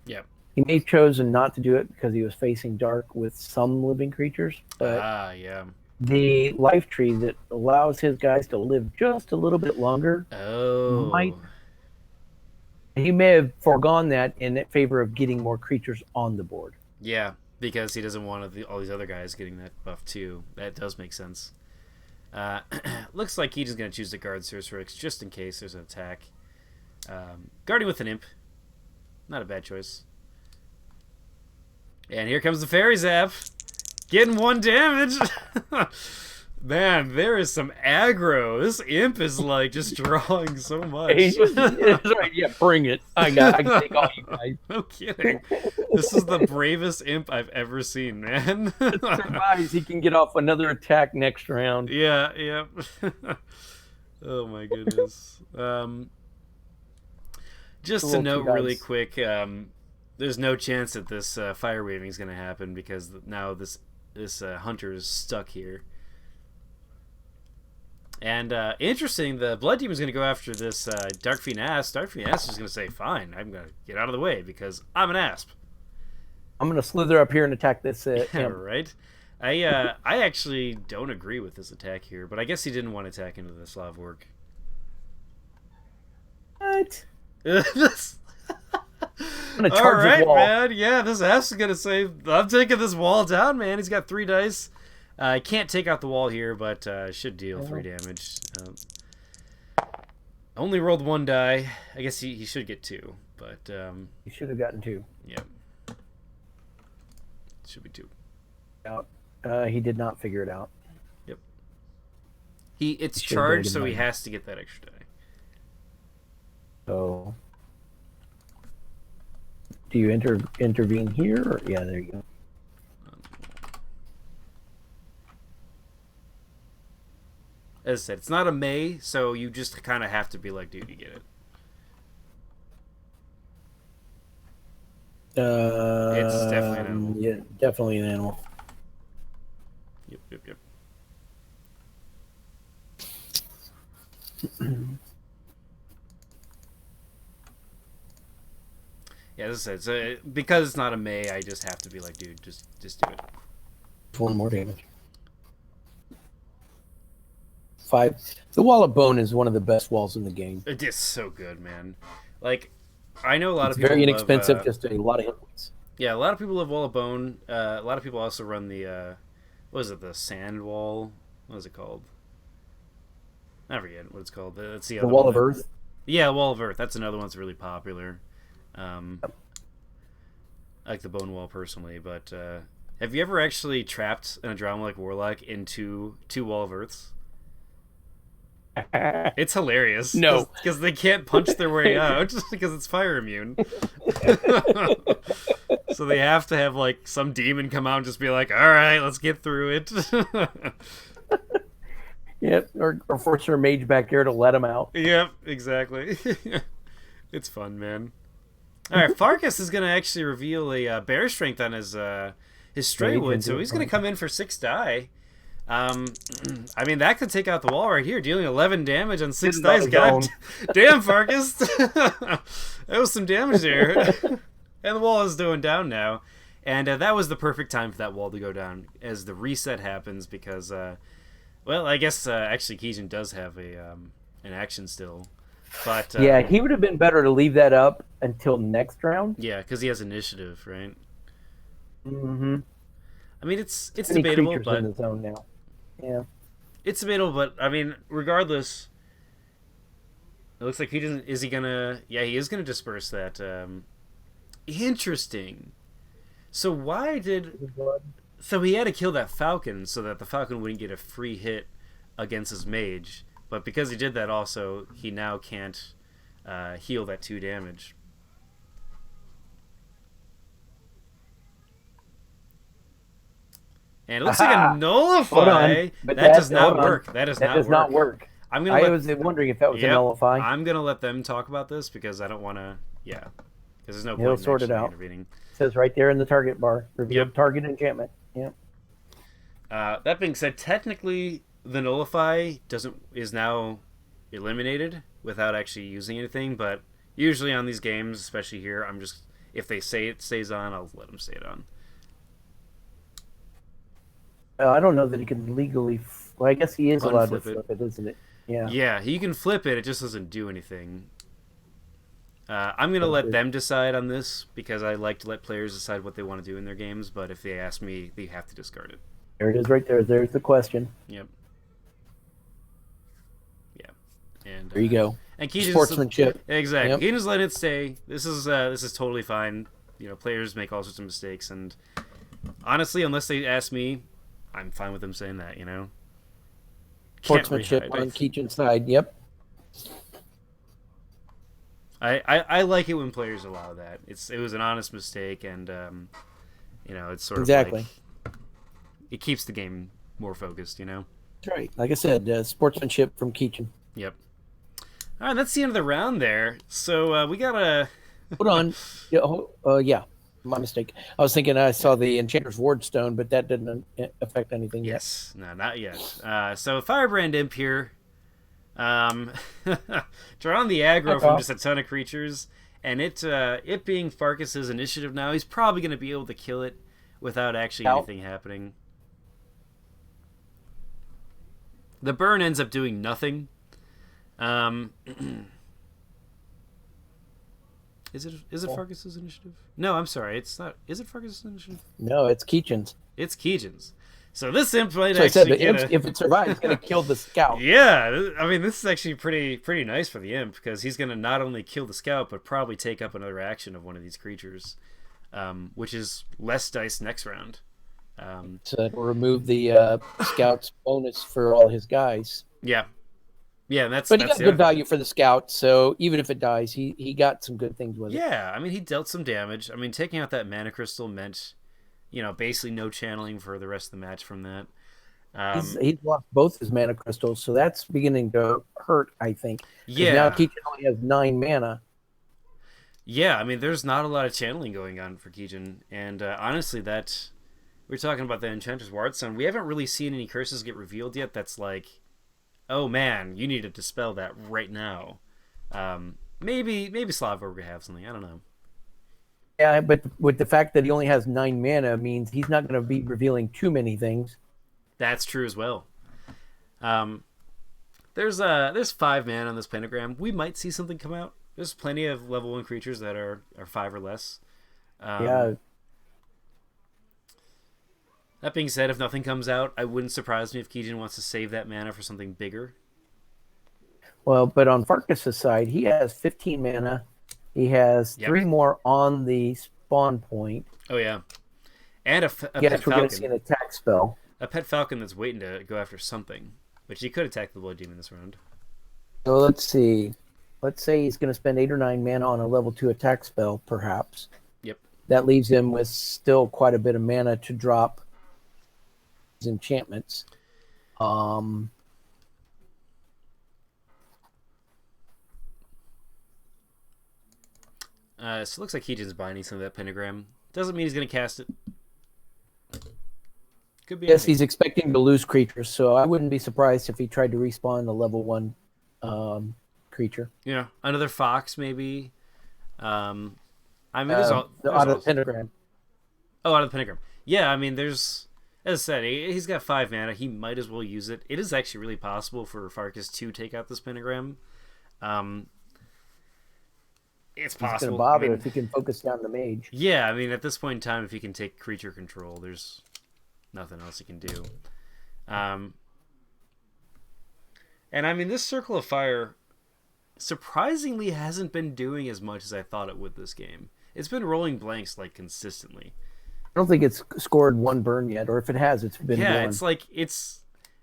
Yeah. He may have chosen not to do it because he was facing dark with some living creatures, but Yeah. the life tree that allows his guys to live just a little bit longer Oh. He may have foregone that in favor of getting more creatures on the board. Yeah, because he doesn't want all these other guys getting that buff too. That does make sense. Looks like he's going to choose the guard Sorcerix just in case there's an attack. Guarding with an imp. Not a bad choice. And here comes the Fairy Zap. Getting 1 damage. Man, there is some aggro. This imp is like just drawing so much. That's right. Yeah, bring it. I can take all you guys. No kidding. This is the bravest imp I've ever seen, man. If he survives, he can get off another attack next round. Yeah, yeah. Oh my goodness. Just to note really quick, there's no chance that this fire waving is going to happen because now this hunter is stuck here. And interesting, the Blood Demon is going to go after this Dark Fiend Asp. Dark Fiend Asp is going to say, fine, I'm going to get out of the way because I'm an Asp. I'm going to slither up here and attack this Yeah, right? I actually don't agree with this attack here, but I guess he didn't want to attack into the Slav Orc. What? I'm gonna charge the wall. Man. Yeah, this Asp is going to say, I'm taking this wall down, man. He's got 3 dice. I can't take out the wall here, but should deal 3 damage. Only rolled 1 die. I guess he should get 2, but he should have gotten 2. Yeah, should be 2. Out. He did not figure it out. Yep. It's charged, so he has to get that extra die. So, do you intervene here? Or, yeah, there you go. As I said, it's not a May, so you just kind of have to be like, dude, you get it. It's definitely an animal. Yeah, definitely an animal. Yep. Yeah, as I said, because it's not a May, I just have to be like, dude, just do it. 1 more damage. 5. The Wall of Bone is one of the best walls in the game. It is so good, man. Like, I know a lot of people. Very inexpensive, just a lot of hit points. Yeah, a lot of people love Wall of Bone. A lot of people also run the, what is it, the Sand Wall? What is it called? I forget what it's called. That's the other Wall one. of Earth? Yeah, Wall of Earth. That's another one that's really popular. I like the Bone Wall personally, but have you ever actually trapped an Adramelech Warlock into 2 Wall of Earths? It's hilarious. No. Because they can't punch their way out because it's fire immune. So they have to have like some demon come out and just be like, all right, let's get through it. Yep, or force your mage back here to let him out. Yep, exactly. It's fun, man. All right, Farkas is going to actually reveal a bear strength on his Straywood, so he's going to come in for 6 die. I mean, that could take out the wall right here, dealing 11 damage on 6 dice. God damn, Farkas. That was some damage there. And the wall is going down now. And that was the perfect time for that wall to go down as the reset happens because, well, I guess actually Keejchen does have an action still. But yeah, he would have been better to leave that up until next round. Yeah, because he has initiative, right? Mm-hmm. I mean, it's debatable, but in the zone now. Yeah, it's debatable, but I mean, regardless, it looks like he doesn't. Is he gonna? Yeah, he is gonna disperse that. Interesting. So why did? So he had to kill that falcon so that the falcon wouldn't get a free hit against his mage. But because he did that, also he now can't heal that 2 damage. And it looks like a nullify. That does not work. That does not work. I'm gonna I let. was wondering if that was a Yep, nullify. I'm gonna let them talk about this because I don't want to. Yeah, because there's no He'll point in sort it actually out. intervening. It says right there in the target bar, Yep. revealed target enchantment. Yep. That being said, technically the nullify doesn't is now eliminated without actually using anything. But usually on these games, especially here, I'm just if they say it stays on, I'll let them stay it on. I don't know that he can legally. Well, I guess he is allowed to Unflip it. flip it, isn't it? Yeah. Yeah, you can flip it. It just doesn't do anything. I'm gonna That's let it. them decide on this because I like to let players decide what they want to do in their games. But if they ask me, they have to discard it. There it is, right there. There's the question. Yep. Yeah. And There you go. and Keejchen's Sportsmanship. exactly. Yep. Keejchen's letting it stay. This is totally fine. You know, players make all sorts of mistakes, and honestly, unless they ask me, I'm fine with them saying that. You know. Can't Sportsmanship rehide. on Keejchen's side. Yep. I like it when players allow that. It was an honest mistake, and you know, it's sort of Exactly. like it keeps the game more focused. You know. That's right. Like I said, sportsmanship from Keejchen. Yep. All right, that's the end of the round there. So we got a. Hold on. Yeah, yeah, my mistake. I was thinking I saw the Enchanter's Wardstone, but that didn't affect anything yet. Yes, no, not yet. So Firebrand Imp here. Drawing the aggro from just a ton of creatures, and it being Farkas' initiative now, he's probably going to be able to kill it without actually anything happening. The burn ends up doing nothing. Is it Farkas' initiative? No, I'm sorry, it's not. Is it Farkas' initiative? No, it's Keejchen's. It's Keejchen's. So this imp might So I said actually the imp, if it survives, it's going to kill the scout. Yeah, I mean this is actually pretty nice for the imp because he's going to not only kill the scout but probably take up another action of one of these creatures, which is less dice next round. So it'll remove the scout's bonus for all his guys. Yeah, and that's But he that's got good value for the scout, so even if it dies, he got some good things with it. Yeah, I mean he dealt some damage. I mean taking out that mana crystal meant, you know, basically no channeling for the rest of the match from that. He's lost both his mana crystals, so that's beginning to hurt, I think. Yeah. Now Keejchen only has 9 mana. Yeah, I mean, there's not a lot of channeling going on for Keejchen, and honestly, that we're talking about the Enchanter's Wardstone. We haven't really seen any curses get revealed yet. That's like, oh man, you need to dispel that right now. Maybe Slavor could have something. I don't know. Yeah, but with the fact that he only has 9 mana means he's not going to be revealing too many things. That's true as well. There's 5 mana on this pentagram. We might see something come out. There's plenty of level 1 creatures that are 5 or less. Yeah. That being said, if nothing comes out, I wouldn't surprise me if Keejchen wants to save that mana for something bigger. Well, but on Farkas' side, he has 15 mana. He has 3 more on the spawn point. Oh yeah, and a pet Yes, we're going falcon. to see an attack spell. A pet falcon that's waiting to go after something, which he could attack the blood demon this round. So let's see. Let's say he's going to spend 8 or 9 mana on a level 2 attack spell, perhaps. Yep. That leaves him with still quite a bit of mana to drop his enchantments. So it looks like Keejchen's binding some of that pentagram. Doesn't mean he's going to cast it. Could be. Yes, he's expecting to lose creatures, so I wouldn't be surprised if he tried to respawn a level 1 creature. Yeah, another fox maybe. I mean, there's out of the pentagram. Oh, out of the pentagram. Yeah, I mean, there's, as I said, he's got 5 mana. He might as well use it. It is actually really possible for Farkas to take out this pentagram. It's possible. He's going to bother if he can focus down the mage. Yeah, I mean, at this point in time, if he can take creature control, there's nothing else he can do. And I mean, this Circle of Fire surprisingly hasn't been doing as much as I thought it would this game. It's been rolling blanks like consistently. I don't think it's scored 1 burn yet, or if it has, it's been yeah. one. It's like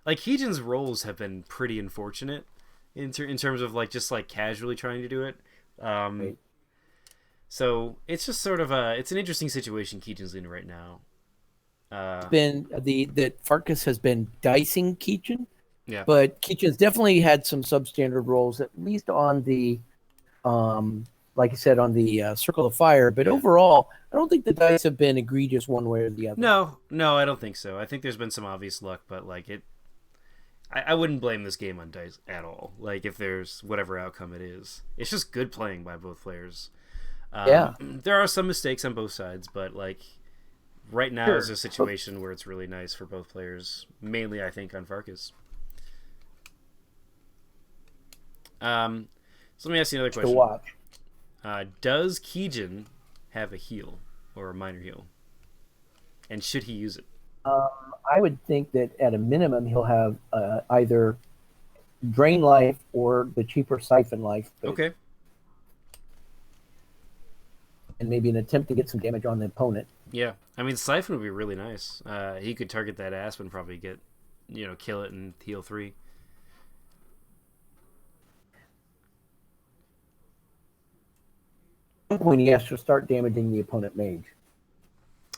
Keejchen's rolls have been pretty unfortunate in terms of like just like casually trying to do it. Right. So it's just sort of it's an interesting situation Keejchen's in right now. That Farkas has been dicing Keejchen Yeah. But Keejchen's definitely had some substandard roles, at least on the, like I said, on the Circle of Fire. But Yeah. overall, I don't think the dice have been egregious one way or the other. No, no, I don't think so. I think there's been some obvious luck, but like I wouldn't blame this game on dice at all. Like if there's whatever outcome it is, it's just good playing by both players. Yeah, There are some mistakes on both sides, but like right now is sure. a situation where it's really nice for both players. Mainly, I think on Farkas. So let me ask you another To question. watch. Does Keejchen have a heal or a minor heal, and should he use it? I would think that at a minimum he'll have either Drain Life or the cheaper Siphon Life, but, Okay. and maybe an attempt to get some damage on the opponent. Yeah, I mean Siphon would be really nice. He could target that Aspen, probably get, kill it and heal 3. At some point he has to start damaging the opponent mage.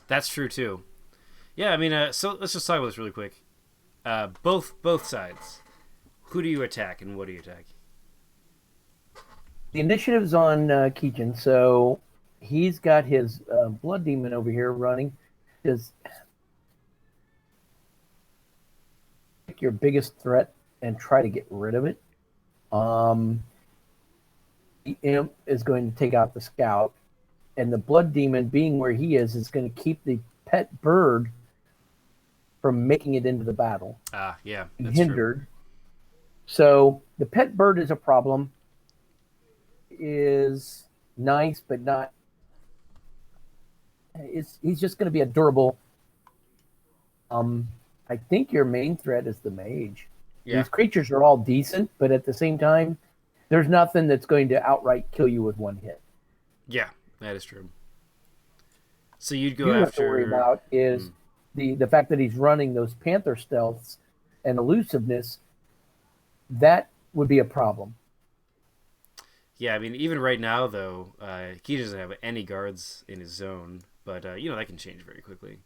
That's true too. Yeah, I mean, so let's just talk about this really quick. Both sides. Who do you attack and what do you attack? The initiative's on Keejchen, so he's got his Blood Demon over here running. His pick your biggest threat and try to get rid of it. The Imp is going to take out the Scout, and the Blood Demon, being where he is going to keep the pet bird from making it into the battle. Yeah, that's Hindered. true. So the pet bird is a problem. Is nice, but not. He's just going to be a durable. I think your main threat is the mage. Yeah, These creatures are all decent, but at the same time, there's nothing that's going to outright kill you with one hit. yeah, that is true. So you'd go You have after. to worry about is the fact that he's running those Panther stealths and elusiveness. That would be a problem. Yeah, I mean, even right now though, he doesn't have any guards in his zone, but that can change very quickly.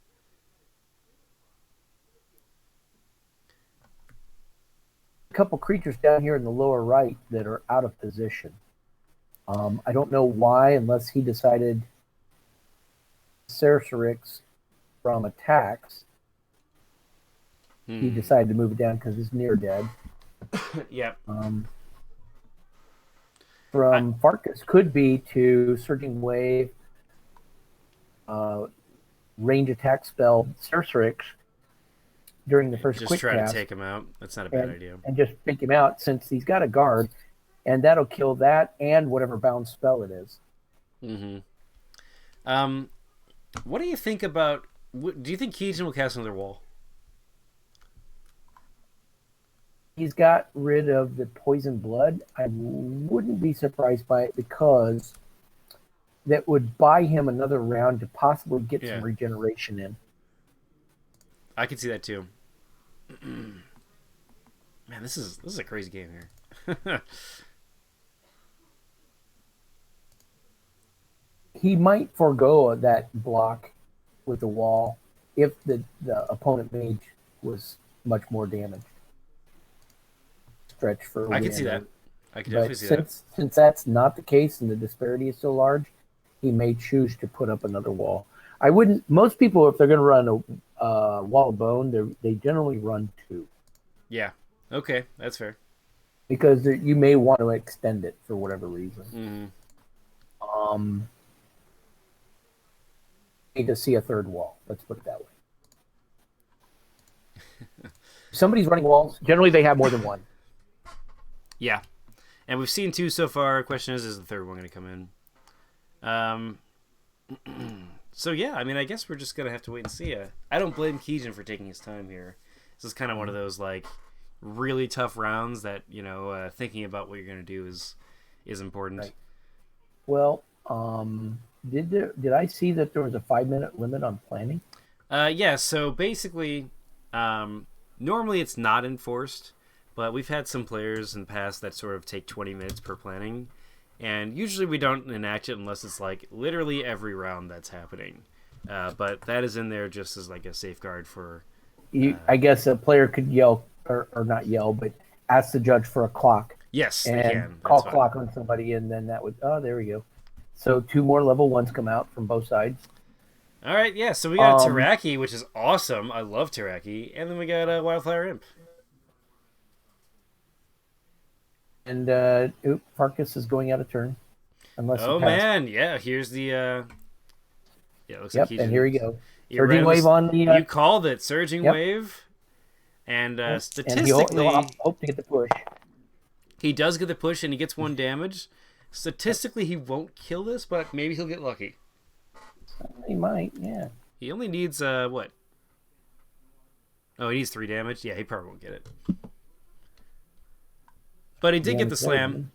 A couple creatures down here in the lower right that are out of position. I don't know why, unless he decided Cercerix from attacks. He decided to move it down because it's near dead. Yeah. From Farkas could be to Surging Wave, range attack spell Cercerix during the first Just quick try cast. to take him out. That's not a bad idea. And just pick him out since he's got a guard, and that'll kill that and whatever bound spell it is. What do you think about? Do you think Keejchen will cast another wall? He's got rid of the poison blood. I wouldn't be surprised by it because that would buy him another round to possibly get some regeneration in. I can see that too. Man, this is a crazy game here. He might forego that block with the wall if the opponent mage was much more damaged. Stretch for I can see that. I can definitely see that. Since that's not the case and the disparity is so large, he may choose to put up another wall. I wouldn't. Most people, if they're going to run a wall of bone, they generally run 2. Yeah. Okay, that's fair. Because you may want to extend it for whatever reason. Need to see a third wall. Let's put it that way. Somebody's running walls. Generally, they have more than one. Yeah, and we've seen 2 so far. Question is the third one going to come in? So yeah, I mean, I guess we're just gonna have to wait and see. I don't blame Keejchen for taking his time here. This is kind of one of those like really tough rounds that thinking about what you're gonna do is important. Right. Well, did I see that there was a 5-minute limit on planning? Yeah. So basically, normally it's not enforced, but we've had some players in the past that sort of take 20 minutes per planning. And usually we don't enact it unless it's like literally every round that's happening. But that is in there just as like a safeguard for... I guess a player could yell or not yell, but ask the judge for a clock. Yes, they And can. call That's clock on somebody, and then that would, oh, there we go. So 2 more level 1s come out from both sides. All right, yeah, so we got Teraki, which is awesome. I love Teraki. And then we got Wildfire Imp. And Farkas is going out of turn. Unless oh, man, yeah, here's the... yeah, it looks like and here we go. You Surging wave on the... you called it, Surging Wave. And statistically... And he'll hope to get the push. He does get the push, and he gets 1 damage. Statistically, he won't kill this, but maybe he'll get lucky. He might, yeah. He only needs, what? Oh, he needs 3 damage? Yeah, he probably won't get it. But he did get the slam.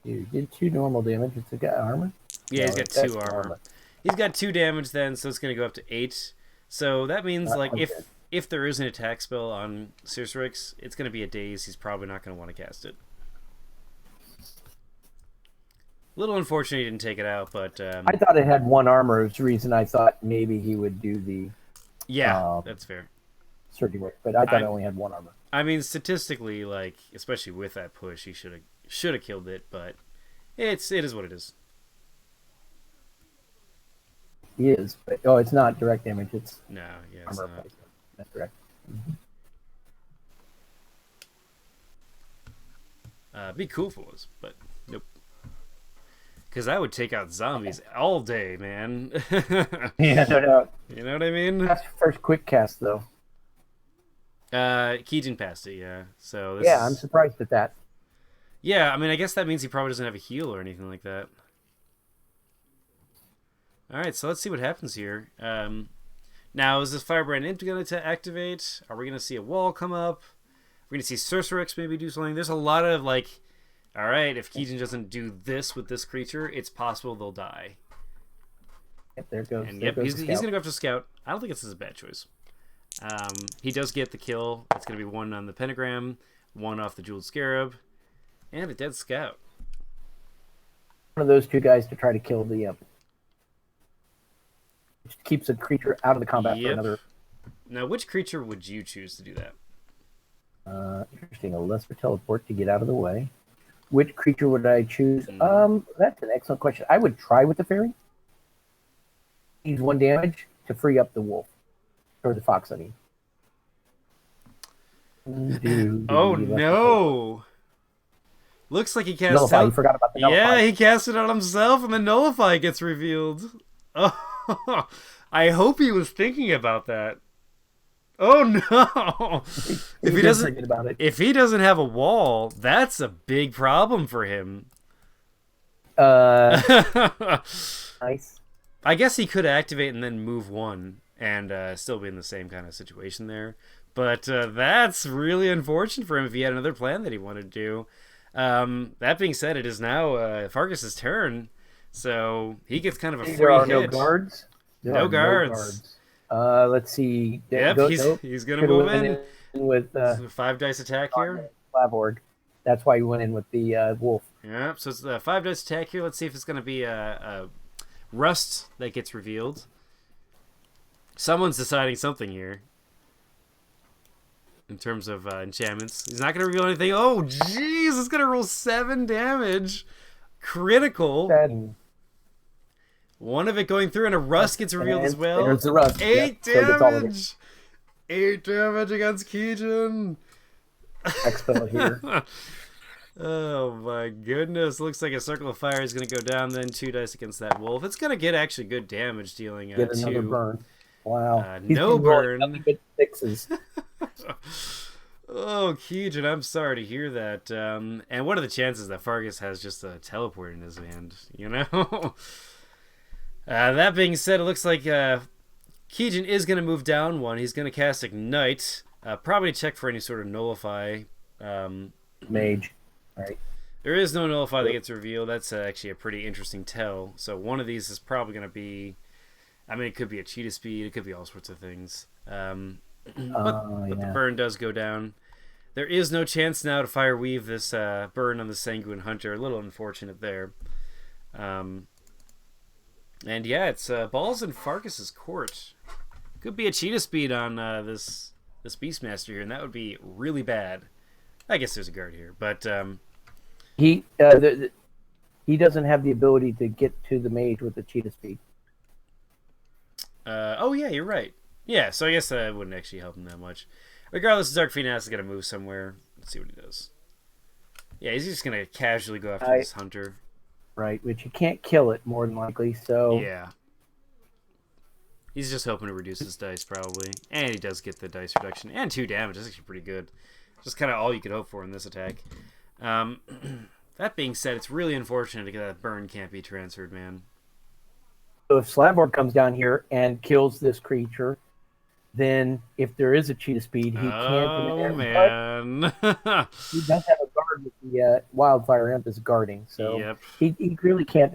He did 2 normal damage. It's got armor? Yeah, he's got 2 armor. He's got 2 damage then, so it's going to go up to 8. So that means, like, if there is an attack spell on Circerix, it's going to be a daze. He's probably not going to want to cast it. A little unfortunate he didn't take it out, but... I thought it had 1 armor. It's the reason I thought maybe he would do the... Yeah, that's fair. Surging wave, but I thought it only had 1 armor. I mean, statistically, like, especially with that push, he should have killed it, but it is what it is. He is, but it's not direct damage. It's no, yeah, armor. That's correct. Be cool if it was, but nope. Because I would take out zombies all day, man. Yeah, no doubt. You know what I mean? That's first quick cast, though. Keejchen passed it, yeah. So I'm surprised at that. Yeah, I mean, I guess that means he probably doesn't have a heal or anything like that. All right, so let's see what happens here. Now, is this Firebrand Imp going to activate? Are we going to see a wall come up? We're going to see Circerix maybe do something. There's a lot of, like, all right, if Keejchen doesn't do this with this creature, it's possible they'll die. Yep, there goes. And he's going to go after Scout. I don't think this is a bad choice. He does get the kill. It's going to be 1 on the Pentagram, 1 off the Jeweled Scarab, and a dead Scout. One of those 2 guys to try to kill the Imp. Which keeps a creature out of the combat for another. Now, which creature would you choose to do that? Interesting. A lesser teleport to get out of the way. Which creature would I choose? That's an excellent question. I would try with the fairy. He's 1 damage to free up the wolf. Or the fox, I mean. Oh, no. Looks like he cast Nullify. He forgot about the Nullify. Yeah, he cast it on himself, and the Nullify gets revealed. Oh, I hope he was thinking about that. Oh, no. If he doesn't have a wall, that's a big problem for him. Nice. I guess he could activate and then move 1 and still be in the same kind of situation there. But that's really unfortunate for him if he had another plan that he wanted to do. That being said, it is now Farkas' turn, so he gets kind of a free hit. No guards? No guards. Let's see. Yep, he's going to move in. With 5 dice attack here. Lavorg. That's why he went in with the wolf. Yep, so it's the 5 dice attack here. Let's see if it's going to be a rust that gets revealed. Someone's deciding something here. In terms of enchantments. He's not going to reveal anything. Oh, jeez. It's going to roll 7 damage. Critical. 7. 1 of it going through, and a rust gets revealed as well. There's the rust. 8 damage. 8 damage against Keejchen. Expel here. Oh, my goodness. Looks like a circle of fire is going to go down, then 2 dice against that wolf. It's going to get actually good damage, dealing Get another 2. Burn. Wow. No burn. Nothing but 6s. Oh, Keejchen, I'm sorry to hear that. And what are the chances that Farkas has just a teleport in his hand? You know? That being said, it looks like Keejchen is going to move down 1. He's going to cast Ignite. Probably check for any sort of Nullify. Mage. All right. There is no Nullify that gets revealed. That's actually a pretty interesting tell. So one of these is probably going to be... I mean, it could be a cheetah speed. It could be all sorts of things. But the burn does go down. There is no chance now to fire weave this burn on the Sanguine Hunter. A little unfortunate there. And yeah, it's balls in Farkas' court. Could be a cheetah speed on this Beastmaster here, and that would be really bad. I guess there's a guard here, but He he doesn't have the ability to get to the mage with the cheetah speed. oh yeah, you're right. Yeah, so I guess that wouldn't actually help him that much. Regardless, Dark Phoenix is gonna move somewhere. Let's see what he does. Yeah, he's just gonna casually go after this hunter. Right, which you can't kill it more than likely. So yeah. He's just hoping to reduce his dice, probably. And he does get the dice reduction. And 2 damage. That's actually pretty good. Just kind of all you could hope for in this attack. That being said, it's really unfortunate that burn can't be transferred, man. So if Slavor comes down here and kills this creature, then if there is a cheetah speed, he can't. Oh, man. He does have a guard with the Wildfire Imp as guarding. So he really can't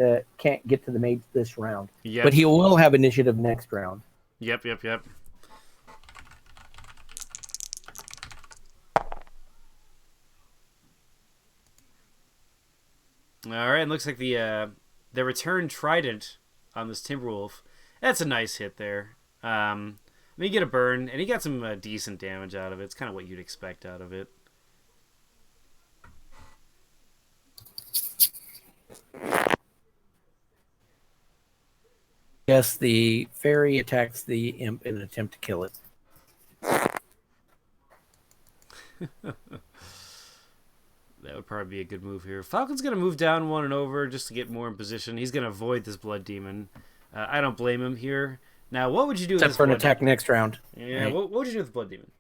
get to the mage this round. Yep. But he will have initiative next round. Yep. All right, it looks like the return trident on this Timberwolf. That's a nice hit there. I mean, you get a burn, and he got some decent damage out of it. It's kind of what you'd expect out of it. Yes, the fairy attacks the imp in an attempt to kill it. That would probably be a good move here. Falcon's going to move down 1 and over just to get more in position. He's going to avoid this Blood Demon. I don't blame him here. Now, what would you do with this Except for an attack next round. Yeah, right. What would you do with the Blood Demon?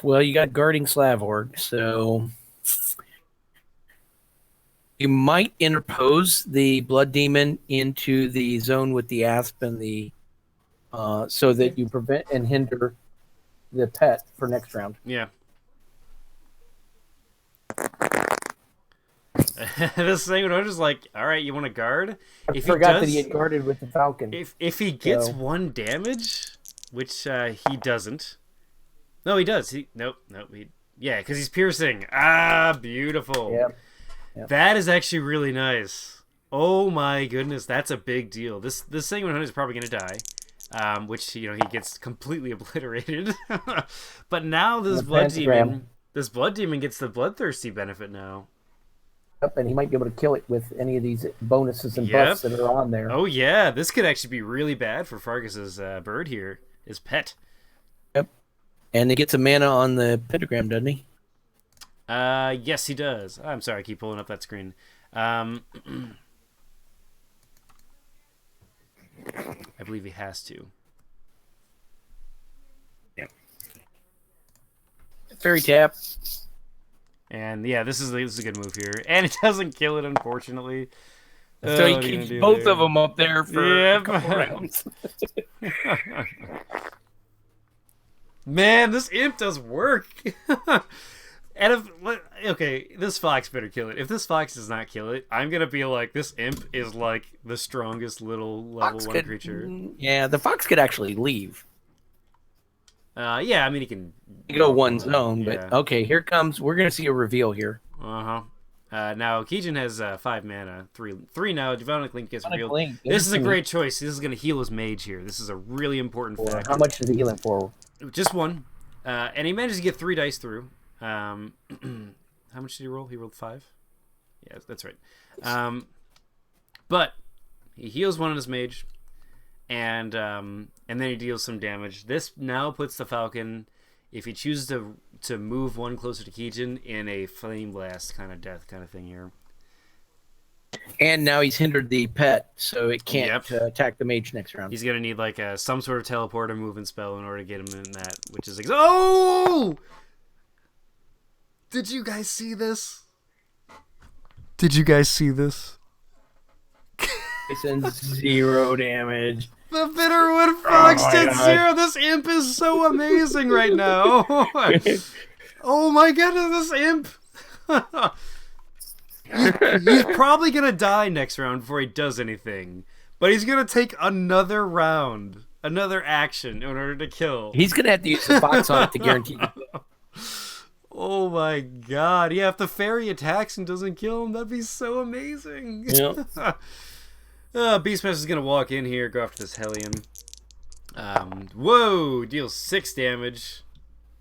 Well, you got guarding Slavorg, so you might interpose the Blood Demon into the zone with the Asp and the so that you prevent and hinder the pet for next round. Yeah. This thing, I was just like, all right, you want to guard? I forgot that he had guarded with the Falcon. If he gets 1 damage, which he doesn't. No, he does. Nope. Yeah, because he's piercing. Ah, beautiful. Yep. That is actually really nice. Oh my goodness, that's a big deal. This Sanguine Hunter is probably going to die, which he gets completely obliterated. But now this Blood Demon gets the Bloodthirsty benefit now. Yep, and he might be able to kill it with any of these bonuses and buffs that are on there. Oh yeah, this could actually be really bad for Farkas' bird here, his pet. Yep, and he gets a mana on the pentagram, doesn't he? Yes, he does. I'm sorry, I keep pulling up that screen. I believe he has to. Yep. Fairy tap. And yeah, this is a good move here, and it doesn't kill it, unfortunately. So he keeps both of them up there for a couple rounds. Man, this imp does work. And this fox better kill it. If this fox does not kill it, I'm gonna be like, this imp is like the strongest little level 1 creature. Yeah, the fox could actually leave. Yeah, I mean, he can go 1 zone, but okay, here comes. We're gonna see a reveal here. Now Keejchen has 5 mana, 3 now. Demonic Link gets revealed. This is a great choice. This is gonna heal his mage here. This is a really important factor. How much is he healing for? Just 1, and he managed to get 3 dice through. How much did he roll? He rolled 5. Yeah, that's right. But he heals 1 on his mage. And then he deals some damage. This now puts the Falcon, if he chooses to move 1 closer to Keejchen, in a flame blast kind of death kind of thing here. And now he's hindered the pet, so it can't attack the mage next round. He's gonna need like some sort of teleport or movement spell in order to get him in that, which is oh! Did you guys see this? It sends 0 damage. The Bitterwood Fox did 0. This imp is so amazing right now. Oh my goodness, this imp. He's probably going to die next round before he does anything. But he's going to take another round, another action in order to kill. He's going to have to use the fox on it to guarantee. Oh my god. Yeah, if the fairy attacks and doesn't kill him, that'd be so amazing. Yeah. Beastmaster's gonna walk in here, go after this Hellion. Whoa! Deals 6 damage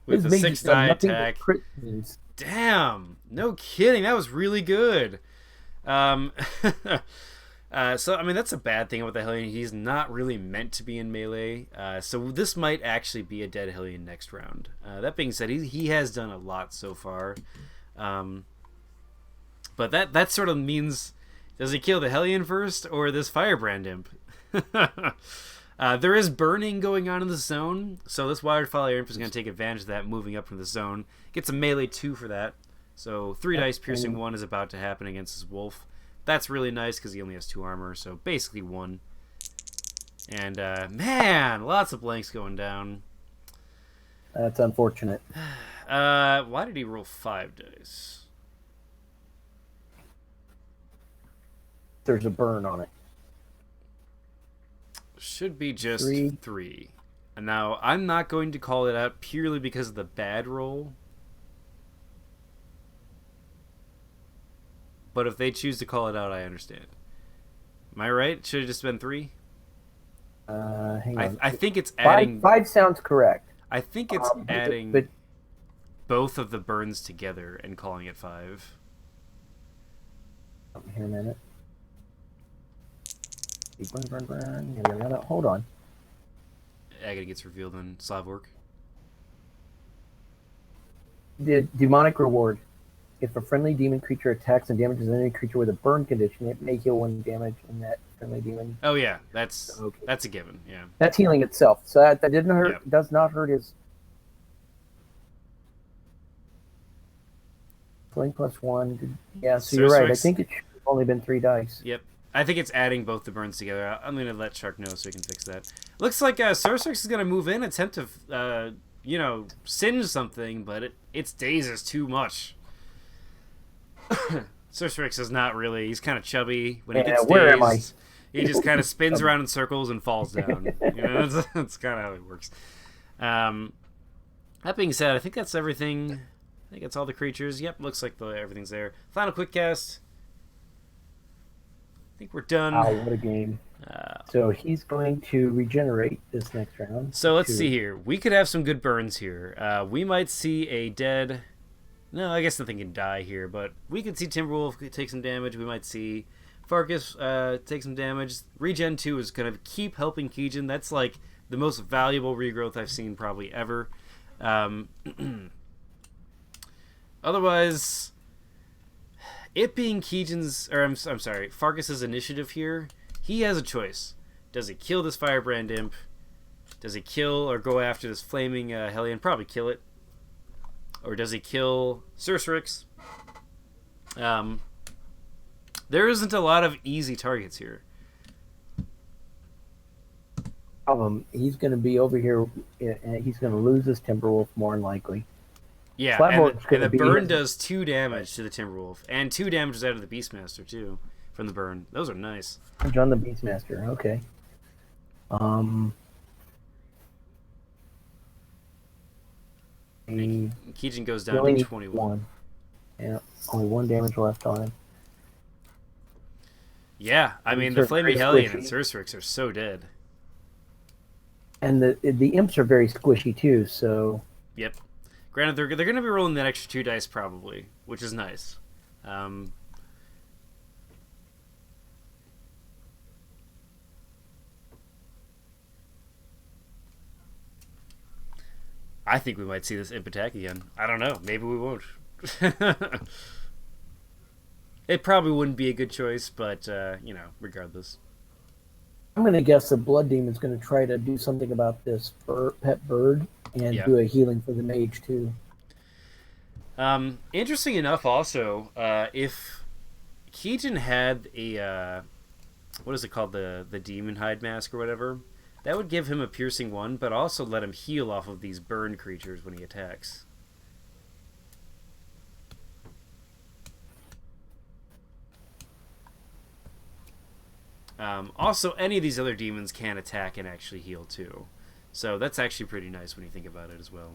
with His a mages 6 done die nothing but attack. crit wounds. Damn! No kidding, that was really good. Um, so, I mean, that's a bad thing about the Hellion. He's not really meant to be in melee. So this might actually be a dead Hellion next round. That being said, he has done a lot so far. But that sort of means, does he kill the Hellion first or this Firebrand Imp? There is burning going on in the zone, so this Wildfire Imp is going to take advantage of that, moving up from the zone. Gets a melee 2 for that. So 3 dice piercing 1 is about to happen against his wolf. That's really nice because he only has 2 armor, so basically 1. And man, lots of blanks going down. That's unfortunate. Why did he roll 5 dice? There's a burn on it. Should be just 3. 3. And now I'm not going to call it out purely because of the bad roll. But if they choose to call it out, I understand. Am I right? Should have just been 3? Hang on. I think it's adding... 5 sounds correct. I think it's adding but both of the burns together and calling it 5. here a minute. Burn. Hold on. Agate gets revealed in Slavwork. The demonic reward. If a friendly demon creature attacks and damages any creature with a burn condition, it may heal 1 damage in that friendly demon. Oh yeah, that's a given. Yeah, that's healing itself. So that didn't hurt. Yep. Does not hurt his. Swing +1. Yeah, so you're right. I think it should have only been 3 dice. Yep. I think it's adding both the burns together. I'm going to let Shark know so he can fix that. Looks like Sorcerix is going to move in, attempt to, singe something, but its daze is too much. Sorcerix is not really. He's kind of chubby. When he gets where am I? dazed, he just kind of spins around in circles and falls down. That's kind of how it works. That being said, I think that's everything. I think that's all the creatures. Yep, looks like everything's there. Final quick cast. I think we're done. Oh, what a game. So he's going to regenerate this next round. So let's see here. We could have some good burns here. We might see a dead... No, I guess nothing can die here, but we could see Timberwolf take some damage. We might see Farkas take some damage. Regen 2 is going to keep helping Keejchen. That's like the most valuable regrowth I've seen probably ever. Otherwise... It being Keejchen's, or I'm sorry, Farkas' initiative here, he has a choice. Does he kill this Firebrand Imp? Does he kill or go after this flaming Hellion? Probably kill it. Or does he kill Sorcerix? There isn't a lot of easy targets here. He's going to be over here, and he's going to lose his Timberwolf more than likely. Yeah, and the burn does 2 damage to the Timberwolf, and 2 damages out of the Beastmaster too from the burn. Those are nice. John the Beastmaster, okay. Keejchen goes down to 21. Yeah, only 1 damage left on him. Yeah, I mean the Flaming Hellion and Sorcerix are so dead. And the imps are very squishy too, so. Yep. Granted, they're going to be rolling that extra 2 dice probably, which is nice. I think we might see this imp attack again. I don't know. Maybe we won't. It probably wouldn't be a good choice, but, regardless. I'm going to guess the Blood Demon's going to try to do something about this pet bird and do a healing for the mage, too. Interesting enough, also, if Keejchen had a, what is it called, the demon hide mask or whatever, that would give him a piercing 1, but also let him heal off of these burn creatures when he attacks. Also, any of these other demons can attack and actually heal too. So that's actually pretty nice when you think about it as well.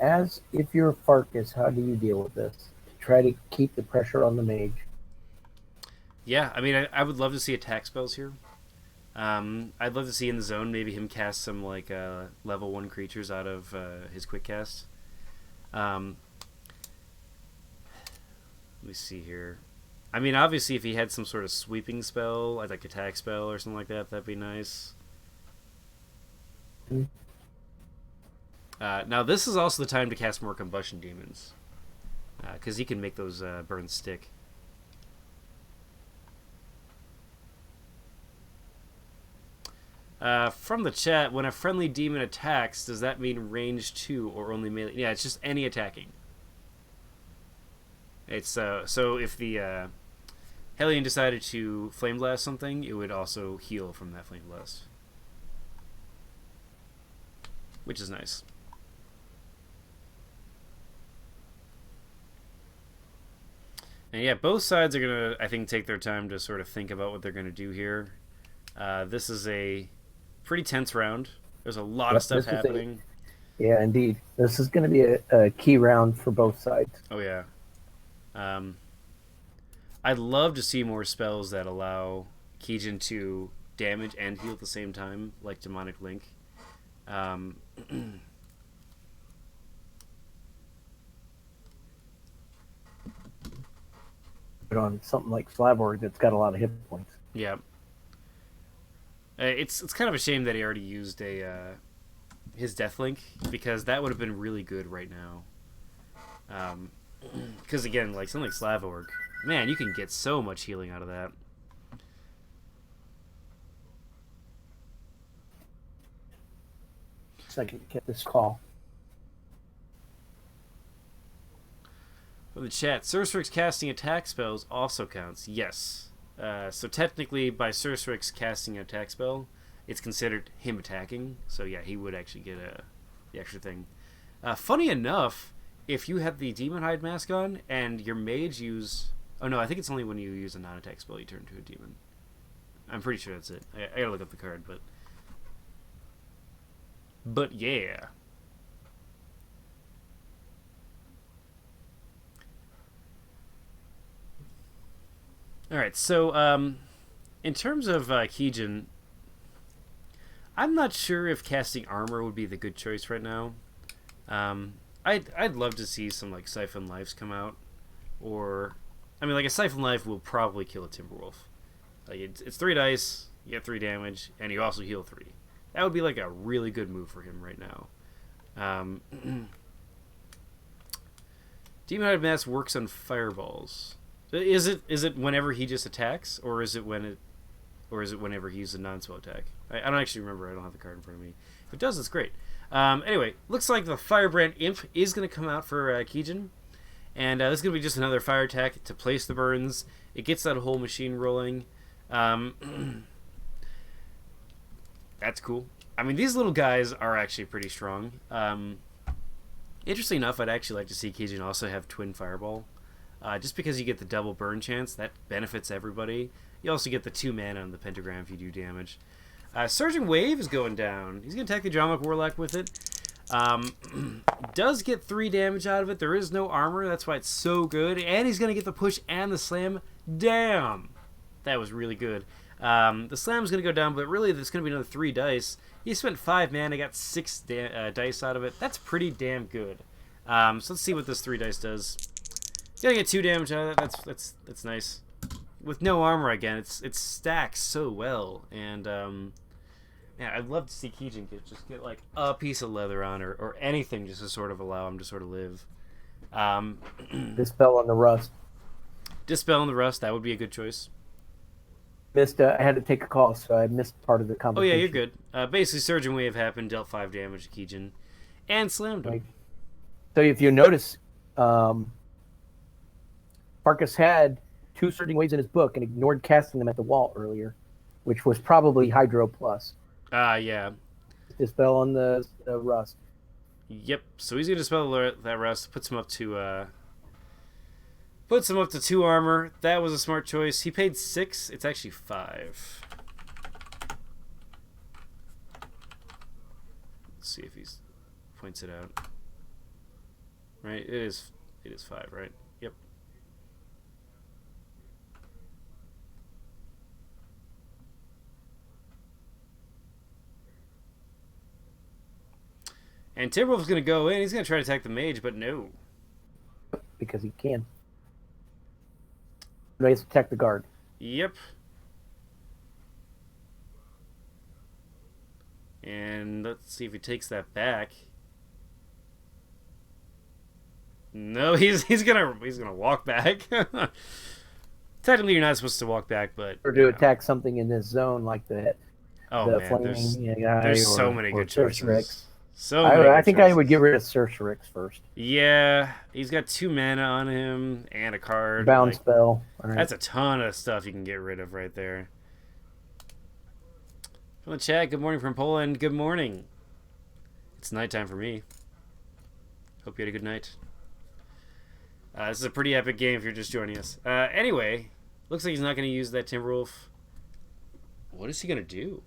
As if you're Farkas, how do you deal with this? To try to keep the pressure on the mage. Yeah, I mean, I would love to see attack spells here. I'd love to see in the zone maybe him cast some like level 1 creatures out of his quick cast. Let me see here. I mean, obviously, if he had some sort of sweeping spell, like attack spell or something like that, that'd be nice. Mm-hmm. Now, this is also the time to cast more combustion demons, because he can make those burns stick. From the chat, when a friendly demon attacks, does that mean range 2 or only melee? Yeah, it's just any attacking. It's so if the Hellion decided to Flame Blast something, it would also heal from that Flame Blast. Which is nice. And yeah, both sides are going to, I think, take their time to sort of think about what they're going to do here. This is a pretty tense round. There's a lot of stuff happening. Yeah, indeed. This is going to be a key round for both sides. Oh, yeah. I'd love to see more spells that allow Keejchen to damage and heal at the same time, like Demonic Link. But on something like Slavborg that's got a lot of hit points. Yeah. It's kind of a shame that he already used his Deathlink, because that would have been really good right now. Because again, like something like Slavborg, man, you can get so much healing out of that. So I can get this call. From the chat, Surstrix casting attack spells also counts. Yes. So technically, by Surstrix casting an attack spell, it's considered him attacking. So yeah, he would actually get the extra thing. Funny enough, if you have the Demon Hide mask on and your mage use... Oh no, I think it's only when you use a non-attack spell you turn into a demon. I'm pretty sure that's it. I gotta look up the card, but... But yeah. Alright, so in terms of Keejchen, I'm not sure if casting armor would be the good choice right now. I'd love to see some like Siphon Lives come out, or I mean, like a Siphon Life will probably kill a Timberwolf. Like it's 3 dice, you get 3 damage, and you also heal 3. That would be like a really good move for him right now. Demon Hide Mask works on fireballs. Is it whenever he just attacks, or is it whenever he uses a non-spell attack? I don't actually remember. I don't have the card in front of me. If it does, it's great. Anyway, looks like the Firebrand Imp is going to come out for Keejchen. And this is going to be just another fire attack to place the burns. It gets that whole machine rolling. That's cool. I mean, these little guys are actually pretty strong. Interestingly enough, I'd actually like to see Keejchen also have Twin Fireball. Just because you get the double burn chance, that benefits everybody. You also get the 2 mana on the pentagram if you do damage. Surging Wave is going down. He's going to attack the Adramelech Warlock with it. Does get 3 damage out of it. There is no armor. That's why it's so good. And he's going to get the push and the slam. Damn! That was really good. The slam's going to go down, but really there's going to be another 3 dice. He spent 5 mana, got 6 dice out of it. That's pretty damn good. So let's see what this 3 dice does. He's going to get 2 damage out of it. That's nice. With no armor again, it stacks so well. And yeah, I'd love to see Keejchen get like a piece of leather on, or anything just to sort of allow him to sort of live. Dispel on the Rust. Dispel on the Rust, that would be a good choice. I had to take a call, so I missed part of the conversation. Oh yeah, you're good. Basically, Surging Wave happened, dealt 5 damage to Keejchen, and slammed him. Right. So if you notice, Farkas had 2 Surging Waves in his book and ignored casting them at the wall earlier, which was probably Hydro Plus. Yeah. Dispel on the Rust. Yep. So he's gonna dispel that Rust, puts him up to 2 armor. That was a smart choice. He paid 6. It's actually 5. Let's see if he points it out. right? It is 5, right? Yep. And Timberwolf's going to go in. He's going to try to attack the mage, but no. Because he can. No, he has to attack the guard. Yep. And let's see if he takes that back. No, he's gonna walk back. Technically, you're not supposed to walk back, but or to attack something in this zone like the man, flaming guy. There's so many good choices. I think I would get rid of Cercerix first. Yeah, he's got 2 mana on him and a card. Bound spell. Right. That's a ton of stuff you can get rid of right there. From the chat, good morning from Poland. Good morning. It's nighttime for me. Hope you had a good night. This is a pretty epic game if you're just joining us. Anyway, looks like he's not going to use that Timberwolf. What is he going to do?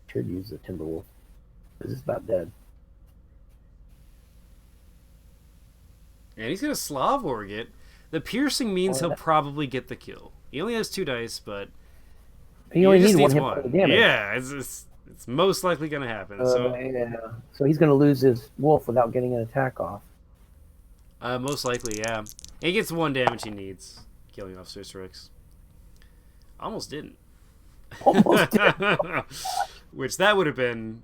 Should use the Timberwolf. This is about dead. And he's going to Slavorg it. The piercing means he'll probably get the kill. He only has 2 dice, but he only needs one hit point of damage. Yeah, it's most likely going to happen. So he's going to lose his wolf without getting an attack off. Most likely, yeah. He gets 1 damage he needs, killing off Cercerix. Almost didn't. Almost didn't. Which that would have been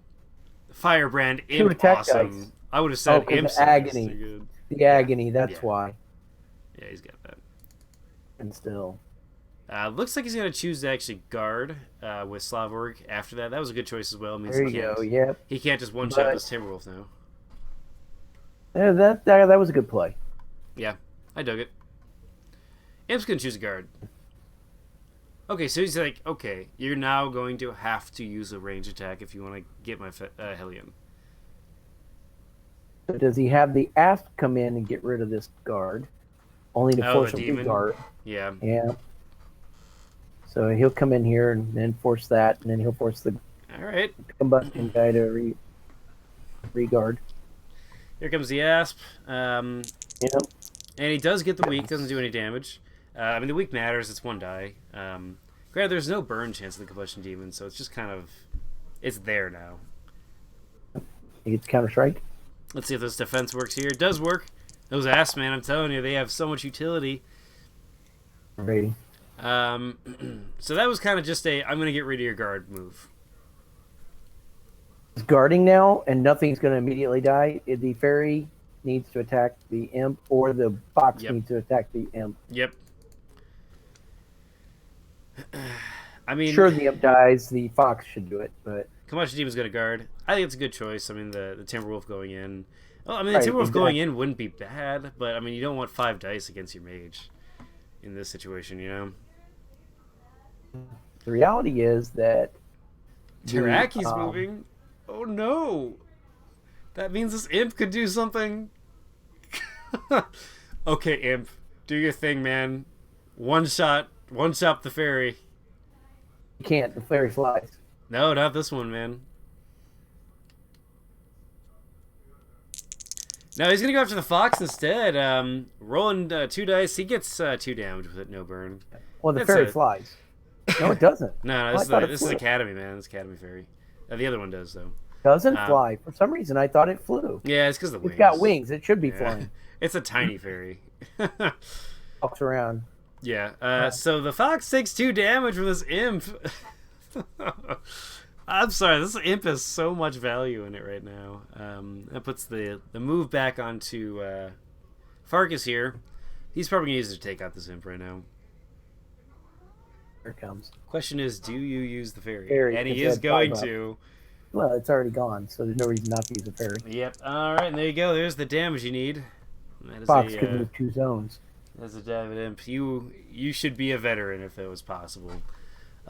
Firebrand Imp awesome. Dice. I would have said Imp. Agony. The agony, that's why. Yeah, he's got that. And still. Looks like he's going to choose to actually guard with Slavorg after that. That was a good choice as well. It means there you go, yep. He can't just one-shot this Timberwolf now. Yeah, that was a good play. Yeah, I dug it. Imp's going to choose a guard. Okay, so he's like, okay, you're now going to have to use a range attack if you want to get my Hellion. So does he have the Asp come in and get rid of this guard? Only to force him to guard. Yeah. Yeah. So he'll come in here and then force that, and then he'll force the combustion guy to re-guard. Here comes the Asp. Yep. And he does get the weak, doesn't do any damage. I mean, the weak matters, it's 1 die. Granted, there's no burn chance of the Combustion Demon, so it's just kind of... It's there now. He gets Counter-Strike. Let's see if this defense works here. It does work. Those Asps, man, I'm telling you, they have so much utility. Rating. So that was kind of just a, I'm going to get rid of your guard move. He's guarding now, and nothing's going to immediately die. The fairy needs to attack the imp, or the fox needs to attack the imp. Yep. I mean, sure, the imp dies. The fox should do it, but Combustion Demon's going to guard. I think it's a good choice. I mean, the Timberwolf going in. Well, I mean, the Timberwolf going in wouldn't be bad, but I mean, you don't want 5 dice against your mage in this situation, you know. The reality is that Taraki's moving. Oh no! That means this imp could do something. Okay, imp, do your thing, man. One shot the fairy. You can't. The fairy flies. No, not this one, man. No, he's gonna go after the fox instead. Rolling 2 dice, he gets 2 damage with it, no burn. Well, the fairy flies. No, it doesn't. No, this is Academy, man. This is Academy Fairy. The other one does, though. Doesn't fly. For some reason, I thought it flew. Yeah, it's because of the wings. It's got wings. It should be flying. It's a tiny fairy. Walks around. Yeah. So the fox takes 2 damage from this imp. I'm sorry. This imp has so much value in it right now. That puts the move back onto Farkas here. He's probably going to use it to take out this imp right now. Here it comes. Question is, do you use the fairy? And he is going to. Well, it's already gone, so there's no reason not to use the fairy. Yep. All right, and there you go. There's the damage you need. That is Fox could move 2 zones. That's a David Imp. You should be a veteran if it was possible. It's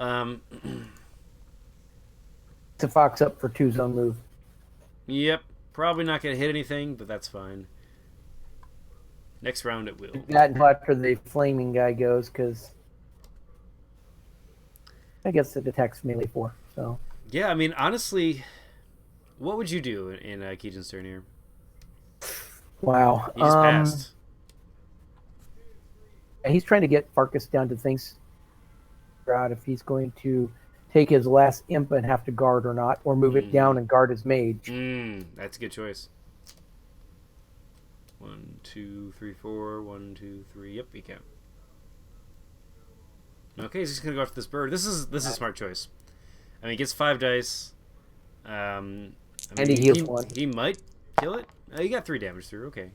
a Fox up for 2 zone move. Yep. Probably not going to hit anything, but that's fine. Next round it will. That until after the flaming guy goes, because I guess it attacks melee 4. So yeah, I mean, honestly, What would you do in Keejchen's turn here? Wow. He just passed. He's trying to get Farkas down to things out if he's going to take his last imp and have to guard or not, or move it down and guard his mage. That's a good choice. 1, 2, 3, 4. 1, 2, 3. Yep, he can. Okay, he's just gonna go after this bird. This is a smart choice. I mean, he gets 5 dice. I mean, And he heals 1. He might kill it. He got 3 damage through. Okay.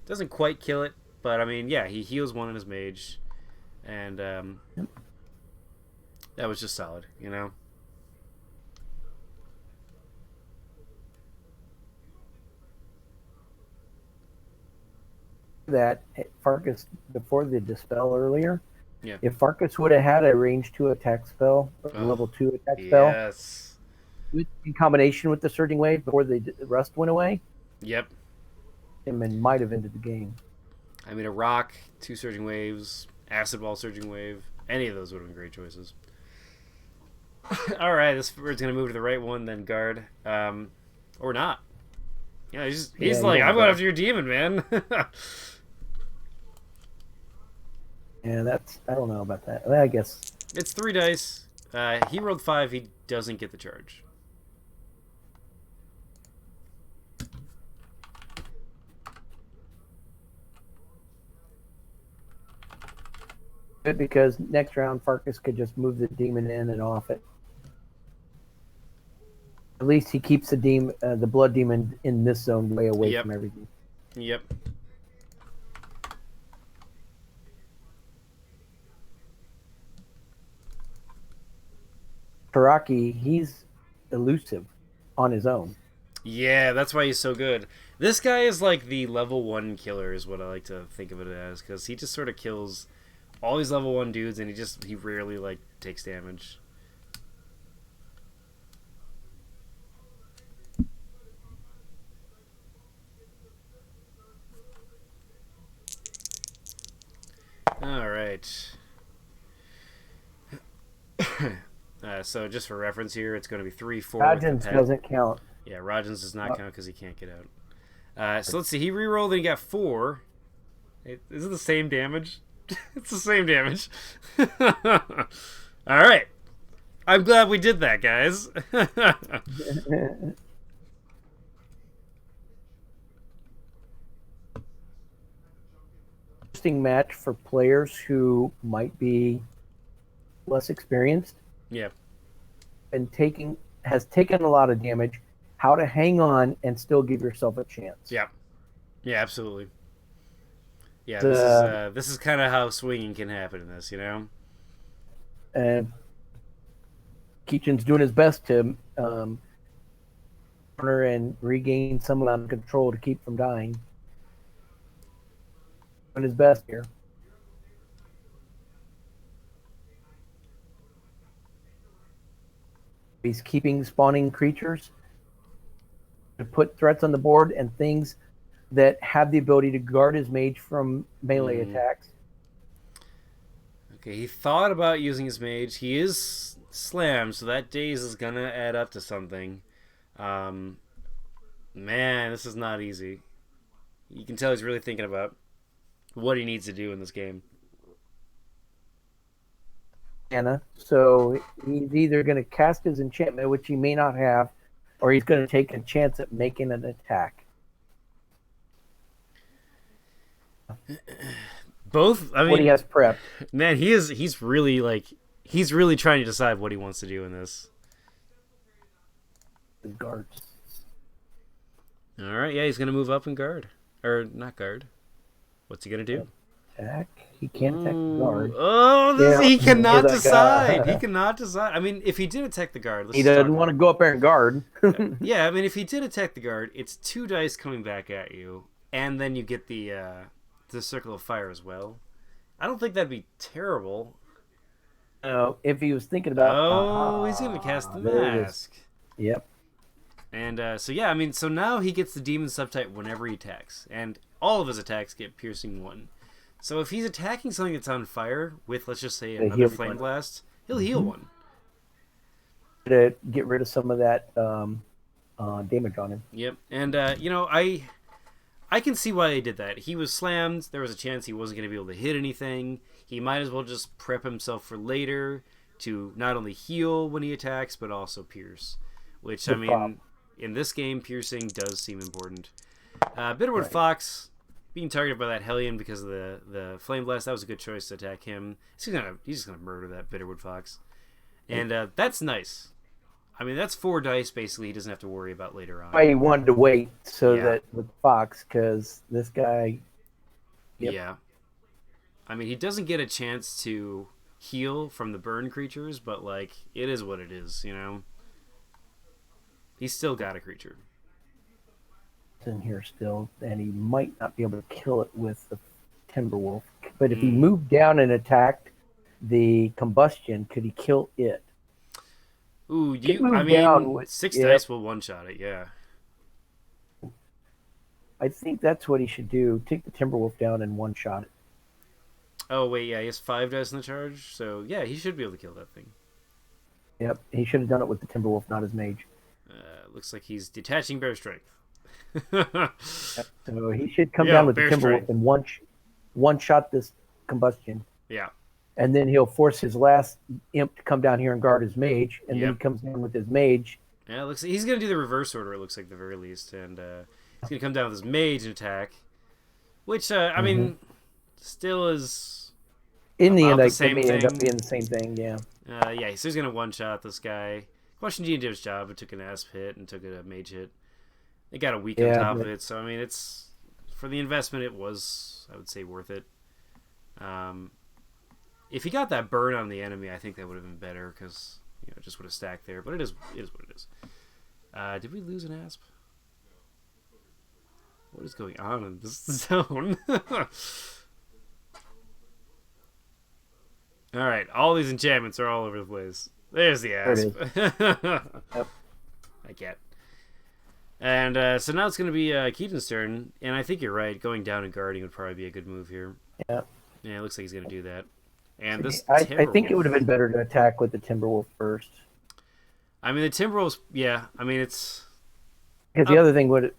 Doesn't quite kill it, but I mean, yeah, he heals 1 in his mage, and that was just solid, you know. That Farkas, before the dispel earlier, Yeah. if Farkas would have had a range 2 attack spell, or level 2 attack spell, Yes. in combination with the surging wave before the rust went away, Yep. and might have ended the game. I mean, a rock, 2 surging waves, acid ball surging wave. Any of those would have been great choices. All right, this bird's gonna move to the right one, then guard, or not. Yeah, he's like, I'm going after your demon, man. Yeah, I don't know about that. Well, I guess it's 3 dice. He rolled 5. He doesn't get the charge. good because next round Farkas could just move the demon in and off it. At least he keeps the blood demon in this zone way away from everything. Yep. Taraki, he's elusive on his own. Yeah, that's why he's so good. This guy is like the level 1 killer is what I like to think of it as, because he just sort of kills all these level 1 dudes, and he rarely like takes damage. All right. So just for reference here, it's going to be 3, 4. Rajans doesn't count. Yeah, Rajans does not count because he can't get out. So let's see. He rerolled and he got 4. Is it the same damage? It's the same damage. All right. I'm glad we did that, guys. Interesting match for players who might be less experienced. Yeah. And has taken a lot of damage. How to hang on and still give yourself a chance. Yeah. Yeah, absolutely. Yeah, this is kind of how swinging can happen in this, you know? And Keejchen's doing his best to corner and regain some amount of control to keep from dying. Doing his best here. He's keeping spawning creatures to put threats on the board and things that have the ability to guard his mage from melee attacks. Okay, he thought about using his mage. He is slammed, so that daze is going to add up to something. Man, this is not easy. You can tell he's really thinking about what he needs to do in this game. Anna, so he's either going to cast his enchantment, which he may not have, or he's going to take a chance at making an attack. Both. I mean, what he has prepped. Man, he's really trying to decide what he wants to do in this. Guards. All right, yeah, he's gonna move up and guard, or not guard. What's he gonna do? Attack. He can't attack the guard. Oh, he cannot decide. He cannot decide. I mean, if he did attack the guard, he doesn't want to go up there and guard. Yeah, I mean, if he did attack the guard, it's 2 dice coming back at you, and then you get the circle of fire as well. I don't think that'd be terrible. No, if he was thinking about... he's going to cast the mask. Yep. And so, yeah, I mean, so now he gets the demon subtype whenever he attacks. And all of his attacks get piercing 1. So if he's attacking something that's on fire with, let's just say, another flame blast, he'll heal 1. to get rid of some of that damage on him. Yep. And I can see why he did that. He was slammed. There was a chance he wasn't going to be able to hit anything. He might as well just prep himself for later to not only heal when he attacks, but also pierce. Which, I mean, in this game, piercing does seem important. Bitterwood Fox being targeted by that Hellion because of the Flame Blast, that was a good choice to attack him. He's just gonna murder that Bitterwood Fox. And that's nice. I mean, that's 4 dice, basically, he doesn't have to worry about later on. Why he wanted to wait so that with Fox, because this guy... Yep. Yeah. I mean, he doesn't get a chance to heal from the burn creatures, but, like, it is what it is, you know? He's still got a creature. It's in here still, and he might not be able to kill it with the Timberwolf. But if he moved down and attacked the combustion, could he kill it? Ooh, I mean, 6 dice will one-shot it, yeah. I think that's what he should do. Take the Timberwolf down and one-shot it. Oh, wait, yeah, he has 5 dice in the charge, so yeah, he should be able to kill that thing. Yep, he should have done it with the Timberwolf, not his mage. Looks like he's detaching Bear Strength. Yep, so he should come down with the Timberwolf and one-shot this combustion. Yeah. And then he'll force his last imp to come down here and guard his mage, and then he comes down with his mage. Yeah, it looks like he's going to do the reverse order, it looks like, at the very least. And he's going to come down with his mage and attack. Which, I mean, still is... In the end, it may end up being the same thing, yeah. Yeah, so he's going to one-shot this guy. Question G did his job. It took an asp hit and took a mage hit. It got a weak on top of it, so, I mean, it's... For the investment, it was, I would say, worth it. If he got that burn on the enemy, I think that would have been better because it just would have stacked there. But it is what it is. Did we lose an asp? What is going on in this zone? All right, all these enchantments are all over the place. There's the asp. Yep. I get. And so now it's going to be Keejchen's turn, and I think you're right. Going down and guarding would probably be a good move here. Yeah. Yeah, it looks like he's going to do that. And this I think it would have been better to attack with the Timberwolf first. I mean, the Timberwolves, yeah. I mean, it's... Because the other thing would...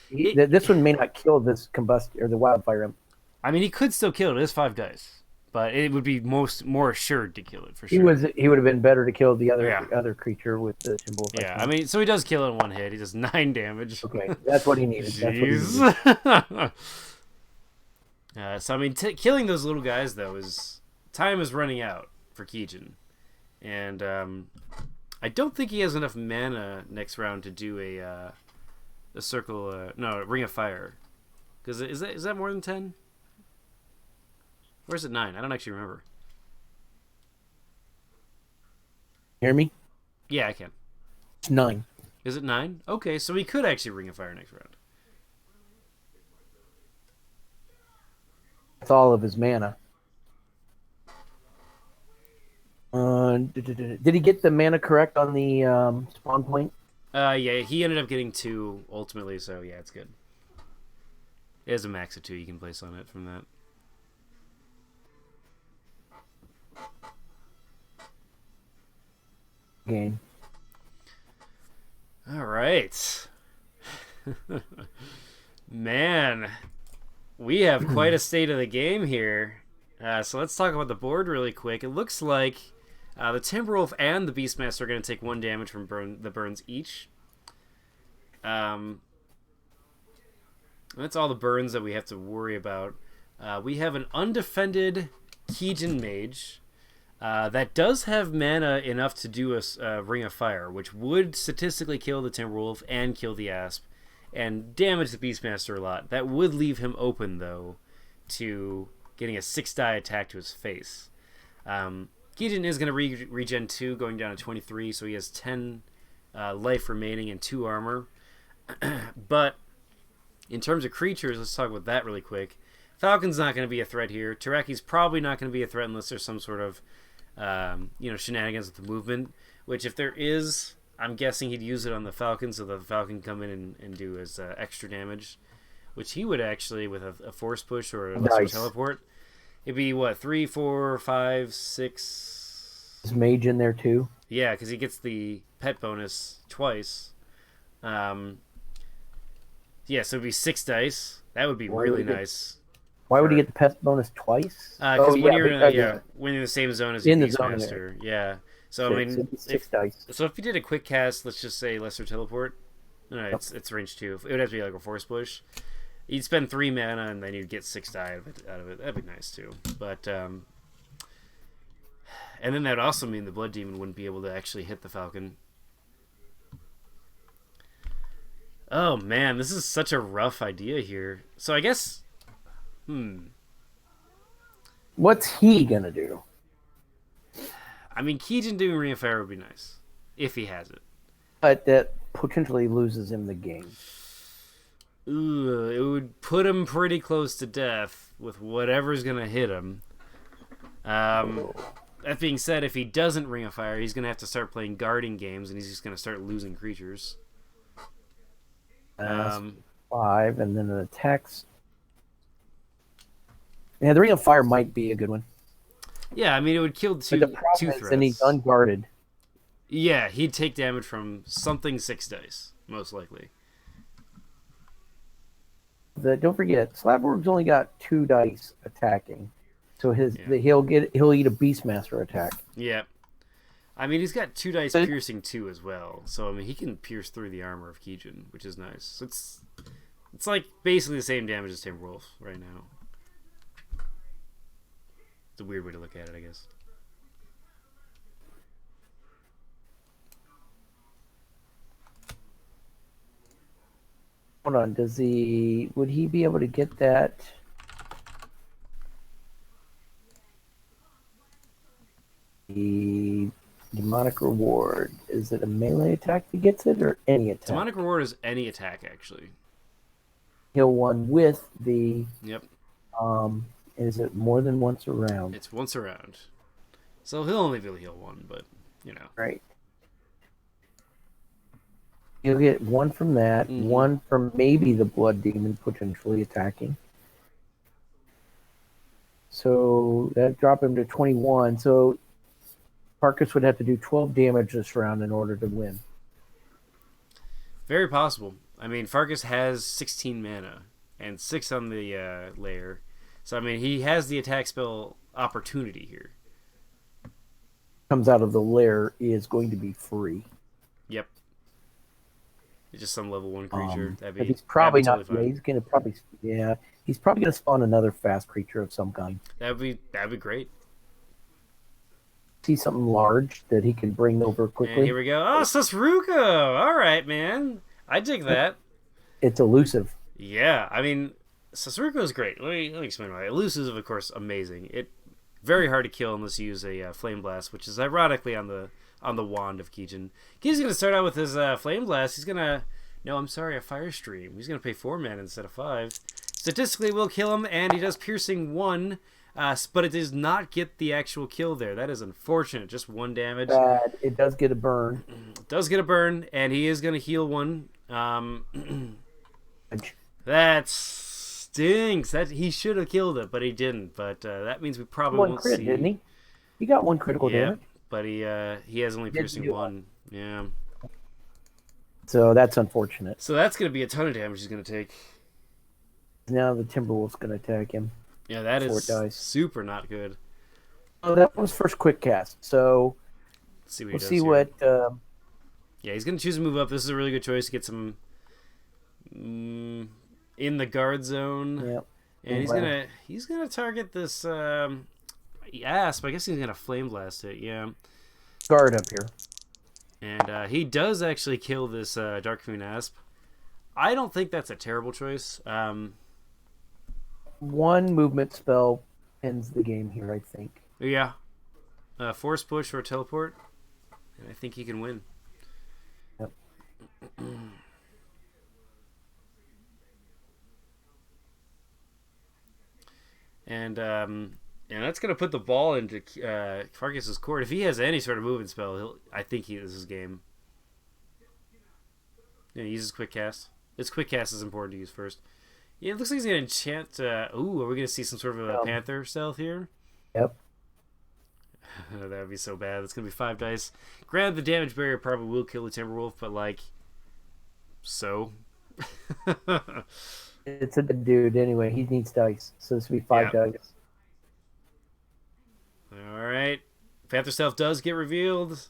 this one may not kill this combust or the wildfire imp. I mean, he could still kill it. It is 5 dice. But it would be more assured to kill it, for sure. He would have been better to kill the other creature with the Timberwolf. Yeah, I mean, so he does kill it in 1 hit. He does 9 damage. Okay, that's what he needed. Jeez. So, I mean, killing those little guys, though, is... Time is running out for Keejchen. And I don't think he has enough mana next round to do a circle... no, a Ring of Fire. Because is that more than 10? Or is it 9? I don't actually remember. Hear me? Yeah, I can. It's 9. Is it 9? Okay, so he could actually Ring of Fire next round. That's all of his mana. Did he get the mana correct on the spawn point? Yeah, he ended up getting 2 ultimately, so yeah, it's good. It has a max of 2 you can place on it from that. Game. All right. Man, we have quite a state of the game here. So let's talk about the board really quick. It looks like the Timberwolf and the Beastmaster are going to take 1 damage from the burns each. That's all the burns that we have to worry about. We have an undefended Keejchen Mage that does have mana enough to do a Ring of Fire, which would statistically kill the Timberwolf and kill the Asp and damage the Beastmaster a lot. That would leave him open, though, to getting a 6-die attack to his face. Keejchen is going to regen 2, going down to 23, so he has 10 life remaining and 2 armor. But in terms of creatures, let's talk about that really quick. Falcon's not going to be a threat here. Taraki's probably not going to be a threat unless there's some sort of shenanigans with the movement, which if there is, I'm guessing he'd use it on the Falcon so that the Falcon can come in and do his extra damage, which he would actually with a force push or a lesser teleport. It'd be, 3, 4, 5, 6... Is Mage in there too? Yeah, because he gets the pet bonus twice. Yeah, so it'd be 6 dice. That would be really nice. Why would he get the pet bonus twice? Because when you're when you're in the same zone as your Beastmaster, yeah. So I mean, 6 dice. So if you did a quick cast, let's just say Lesser Teleport. No, it's range 2. It would have to be like a Force Push. You'd spend 3 mana and then you'd get 6 die out of it. That'd be nice too. But and then that'd also mean the Blood Demon wouldn't be able to actually hit the Falcon. Oh man, this is such a rough idea here. So I guess, What's he gonna do? I mean, Keejchen doing Ring of Fire would be nice if he has it. But that potentially loses him the game. Ooh, it would put him pretty close to death with whatever's gonna hit him. That being said, if he doesn't Ring of Fire, he's gonna have to start playing guarding games, and he's just gonna start losing creatures. 5, and then it attacks. Yeah, the Ring of Fire might be a good one. Yeah, I mean, it would kill two threats. And he's unguarded. Yeah, he'd take damage from something 6 dice, most likely. Don't forget, Slabworg's only got 2 dice attacking, so he'll eat a Beastmaster attack. Yeah, I mean, he's got 2 dice piercing 2 as well, so I mean, he can pierce through the armor of Keejchen, which is nice. It's like basically the same damage as Timberwolf right now. It's a weird way to look at it, I guess. Hold on, would he be able to get that? The demonic reward, is it a melee attack that gets it, or any attack? Demonic reward is any attack, actually. Heal 1 with the... Yep. Is it more than once a round? It's once a round. So he'll only be able to heal 1, but, you know. Right. You'll get 1 from that, 1 from maybe the Blood Demon potentially attacking. So that drop him to 21. So Farkas would have to do 12 damage this round in order to win. Very possible. I mean, Farkas has 16 mana and 6 on the layer. So, I mean, he has the attack spell opportunity here. Comes out of the lair is going to be free. Yep. It's just some level 1 creature. He's probably not. Totally he's going to probably. Yeah, he's probably going to spawn another fast creature of some kind. That'd be great. See something large that he can bring over quickly. And here we go. Oh, Sasruko! All right, man. I dig that. It's elusive. Yeah, I mean, Sasruko is great. Let me explain why. Elusive is, of course, amazing. Very hard to kill unless you use a Flame Blast, which is ironically on the wand of Keejchen. He's going to start out with his Flame Blast. He's going to... No, I'm sorry, a Fire Stream. He's going to pay 4 mana instead of 5. Statistically, will kill him, and he does piercing 1, but it does not get the actual kill there. That is unfortunate. Just 1 damage. It does get a burn. It does get a burn, and he is going to heal 1. That stinks. That he should have killed it, but he didn't. But that means we probably won't see. Didn't he? He got 1 critical damage. But he has only piercing 1. Yeah. So that's unfortunate. So that's going to be a ton of damage he's going to take. Now the Timberwolf's going to attack him. Yeah, that is super not good. Oh, that was first quick cast. So we'll see what. Yeah, he's going to choose to move up. This is a really good choice to get some in the guard zone. Yep. And he's gonna target this Asp. I guess he's gonna Flame Blast it. Yeah. Guard up here. And he does actually kill this Darkmoon Asp. I don't think that's a terrible choice. 1 movement spell ends the game here, I think. Yeah. Force Push or Teleport. And I think he can win. Yep. And that's going to put the ball into Farkas' court. If he has any sort of movement spell, I think this is game. Yeah, he uses Quick Cast. His Quick Cast is important to use first. Yeah, it looks like he's going to enchant... are we going to see some sort of a Panther stealth here? Yep. That would be so bad. That's gonna be 5 dice. Granted, the damage barrier probably will kill the Timberwolf, but like, so. It's a dead dude anyway. He needs dice, so this will be 5 dice. All right, Panther Stealth does get revealed.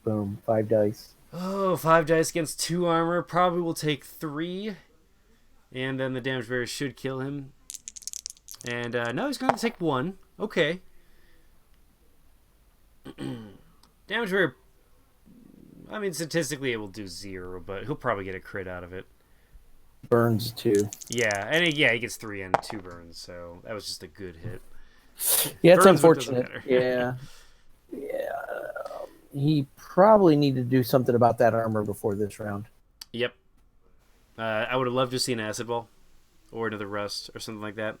Boom, 5 dice. Oh, 5 dice against 2 armor. Probably will take 3, and then the damage barrier should kill him. And no, he's going to take 1. Okay. Damage barrier. I mean, statistically, it will do 0, but he'll probably get a crit out of it. Burns 2. Yeah, and he gets 3 and 2 burns, so that was just a good hit. Yeah, it's unfortunate. Yeah. He probably needed to do something about that armor before this round. Yep. I would have loved to see an acid ball or another rust or something like that.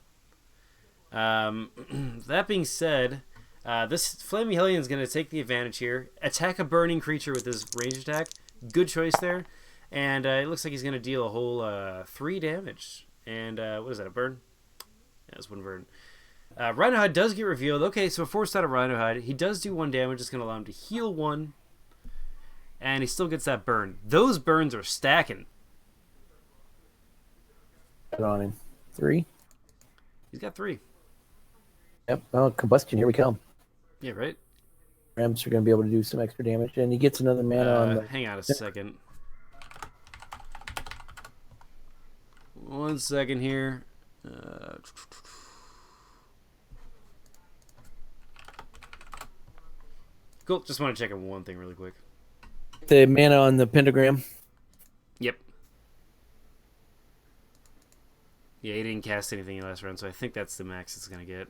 That being said, this Flaming Hellion is going to take the advantage here. Attack a burning creature with his range attack. Good choice there. And it looks like he's going to deal a whole 3 damage. And what is that, a burn? Yeah, it's 1 burn. Rhino Hide does get revealed. Okay, so forced out of Rhino Hide. He does do 1 damage. It's going to allow him to heal 1. And he still gets that burn. Those burns are stacking. Put on him. 3? He's got 3. Yep. Well, combustion. Here we come. Yeah, right? Rams are going to be able to do some extra damage. And he gets another mana on the... Hang on a second. 1 second here. Cool. Just want to check on one thing really quick. The mana on the pentagram. Yep. Yeah, he didn't cast anything last round, so I think that's the max it's going to get.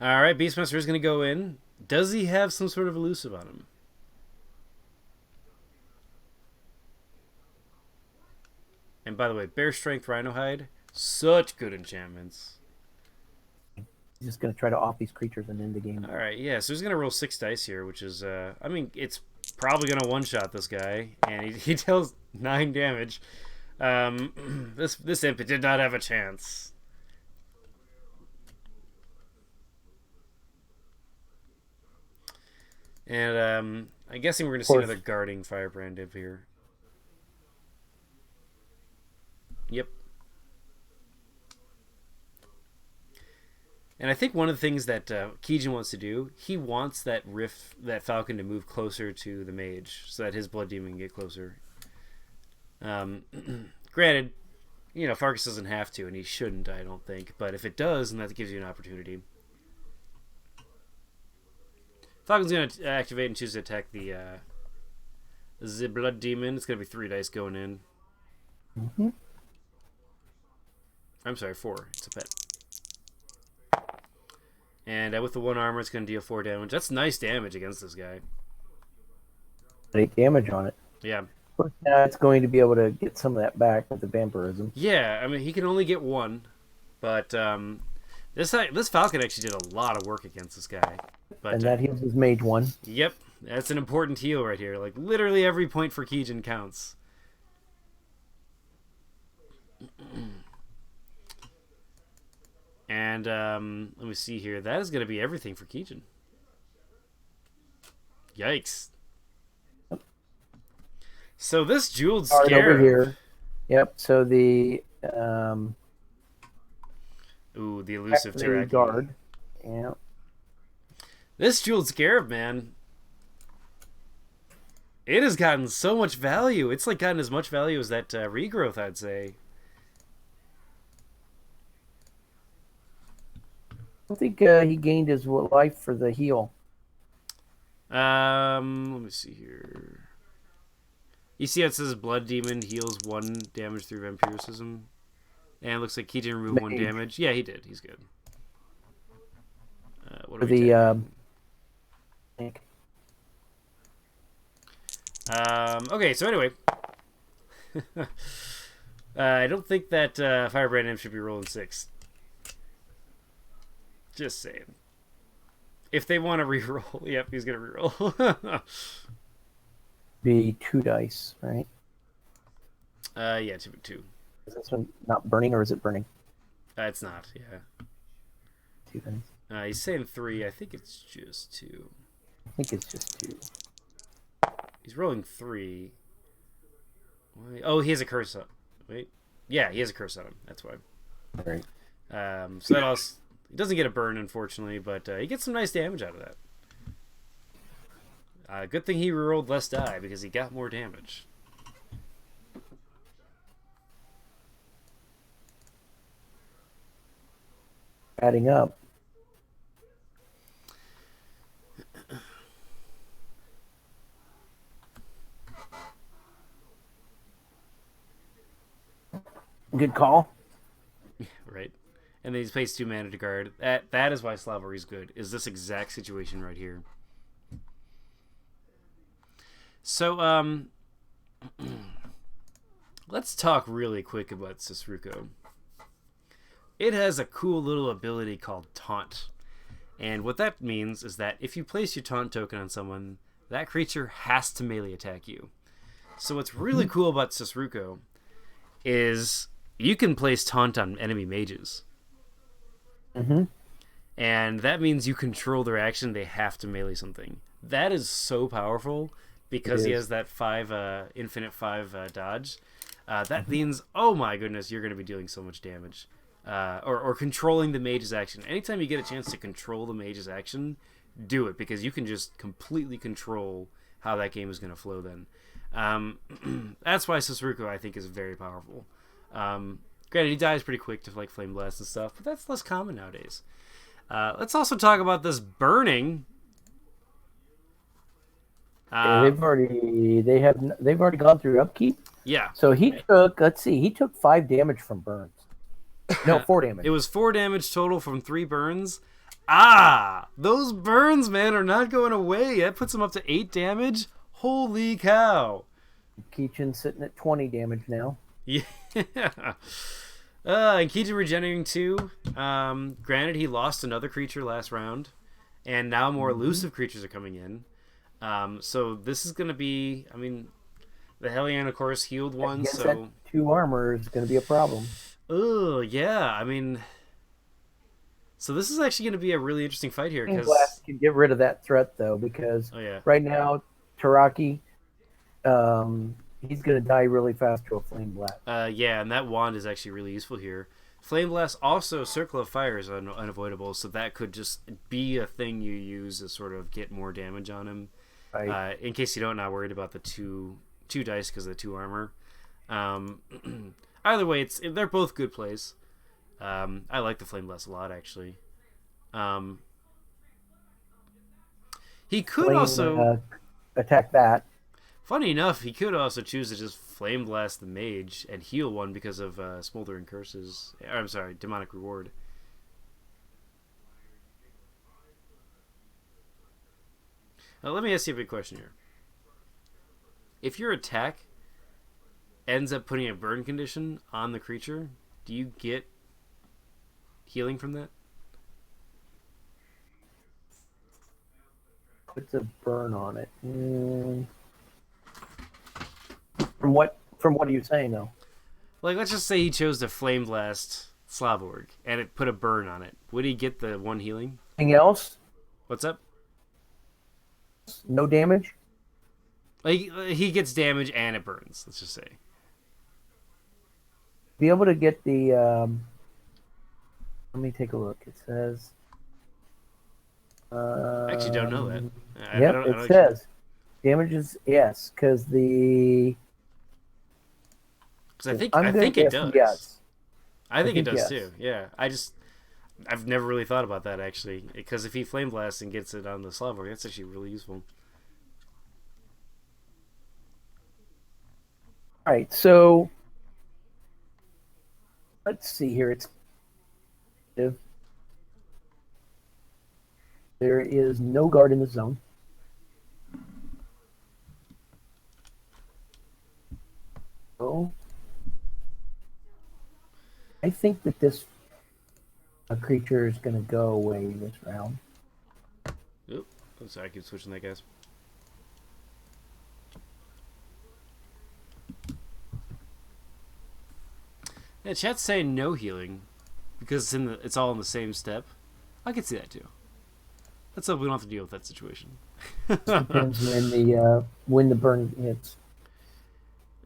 All right, Beastmaster is going to go in. Does he have some sort of elusive on him? And by the way, Bear Strength, Rhino Hide, such good enchantments. He's just going to try to off these creatures and end the game. All right, yeah, so he's going to roll 6 dice here, which is, I mean, it's probably going to one-shot this guy, and he deals 9 damage. This imp did not have a chance. And I'm guessing we're going to see another Guarding Firebrand imp here. Yep. And I think one of the things that Keejchen wants to do, he wants that Falcon to move closer to the mage so that his Blood Demon can get closer. Granted, you know, Farkas doesn't have to, and he shouldn't, I don't think. But if it does, then that gives you an opportunity. Falcon's going to activate and choose to attack the Blood Demon. It's going to be 3 dice going in. Mm-hmm. I'm sorry, 4. It's a pet. And with the 1 armor, it's going to deal 4 damage. That's nice damage against this guy. 8 damage on it. Yeah. But now it's going to be able to get some of that back with the vampirism. Yeah, I mean, he can only get 1. But this Falcon actually did a lot of work against this guy. But, and that heals his mage 1. Yep. That's an important heal right here. Like, literally every point for Keejchen counts. And let me see here. That is going to be everything for Keejchen. Yikes. So this Jeweled Scarab. Over here. Yep. So the ooh, the elusive Tiraki. Guard. Yeah. This Jeweled Scarab, man. It has gotten so much value. It's like gotten as much value as that regrowth, I'd say. I think he gained his life for the heal. Let me see here. You see how it says Blood Demon heals 1 damage through vampirism? And it looks like Keejchen removed 1 damage. Yeah, he did. He's good. What are we taking? Okay, so anyway. I don't think that Firebrand Imp should be rolling 6. Just saying. If they want to reroll, yep, he's gonna reroll. Be 2 dice, right? Yeah, two. Is this one not burning, or is it burning? It's not. Yeah. 2 dice. He's saying 3. I think it's just 2. I think it's just 2. He's rolling 3. Why? Oh, he has a curse on. Wait. Yeah, he has a curse on him. That's why. All right. So that also he doesn't get a burn, unfortunately, but he gets some nice damage out of that. Good thing he rerolled less die because he got more damage. Adding up. Good call. Right. And then he's placed 2 mana to guard. That is why Slavery's good, is this exact situation right here. So, let's talk really quick about Sisruko. It has a cool little ability called Taunt. And what that means is that if you place your Taunt token on someone, that creature has to melee attack you. So what's really cool about Sisruko is you can place Taunt on enemy mages. Mm-hmm. And that means you control their action. They have to melee something. That is so powerful because he has that 5 infinite 5 dodge. That means, oh my goodness, you're going to be dealing so much damage. Or controlling the mage's action. Anytime you get a chance to control the mage's action, do it, because you can just completely control how that game is going to flow then. That's why Sisruko, I think, is very powerful. Granted, he dies pretty quick to like Flame Blast and stuff, but that's less common nowadays. Let's also talk about this burning. They've already gone through upkeep. Yeah. So he took 5 damage from burns. No, 4 damage. It was 4 damage total from 3 burns. Those burns, man, are not going away. That puts him up to 8 damage. Holy cow. Keejchen sitting at 20 damage now. Yeah. And Keejchen regenerating 2. Granted, he lost another creature last round, and now more elusive creatures are coming in. So this is going to be, I mean, the Hellion, of course, healed 1, so that 2 armor is going to be a problem. Oh, yeah. I mean, so this is actually going to be a really interesting fight here. Flame Blast can get rid of that threat, though, because right now, Taraki, he's going to die really fast to a Flame Blast. Yeah, and that wand is actually really useful here. Flame Blast, also Circle of Fire is unavoidable, so that could just be a thing you use to sort of get more damage on him. Right. In case you don't, not worried about the two dice because of the 2 armor. Either way, they're both good plays. I like the Flame Blast a lot, actually. He could also attack that. Funny enough, he could also choose to just Flame Blast the mage and heal 1 because of Smoldering Curses. I'm sorry, Demonic Reward. Now, let me ask you a big question here. If your attack ends up putting a burn condition on the creature, do you get healing from that? Puts a burn on it. From what are you saying, though? Like, let's just say he chose to Flame Blast Slavborg and it put a burn on it. Would he get the 1 healing? Anything else? What's up? No damage? Like, he gets damage and it burns, let's just say. Be able to get the let me take a look. It says I actually don't know that. It says damage is yes, because I think it does. Yes. I think it does too. Yeah, I've never really thought about that actually, because if he Flame Blasts and gets it on the Slavborg, that's actually really useful. All right, so let's see here. There is no guard in the zone. So I think that this A creature is going to go away this round. Oop. Oh, sorry, I keep switching that, guys. Yeah, chat's saying no healing because it's all in the same step. I could see that too. Let's hope we don't have to deal with that situation. Depends when the burn hits.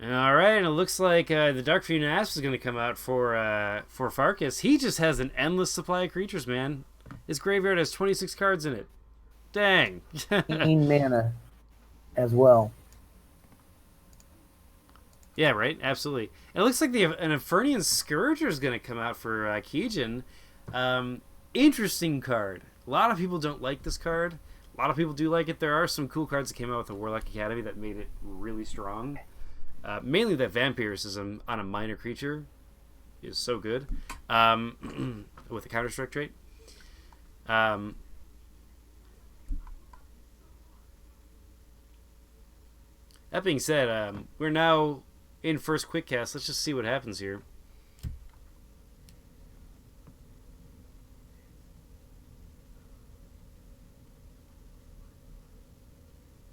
All right, and it looks like the Dark Fusion Asp is going to come out for Farkas. He just has an endless supply of creatures, man. His graveyard has 26 cards in it. Dang. 15 mana as well. Yeah, right. Absolutely. And it looks like an Infernian Scourger is going to come out for Keejchen. Interesting card. A lot of people don't like this card. A lot of people do like it. There are some cool cards that came out with the Warlock Academy that made it really strong. Mainly that vampirism on a minor creature is so good with the Counter-Strike trait. That being said, we're now in first quick cast. Let's just see what happens here.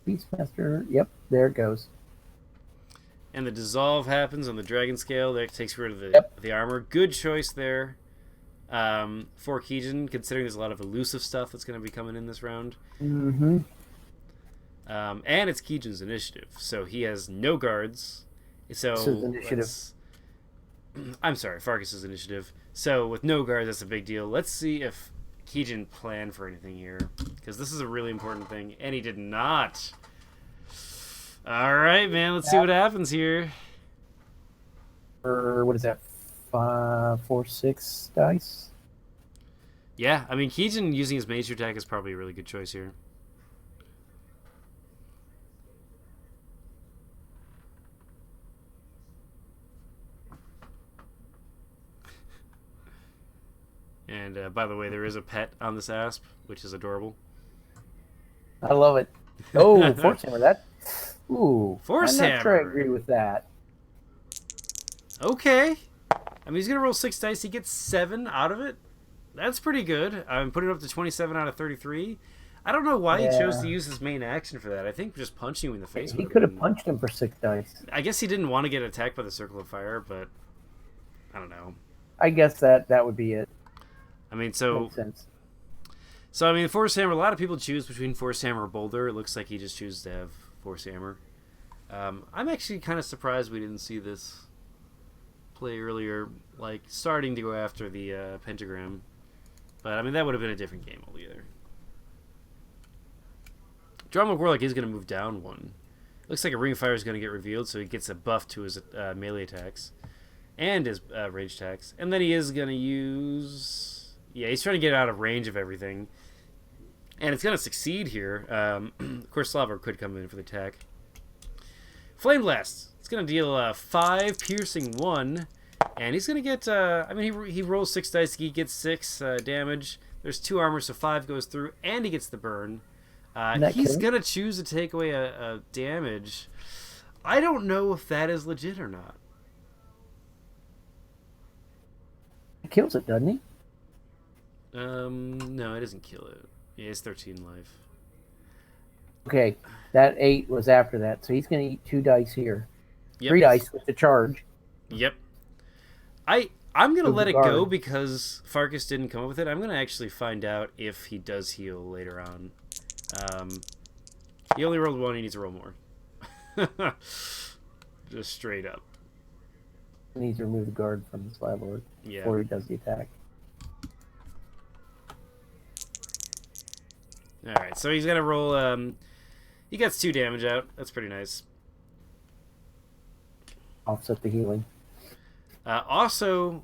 Beastmaster, yep, there it goes. And the dissolve happens on the dragon scale. That takes rid of the armor. Good choice there for Keejchen, considering there's a lot of elusive stuff that's going to be coming in this round. Mm-hmm. And it's Keejchen's initiative, so he has no guards. So initiative. I'm sorry, Farkas' initiative. So with no guards, that's a big deal. Let's see if Keejchen planned for anything here, because this is a really important thing, and he did not. All right, man. Let's see what happens here. What is that? 5, 4, 6 dice. Yeah, I mean, Keejchen using his major attack is probably a really good choice here. And by the way, there is a pet on this asp, which is adorable. I love it. Oh, Force Hammer. That. Ooh. Force I'm Hammer. not sure I agree with that. Okay. I mean, he's going to roll 6 dice. He gets 7 out of it. That's pretty good. I'm putting it up to 27 out of 33. I don't know why he chose to use his main action for that. I think just punching you in the face. He could have punched him for 6 dice. I guess he didn't want to get attacked by the Circle of Fire, but I don't know. I guess that would be it. I mean, so... Makes sense. So, I mean, Force Hammer, a lot of people choose between Force Hammer or Boulder. It looks like he just chooses to have Force Hammer. I'm actually kind of surprised we didn't see this play earlier, like, starting to go after the Pentagram. But, I mean, that would have been a different game altogether. Adramelech Warlock is going to move down 1. Looks like a Ring of Fire is going to get revealed, so he gets a buff to his melee attacks and his range attacks. And then he is going to use... Yeah, he's trying to get out of range of everything. And it's going to succeed here. Of course, Slaver could come in for the attack. Flame Blast. It's going to deal 5, piercing 1. And he's going to get... I mean, he rolls 6 dice. He gets 6 damage. There's 2 armor, so 5 goes through. And he gets the burn. He's going to choose to take away a damage. I don't know if that is legit or not. He kills it, doesn't he? No, it doesn't kill it. Yeah, it's 13 life. Okay, that 8 was after that, so he's going to eat 2 dice here. Yep. 3 dice with the charge. Yep. I'm going to let it go because Farkas didn't come up with it. I'm going to actually find out if he does heal later on. He only rolled 1, he needs to roll more. Just straight up. He needs to remove the guard from the Slab Lord before he does the attack. Alright, so he's going to roll... he gets 2 damage out. That's pretty nice. Offset the healing. Also,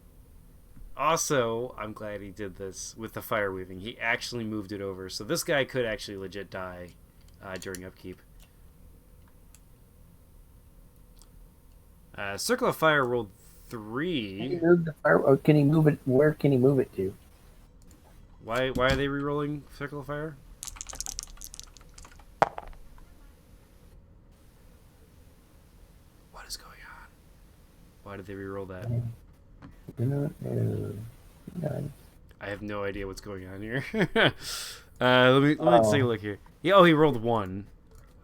I'm glad he did this with the Fire Weaving. He actually moved it over. So this guy could actually legit die during upkeep. Circle of Fire rolled 3. Can he move the fire? Or can he move it? Where can he move it to? Why are they re-rolling Circle of Fire? What is going on? Why did they re-roll that? No. I have no idea what's going on here. Let's take a look here. He rolled 1,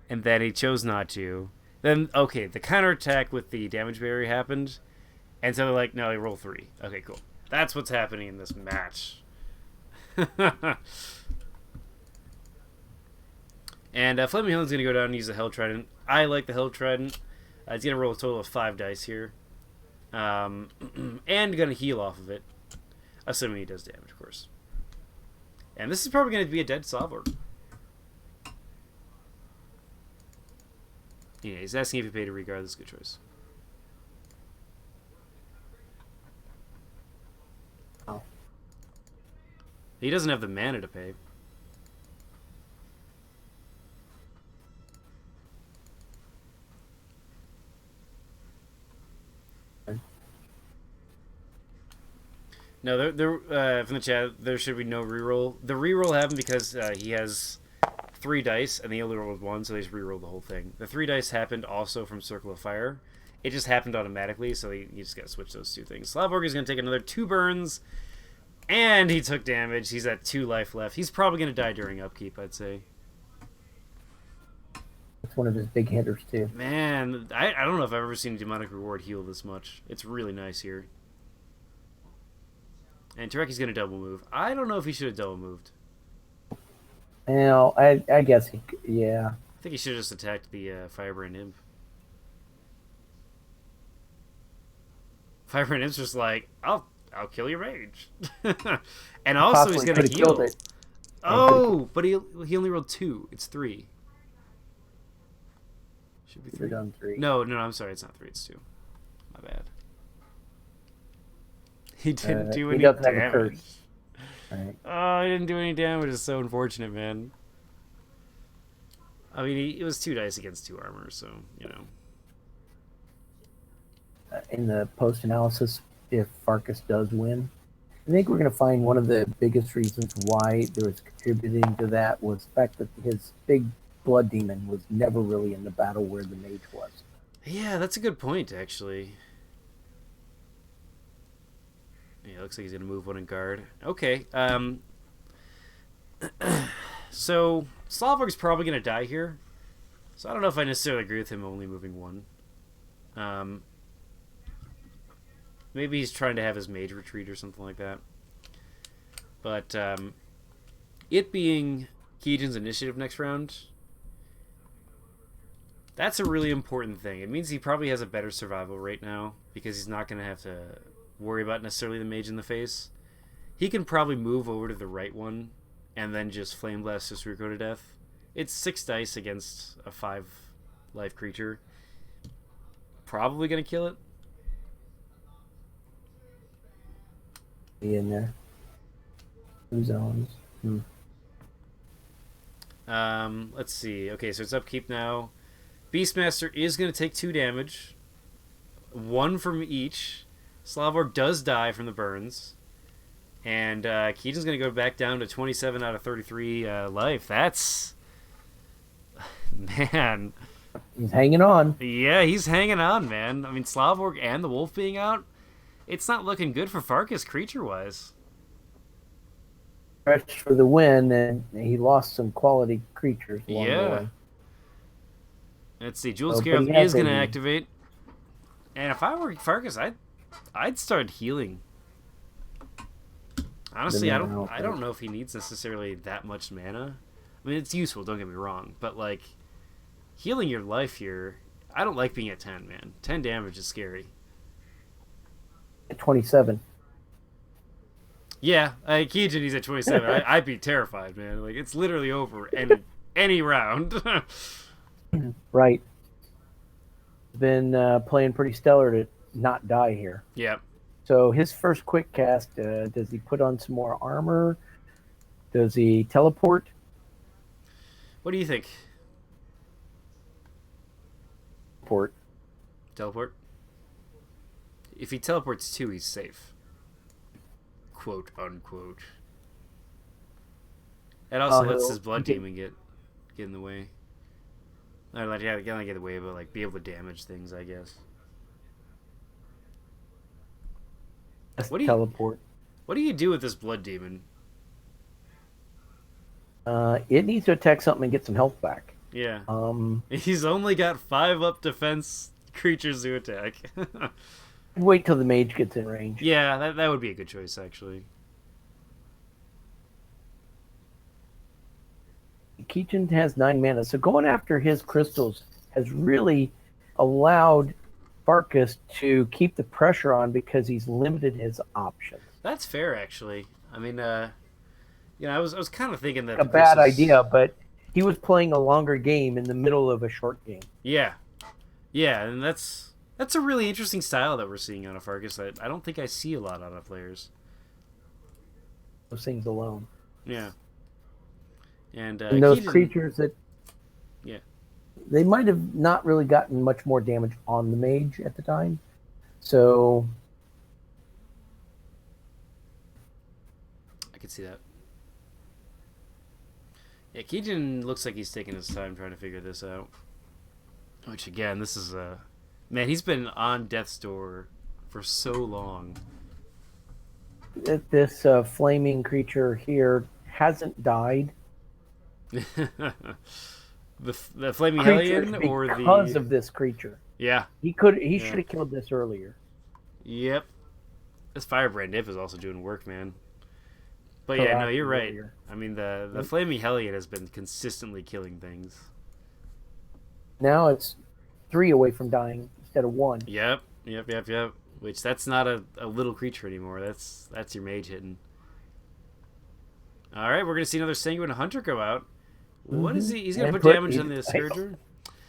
and then he chose not to. Then okay, the counterattack with the damage barrier happened, and so they're like, no, he rolled 3. Okay, cool. That's what's happening in this match. And Flaming Helm's gonna go down and use the Hell Trident. I like the Hell Trident. He's gonna roll a total of 5 dice here, and gonna heal off of it, assuming he does damage, of course. And this is probably gonna be a dead Slavor. Yeah, he's asking if you pay to regard. That's a good choice. Oh. He doesn't have the mana to pay. No, from the chat, there should be no reroll. The reroll happened because he has 3 dice, and he only rolled 1, so they just rerolled the whole thing. The 3 dice happened also from Circle of Fire. It just happened automatically, so you just got to switch those 2 things. Slavborg is going to take another 2 burns, and he took damage. He's at 2 life left. He's probably going to die during upkeep, I'd say. It's one of his big hitters, too. Man, I don't know if I've ever seen a Demonic Reward heal this much. It's really nice here. And Tareki's going to double move. I don't know if he should have double moved. Well, I guess yeah. I think he should have just attacked the Firebrand Imp. Firebrand Imp's just like, I'll kill your mage. And also he's going to heal. It. Oh, but he only rolled 2. It's 3. Should be 3. Done 3. No, I'm sorry. It's not 3. It's 2. My bad. He didn't do any damage. Right. Oh, he didn't do any damage. It's so unfortunate, man. I mean, it was 2 dice against 2 armor, so, you know. In the post-analysis, if Farkas does win, I think we're going to find one of the biggest reasons why there was contributing to that was the fact that his big blood demon was never really in the battle where the mage was. Yeah, that's a good point, actually. Yeah, looks like he's going to move 1 in guard. Okay. So, Slavborg's probably going to die here. So I don't know if I necessarily agree with him only moving 1. Maybe he's trying to have his mage retreat or something like that. But it being Keejchen's initiative next round, that's a really important thing. It means he probably has a better survival rate now because he's not going to have to worry about necessarily the mage in the face. He can probably move over to the right one and then just Flame Blast Susuriko to death. It's 6 dice against a 5 life creature. Probably going to kill it. Be in there. Who's on? Let's see. Okay, so it's upkeep now. Beastmaster is going to take 2 damage. 1 from each. Slavborg does die from the burns. And Keejchen's going to go back down to 27 out of 33 life. That's... Man. He's hanging on. Yeah, he's hanging on, man. I mean, Slavborg and the wolf being out, it's not looking good for Farkas creature-wise. Stretched for the win, and he lost some quality creatures along the way. Let's see. Jewel Scarab is going to activate. And if I were Farkas, I'd start healing. Honestly, I don't know if he needs necessarily that much mana. I mean, it's useful, don't get me wrong. But, like, healing your life here, I don't like being at 10, man. 10 damage is scary. At 27. Yeah, Keejchen, he's at 27. I'd be terrified, man. Like, it's literally over any round. Right. Been playing pretty stellar to not die here. Yeah. So his first quick cast, does he put on some more armor? Does he teleport? What do you think? Teleport? If he teleports 2, he's safe. Quote, unquote. It also lets his blood demon get in the way. Or, like, yeah, get in the way, but, like, be able to damage things, I guess. What do you teleport? What do you do with this blood demon? It needs to attack something and get some health back. Yeah. Um, He's only got 5 up defense creatures to attack. Wait till the mage gets in range. Yeah, that would be a good choice, actually. Keejchen has 9 mana, so going after his crystals has really allowed Farkas to keep the pressure on because he's limited his options. That's fair, actually. I mean, I was kind of thinking that A the bad crystals... idea, but he was playing a longer game in the middle of a short game. Yeah. Yeah, and that's a really interesting style that we're seeing out of Farkas that I don't think I see a lot out of players. Those things alone. Yeah. And those Keejchen, creatures that yeah, they might have not really gotten much more damage on the mage at the time. So I could see that. Yeah, Keejchen looks like he's taking his time trying to figure this out. Which again, this is man, he's been on death's door for so long. this flaming creature here hasn't died. the flaming Creatures hellion or the because of this creature. Yeah. He should have killed this earlier. Yep. This firebrand dip is also doing work, man. But yeah, no, you're right. I mean, the flaming hellion has been consistently killing things. Now it's 3 away from dying instead of 1. Yep. Which that's not a little creature anymore. That's your mage hitting. All right, we're gonna see another Sanguine Hunter go out. What is he? He's gonna put damage on the Scourger.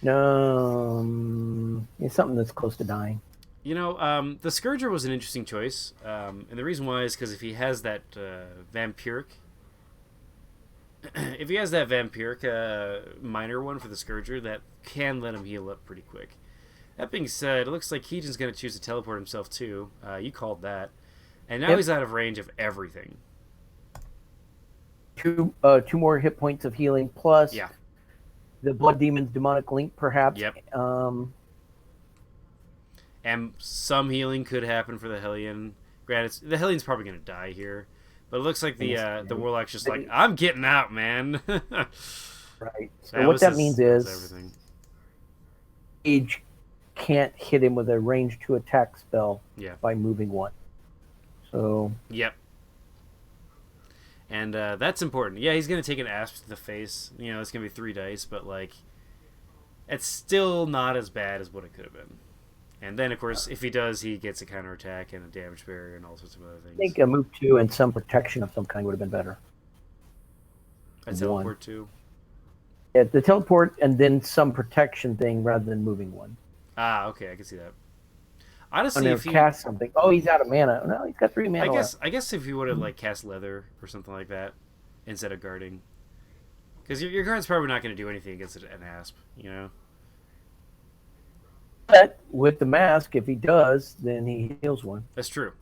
No, it's something that's close to dying. You know, the Scourger was an interesting choice, and the reason why is because if he has that vampiric, minor one for the Scourger, that can let him heal up pretty quick. That being said, it looks like Keejchen's going to choose to teleport himself too. You called that, and now he's out of range of everything. 2 more hit points of healing plus the Blood Demon's demonic link, perhaps. Yep. And some healing could happen for the Hellion. Granted, the Hellion's probably going to die here. But it looks like the Warlock's just like, I'm getting out, man. Right. So what that means is Mage can't hit him with a range 2 attack spell by moving 1. So... Yep. And that's important. Yeah, he's going to take an asp to the face. You know, it's going to be 3 dice, but, like, it's still not as bad as what it could have been. And then, of course, if he does, he gets a counterattack and a damage barrier and all sorts of other things. I think a move 2 and some protection of some kind would have been better. A teleport 2? Yeah, the teleport and then some protection thing rather than moving 1. Ah, okay, I can see that. Honestly, if he cast something, he's out of mana. No, he's got 3 mana. I guess if he would have like cast leather or something like that instead of guarding, because your guard's probably not going to do anything against an asp, you know. But with the mask, if he does, then he heals 1. That's true.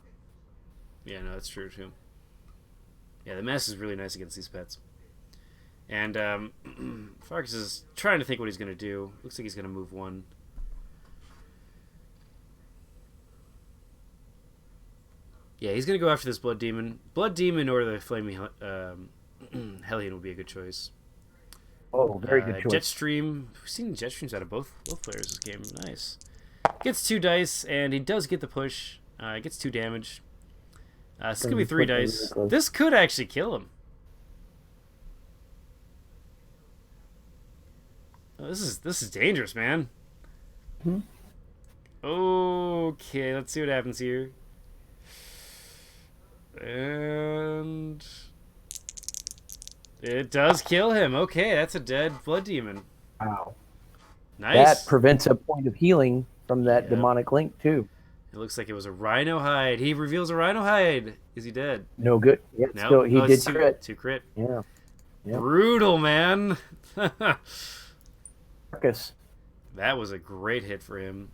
Yeah, no, that's true too. Yeah, the mask is really nice against these pets. And Farkas is trying to think what he's going to do. Looks like he's going to move 1. Yeah, he's going to go after this Blood Demon. Blood Demon or the Flaming Hellion would be a good choice. Oh, very good choice. Jetstream. We've seen Jetstreams out of both players this game. Nice. Gets 2 dice, and he does get the push. Gets 2 damage. This is going to be 3 dice. This could actually kill him. Oh, this is dangerous, man. Okay, let's see what happens here. And it does kill him. Okay, that's a dead Blood Demon. Wow. Nice. That prevents a point of healing from that demonic link, too. It looks like it was a Rhino Hide. He reveals a Rhino Hide. Is he dead? No good. Yeah, no? Still, he did crit. 2 crit. Yeah. Brutal, man. Farkas. That was a great hit for him.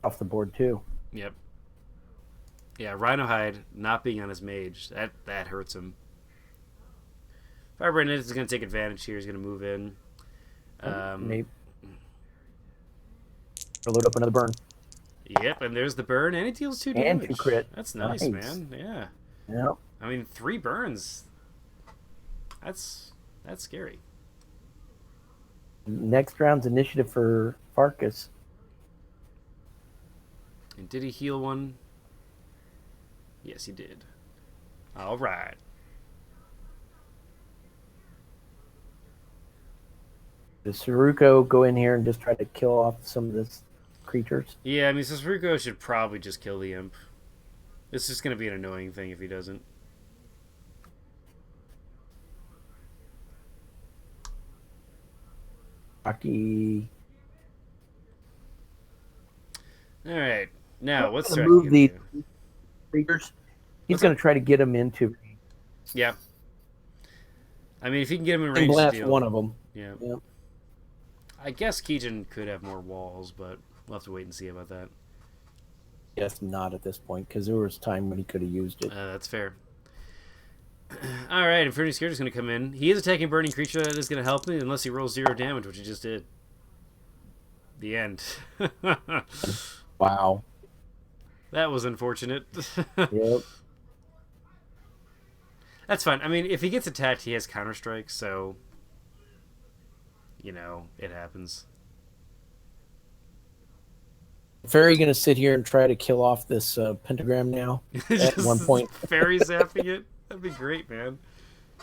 Off the board, too. Yep. Yeah, Rhino Hide not being on his mage, that hurts him. Firebrand is going to take advantage here. He's going to move in. Maybe. Load up another burn. Yep, and there's the burn, and it deals 2 And damage. 2 crit. That's nice, man. Yeah. Yep. I mean, 3 burns. That's scary. Next round's initiative for Farkas. And did he heal one? Yes, he did. All right. Does Saruko go in here and just try to kill off some of this creatures? Yeah, I mean, Sasuruko should probably just kill the imp. It's just going to be an annoying thing if he doesn't. Rocky. All right. Now, what's going to move these do? creatures? He's going to try to get them into. Yeah. I mean, if he can get him in range, blast one of them. Yeah. Yep. I guess Keejchen could have more walls, but we'll have to wait and see about that. Yes, not at this point, because there was time when he could have used it. That's fair. All right, Infinity Scourge is going to come in. He is attacking Burning Creature. That is going to help me unless he rolls 0 damage, which he just did. The end. Wow. That was unfortunate. Yep. That's fine. I mean, if he gets attacked, he has Counter-Strike, so... You know, it happens. Fairy going to sit here and try to kill off this pentagram now at one point. Fairy zapping it? That'd be great, man.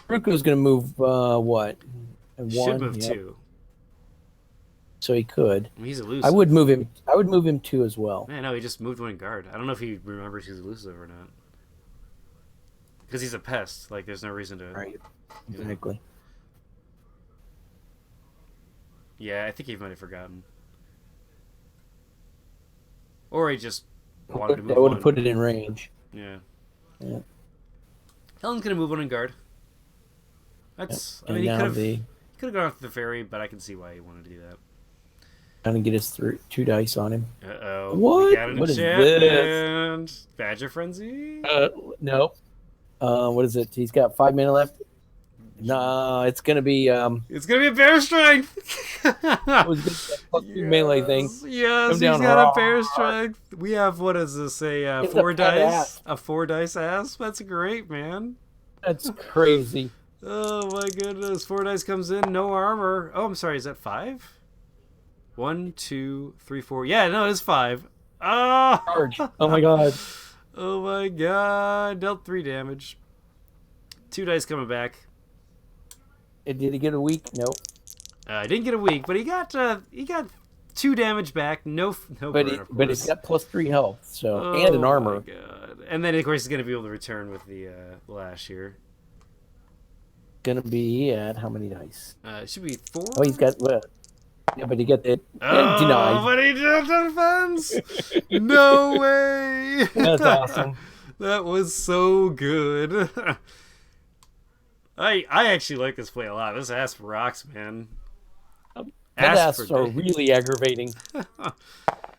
Ruko's going to move, what? Should move 2. So he could. I mean, he's elusive. I would move him 2 as well. Man, no, he just moved 1 in guard. I don't know if he remembers he's elusive or not. Because he's a pest. Like, there's no reason to... Right. Exactly. Yeah, I think he might have forgotten. Or he just wanted to move I would 1. have put it in range. Yeah. Yeah. Helen's going to move 1 in guard. That's... Yep. I mean, he could have gone with the fairy, but I can see why he wanted to do that. Trying to get his 2 dice on him. Uh-oh. What? We got an What is enchantment. this? Badger Frenzy? No. What is it? He's got 5 mana left. No, it's gonna be It's gonna be a bear strength. it was just a +2 melee thing. Yes, he's got a bear strength. We have, what is this? A 4 dice? A 4 dice asp? That's great, man. That's crazy. Oh my goodness. 4 dice comes in, no armor. Oh, I'm sorry, is that 5? 1, 2, 3, 4. Yeah, no, it's 5. Oh! Charge. Oh my god. Oh my god. Dealt 3 damage. 2 dice coming back. Did he get a weak? Nope. I didn't get a weak, but he got 2 damage back. No But burn, of course. but he's got +3 health, so and an armor. Oh my god. And then of course he's gonna be able to return with the lash here. Gonna be at how many dice? It should be 4. Oh, he's got what? Yeah, but he got it. Oh, Denied. but he did the defense. No way. That's awesome. That was so good. I actually like this play a lot. This asp rocks, man. Asps are really aggravating.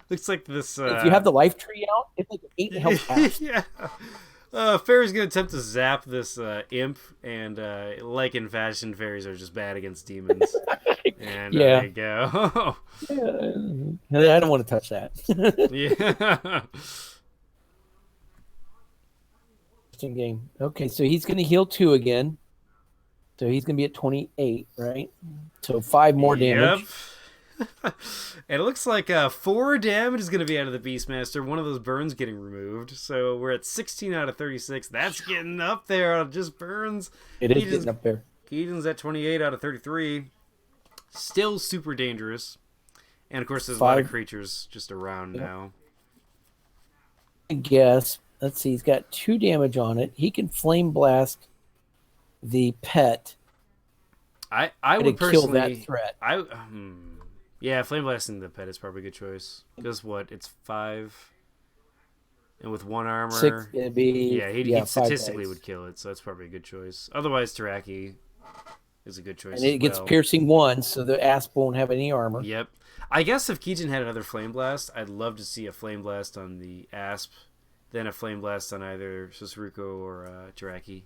Looks like this. If you have the life tree out, it's like an 8 health asp. Yeah. Fairy's gonna attempt to zap this imp, and like in fashion, fairies are just bad against demons. And there you go. I don't want to touch that. Yeah. Interesting game. Okay, so he's going to heal 2 again. So he's going to be at 28, right? So 5 more damage. Yep. And it looks like 4 damage is going to be out of the Beastmaster. One of those burns getting removed. So we're at 16 out of 36. That's getting up there on just burns. It is getting up there. Keejchen's at 28 out of 33. Still super dangerous. And of course, there's 5. a lot of creatures just around now. I guess. Let's see. He's got 2 damage on it. He can flame blast the pet. I would personally kill that threat. Yeah, flame blasting the pet is probably a good choice. Because what? It's 5, and with 1 armor, 6. It'd be he statistically would kill it. So that's probably a good choice. Otherwise, Taraki is a good choice. And it gets piercing 1, so the asp won't have any armor. Yep. I guess if Keejchen had another flame blast, I'd love to see a flame blast on the asp, then a flame blast on either Sasuruko or Taraki.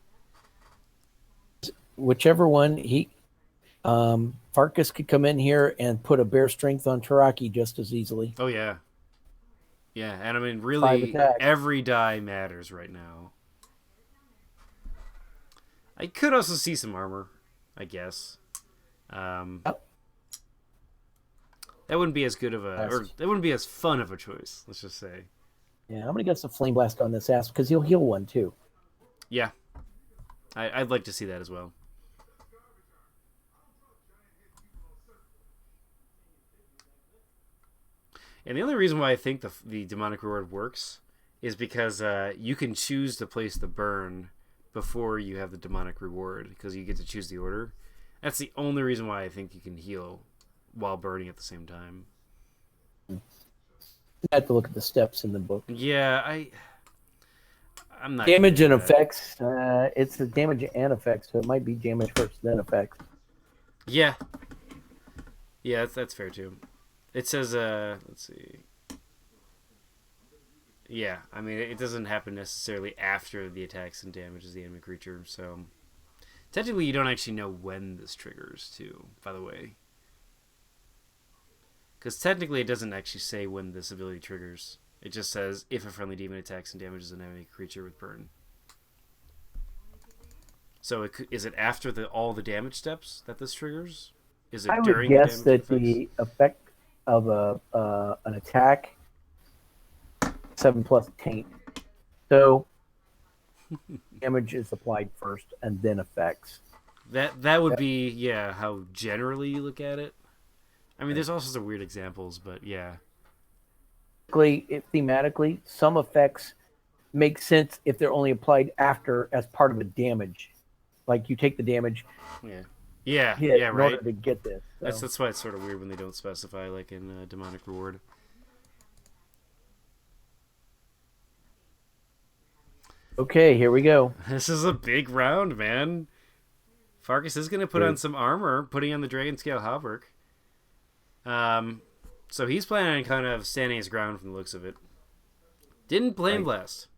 Whichever one Farkas could come in here and put a bear strength on Taraki just as easily. Oh yeah, yeah, and I mean, 5 really, attack. every die matters right now. I could also see some armor, I guess. Yep. That wouldn't be as good of a, or that wouldn't be as fun of a choice. Let's just say. Yeah, I'm gonna get some flame blast on this ass because he'll heal one too. Yeah, I'd like to see that as well. And the only reason why I think the demonic reward works is because you can choose to place the burn before you have the demonic reward because you get to choose the order. That's the only reason why I think you can heal while burning at the same time. I have to look at the steps in the book. Yeah, I'm not damage and effects. It's the damage and effects, so it might be damage first, then effects. Yeah, that's fair too. It says, let's see. Yeah, I mean, it doesn't happen necessarily after the attacks and damages the enemy creature, so technically you don't actually know when this triggers, too, by the way. Because technically it doesn't actually say when this ability triggers. It just says if a friendly demon attacks and damages an enemy creature with burn. So is it after all the damage steps that this triggers? Is it during the damage I would guess that the effect of an attack 7+ taint. So damage is applied first and then effects. That would be how generally you look at it. I mean, there's also some weird examples, but yeah. Thematically, some effects make sense if they're only applied after as part of a damage. Like you take the damage. Yeah, in right. order to get this. So. That's why it's sort of weird when they don't specify, like in demonic reward. Okay, here we go. This is a big round, man. Farkas is going to put on some armor, putting on the Dragon Scale Hauberk. So he's planning on kind of standing his ground from the looks of it. Didn't Flame Blast.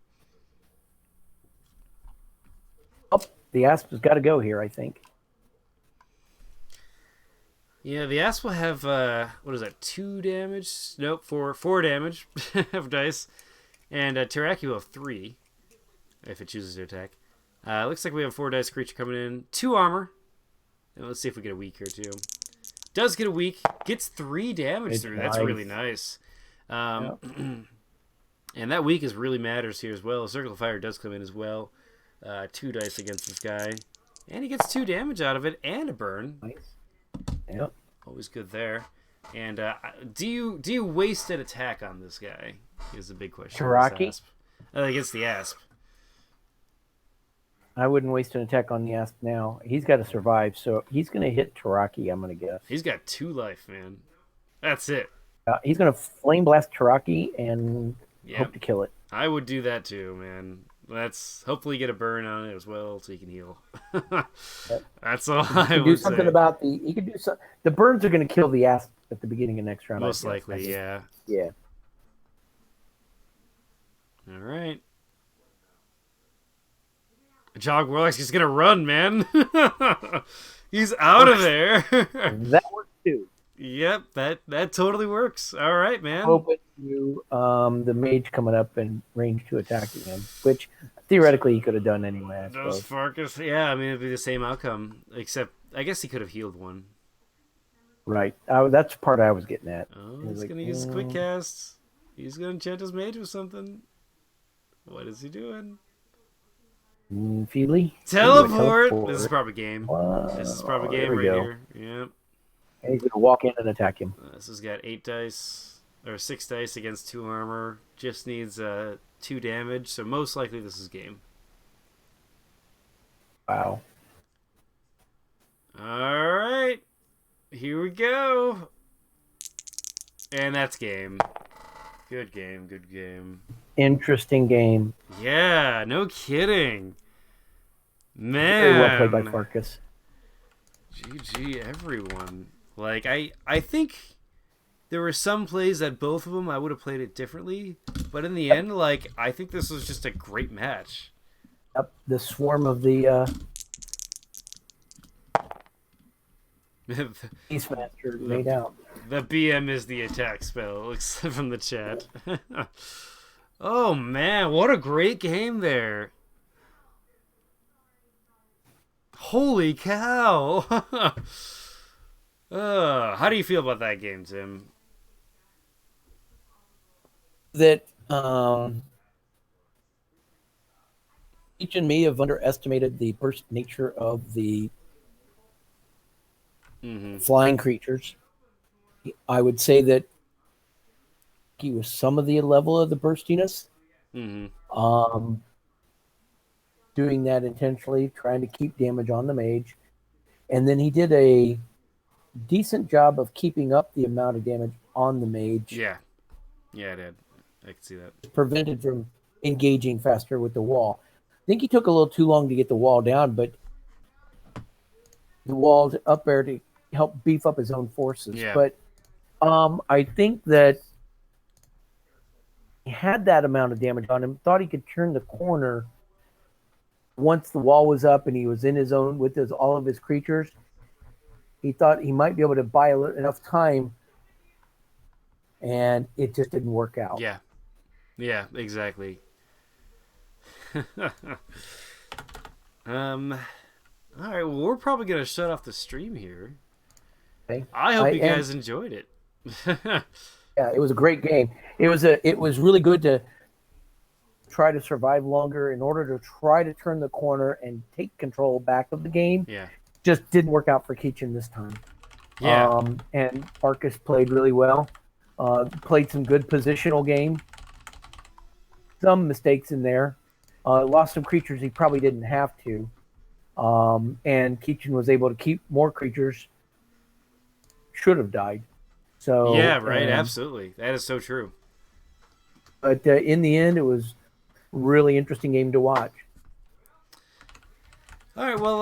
Oh, the Asp has got to go here, I think. Yeah, the Asp will have, what is that, 2 damage? Nope, 4 damage of dice. And Taraki will have 3, if it chooses to attack. Looks like we have a 4 dice creature coming in. 2 armor. And let's see if we get a weak here, too. Does get a weak. Gets 3 damage through. That's really nice. And that weak really matters here as well. Circle of Fire does come in as well. 2 dice against this guy. And he gets 2 damage out of it and a burn. Nice. Yep. Always good there. And do you waste an attack on this guy? Is the big question. Taraki? Against the Asp. I wouldn't waste an attack on the Asp now. He's got to survive, so he's going to hit Taraki, I'm going to guess. He's got 2 life, man. That's it. He's going to Flame Blast Taraki and hope to kill it. I would do that too, man. Let's hopefully get a burn on it as well so he can heal. That's all I would do something say. About the. He could do some. The burns are going to kill the Asp at the beginning of next round. Most likely, yeah. Yeah. All right. Jog Warlock's just gonna run, man. He's out of there. That works too. Yep, that totally works. All right, man. Open to the mage coming up and range to attacking him, which theoretically he could have done anyway. Does Farkas? Yeah, I mean it'd be the same outcome, except I guess he could have healed one. Right. That's the part I was getting at. Oh, he's gonna use quick casts. He's gonna enchant his mage with something. What is he doing? Feely? Teleport. This is probably game. This is probably game right here. Yep. And he's gonna walk in and attack him. This has got 8 dice or 6 dice against 2 armor. Just needs 2 damage, so most likely this is game. Wow. All right, here we go. And that's game. Good game. Good game. Interesting game. Yeah, no kidding. Man. Very well played by Farkas. GG, everyone. Like, I think there were some plays that both of them I would have played it differently, but in the end, like, I think this was just a great match. Yep, the swarm of the Beastmaster the, made out. the BM is the attack spell, looks from the chat. Oh man, what a great game there. Holy cow. How do you feel about that game, Tim? That each and me have underestimated the burst nature of the flying creatures. I would say that he was some of the level of the burstiness. Doing that intentionally, trying to keep damage on the mage. And then he did a decent job of keeping up the amount of damage on the mage. Yeah. Yeah, I did. I can see that. Prevented from engaging faster with the wall. I think he took a little too long to get the wall down, but the wall's up there to help beef up his own forces. Yeah. But I think that he had that amount of damage on him, thought he could turn the corner once the wall was up and he was in his own with all of his creatures. He thought he might be able to buy enough time, and it just didn't work out. Yeah. Yeah, exactly. All right, well, we're probably going to shut off the stream here. Okay. I hope you guys enjoyed it. Yeah, it was a great game. It was really good to try to survive longer in order to try to turn the corner and take control back of the game. Yeah. Just didn't work out for Keejchen this time. Yeah. And Farkas played really well. Played some good positional game. Some mistakes in there. Lost some creatures he probably didn't have to. And Keejchen was able to keep more creatures. Should have died. So yeah, right. Absolutely. That is so true. But in the end, it was a really interesting game to watch. All right, well,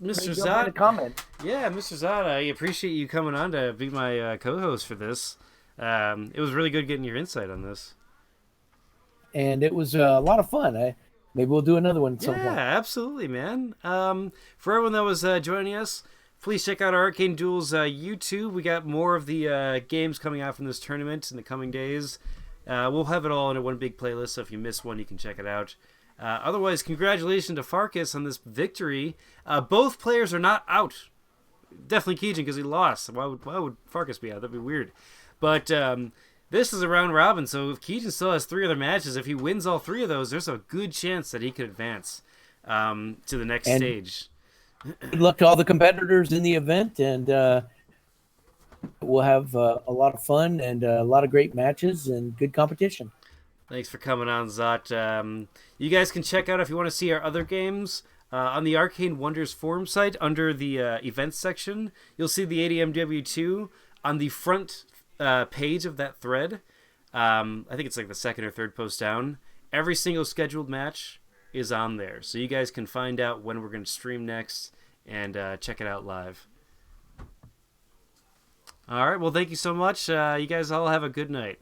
Mr. Zod, comment. Yeah, Mr. Zod, I appreciate you coming on to be my co-host for this. It was really good getting your insight on this. And it was a lot of fun. Maybe we'll do another one at some point. Yeah, absolutely, man. For everyone that was joining us, please check out our Arcane Duels YouTube. We got more of the games coming out from this tournament in the coming days. We'll have it all in one big playlist, so if you missed one, you can check it out. Otherwise, congratulations to Farkas on this victory. Both players are not out. Definitely Keejchen because he lost. Why would Farkas be out? That'd be weird. But this is a round robin, so if Keejchen still has 3 other matches, if he wins all 3 of those, there's a good chance that he could advance to the next stage. Good luck to all the competitors in the event, and we'll have a lot of fun and a lot of great matches and good competition. Thanks for coming on, Zot. You guys can check out, if you want to see our other games, on the Arcane Wonders forum site under the events section. You'll see the ADMW 2 on the front page of that thread. I think it's like the second or third post down. Every single scheduled match is on there, so you guys can find out when we're going to stream next and check it out live. All right, well, thank you so much. You guys all have a good night.